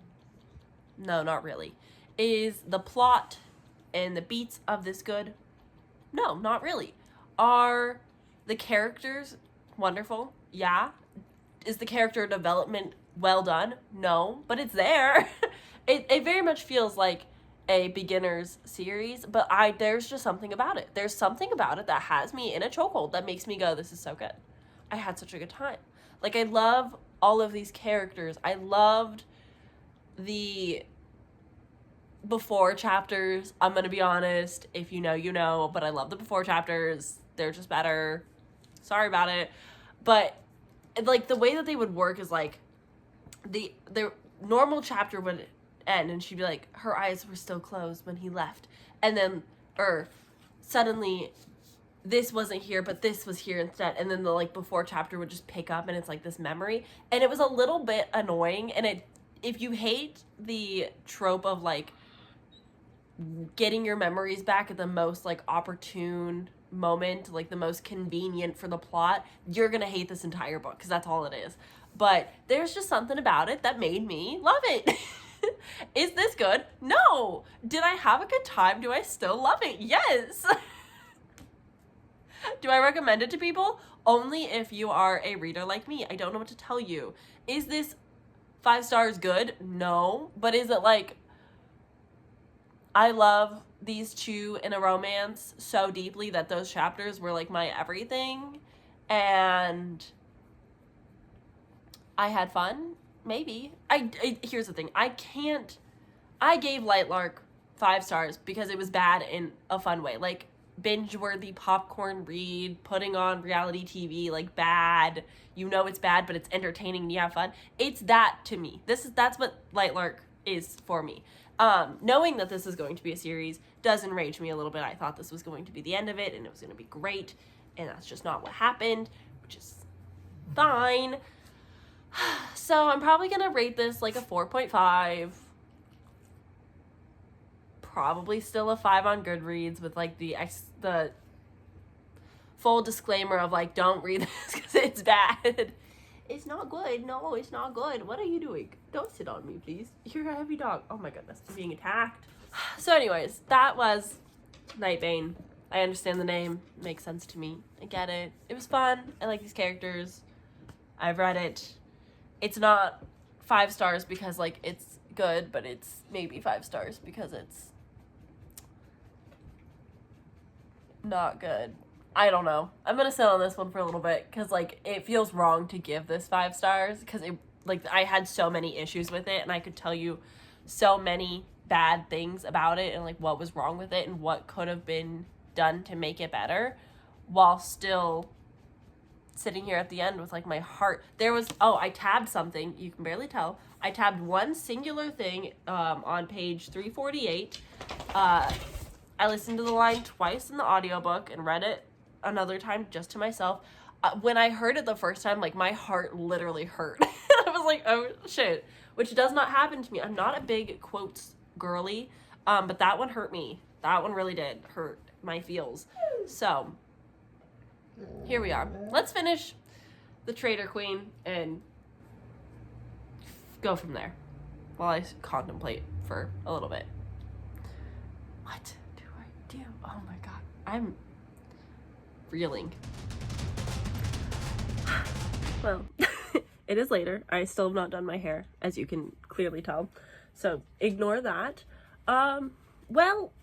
No, not really. Is the plot and the beats of this good? No, not really. Are the characters wonderful? Yeah. Is the character development well done? No, but it's there. It very much feels like a beginner's series, but there's just something about it. There's something about it that has me in a chokehold that makes me go, this is so good. I had such a good time. Like, I love all of these characters. I loved the before chapters. I'm gonna be honest. If you know, you know. But I love the before chapters. They're just better. Sorry about it. But, like, the way that they would work is, like, the normal chapter would end and she'd be like, her eyes were still closed when he left. And then, suddenly this wasn't here, but this was here instead. And then the, like, before chapter would just pick up and it's, like, this memory. And it was a little bit annoying. And if you hate the trope of, like, getting your memories back at the most, like, opportune moment, like, the most convenient for the plot, you're gonna hate this entire book, because that's all it is. But there's just something about it that made me love it. Is this good? No. Did I have a good time? Do I still love it? Yes. Do I recommend it to people? Only if you are a reader like me. I don't know what to tell you. Is this 5 stars good? No. But is it like, I love these two in a romance so deeply that those chapters were like my everything? and I had fun. Maybe. Here's the thing. I gave Lightlark 5 stars because it was bad in a fun way. Like, binge-worthy popcorn read, putting on reality TV, like, bad. You know it's bad, but it's entertaining and you have fun. It's that to me. That's what Lightlark is for me. Knowing that this is going to be a series does enrage me a little bit. I thought this was going to be the end of it and it was going to be great, and that's just not what happened, which is fine. So I'm probably going to rate this like a 4.5. Probably still a 5 on Goodreads with like the full disclaimer of like, don't read this because it's bad. It's not good. No, it's not good. What are you doing? Don't sit on me, please. You're a heavy dog. Oh my goodness, I'm being attacked. So anyways, that was Nightbane. I understand the name. It makes sense to me. I get it. It was fun. I like these characters. I've read it. It's not 5 stars because like it's good, but it's maybe 5 stars because it's not good. I don't know. I'm gonna sit on this one for a little bit because like it feels wrong to give this 5 stars because it like I had so many issues with it and I could tell you so many bad things about it and like what was wrong with it and what could have been done to make it better, while still sitting here at the end with like my heart. There was I tabbed something, you can barely tell. I tabbed one singular thing on page 348. I listened to the line twice in the audiobook and read it another time just to myself. When I heard it the first time, like my heart literally hurt. I was like, oh shit, which does not happen to me. I'm not a big quotes girly, but that one hurt me. That one really did hurt my feels. So here we are. Let's finish the Traitor Queen and go from there while I contemplate for a little bit. What do I do? Oh my god. I'm reeling. Well, it is later. I still have not done my hair, as you can clearly tell. So ignore that. Well,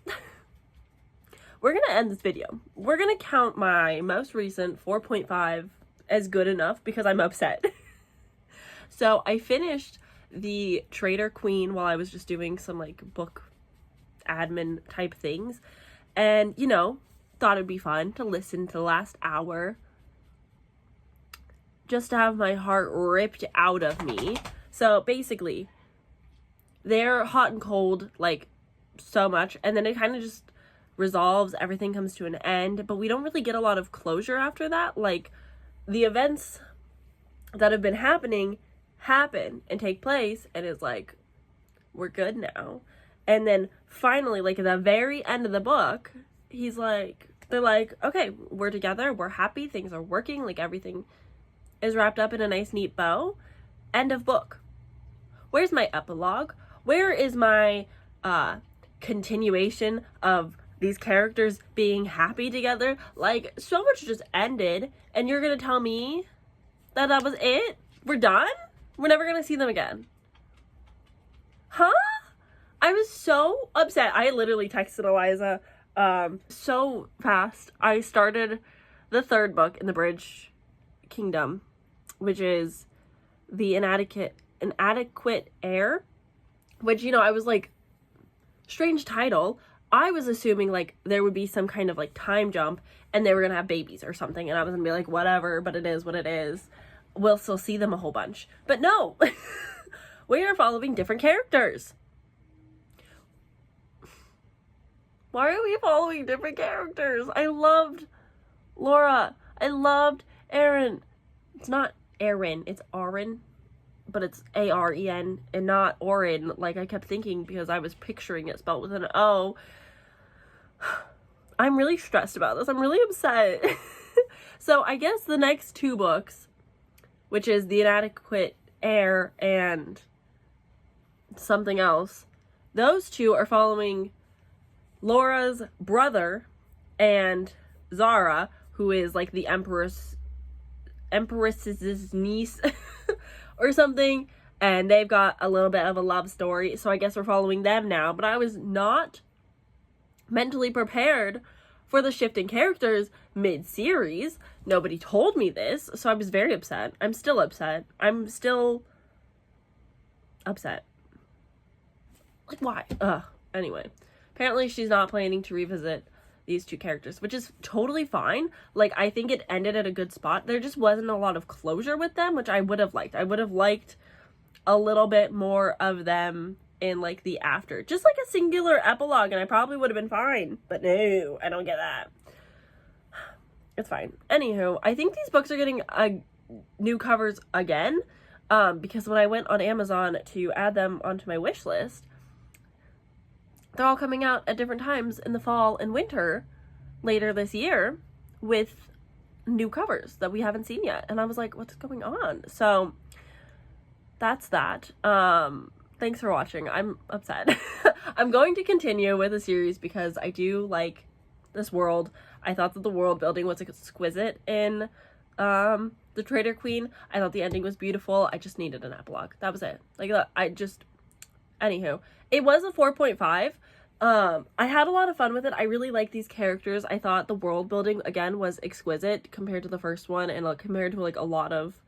we're going to end this video. We're going to count my most recent 4.5 as good enough because I'm upset. So I finished the Traitor Queen while I was just doing some like book admin type things. And, you know, thought it'd be fun to listen to the last hour just to have my heart ripped out of me. So basically, they're hot and cold, like, so much, and then it kind of just resolves, everything comes to an end, but we don't really get a lot of closure after that. Like, the events that have been happening happen and take place, and it's like, we're good now. And then finally, like, at the very end of the book, they're like, okay, we're together, we're happy, things are working, like, everything is wrapped up in a nice neat bow. End of book. Where's my epilogue? Where is my continuation of these characters being happy together? Like, so much just ended, and you're gonna tell me that that was it? We're done? We're never gonna see them again? Huh? I was so upset. I literally texted Eliza so fast. I started the 3rd book in the Bridge Kingdom, which is the inadequate heir, which, you know, I was like, strange title. I was assuming like there would be some kind of like time jump and they were gonna have babies or something, and I was gonna be like, whatever, but it is what it is. We'll still see them a whole bunch. But no, we are following different characters. Why are we following different characters? I loved Laura. I loved Aaron. It's not Aaron, it's Aaron, but it's Aren and not Orin, like I kept thinking because I was picturing it spelled with an O. I'm really stressed about this. I'm really upset. So I guess the next 2 books, which is The Inadequate Heir and something else, those 2 are following Laura's brother and Zara, who is like the Empress's niece or something, and they've got a little bit of a love story, so I guess we're following them now. But I was not mentally prepared for the shift in characters mid-series. Nobody told me this, so I was very upset. I'm still upset. I'm still upset. Like, why? Anyway. Apparently she's not planning to revisit these two characters, which is totally fine. Like, I think it ended at a good spot. There just wasn't a lot of closure with them, which I would have liked. I would have liked a little bit more of them in, like, the after. Just, like, a singular epilogue, and I probably would have been fine. But no, I don't get that. It's fine. Anywho, I think these books are getting new covers again, because when I went on Amazon to add them onto my wish list, they're all coming out at different times in the fall and winter later this year with new covers that we haven't seen yet. And I was like, what's going on? So that's that. Thanks for watching. I'm upset. I'm going to continue with the series because I do like this world. I thought that the world building was exquisite in The Traitor Queen. I thought the ending was beautiful. I just needed an epilogue. That was it. Like, anywho, it was a 4.5. I had a lot of fun with it. I really liked these characters. I thought the world building, again, was exquisite compared to the first one, and compared to, like, a lot of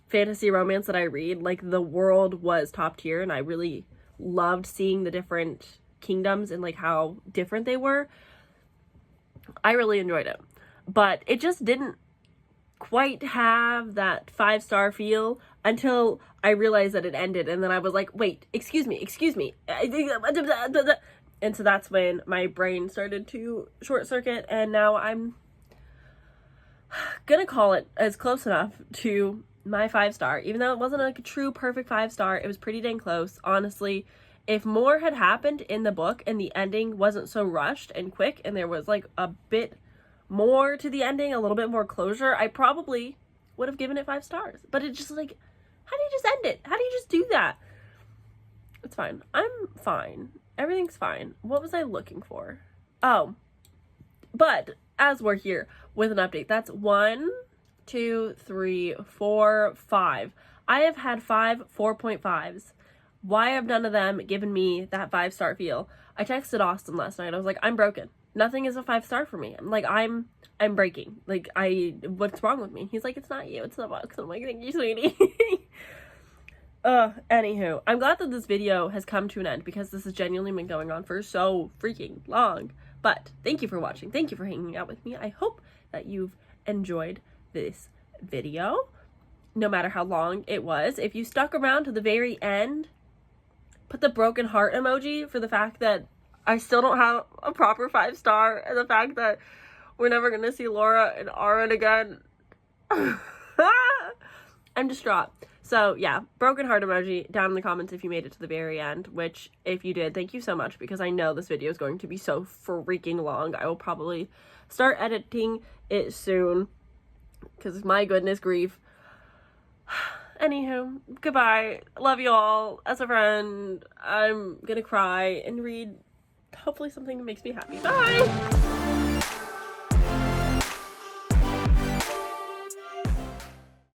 fantasy romance that I read. Like, the world was top tier, and I really loved seeing the different kingdoms and, like, how different they were. I really enjoyed it. But it just didn't quite have that 5-star feel until I realized that it ended, and then I was like, wait, excuse me, and so that's when my brain started to short circuit, and now I'm gonna call it as close enough to my 5-star, even though it wasn't like a true perfect 5-star. It was pretty dang close. Honestly, if more had happened in the book and the ending wasn't so rushed and quick, and there was like a bit more to the ending, a little bit more closure, I probably would have given it 5 stars. But it's just like, how do you just end it? How do you just do that? It's fine. I'm fine. Everything's fine. What was I looking for? Oh, but as we're here with an update, that's 1, 2, 3, 4, 5. I have had 5 4.5s. Why have none of them given me that 5-star feel? I texted Austin last night. I was like, I'm broken. Nothing is a 5-star for me. I'm like, I'm breaking. Like, what's wrong with me? He's like, it's not you, it's the books. I'm like, thank you, sweetie. Anywho, I'm glad that this video has come to an end because this has genuinely been going on for so freaking long. But thank you for watching. Thank you for hanging out with me. I hope that you've enjoyed this video, no matter how long it was. If you stuck around to the very end, put the broken heart emoji for the fact that I still don't have a proper 5-star, and the fact that we're never gonna see Laura and Aaron again. I'm distraught. So yeah, broken heart emoji down in the comments if you made it to the very end, which if you did, thank you so much, because I know this video is going to be so freaking long. I will probably start editing it soon because my goodness grief. Anywho, goodbye. Love you all. As a friend, I'm gonna cry and read hopefully something that makes me happy. Bye!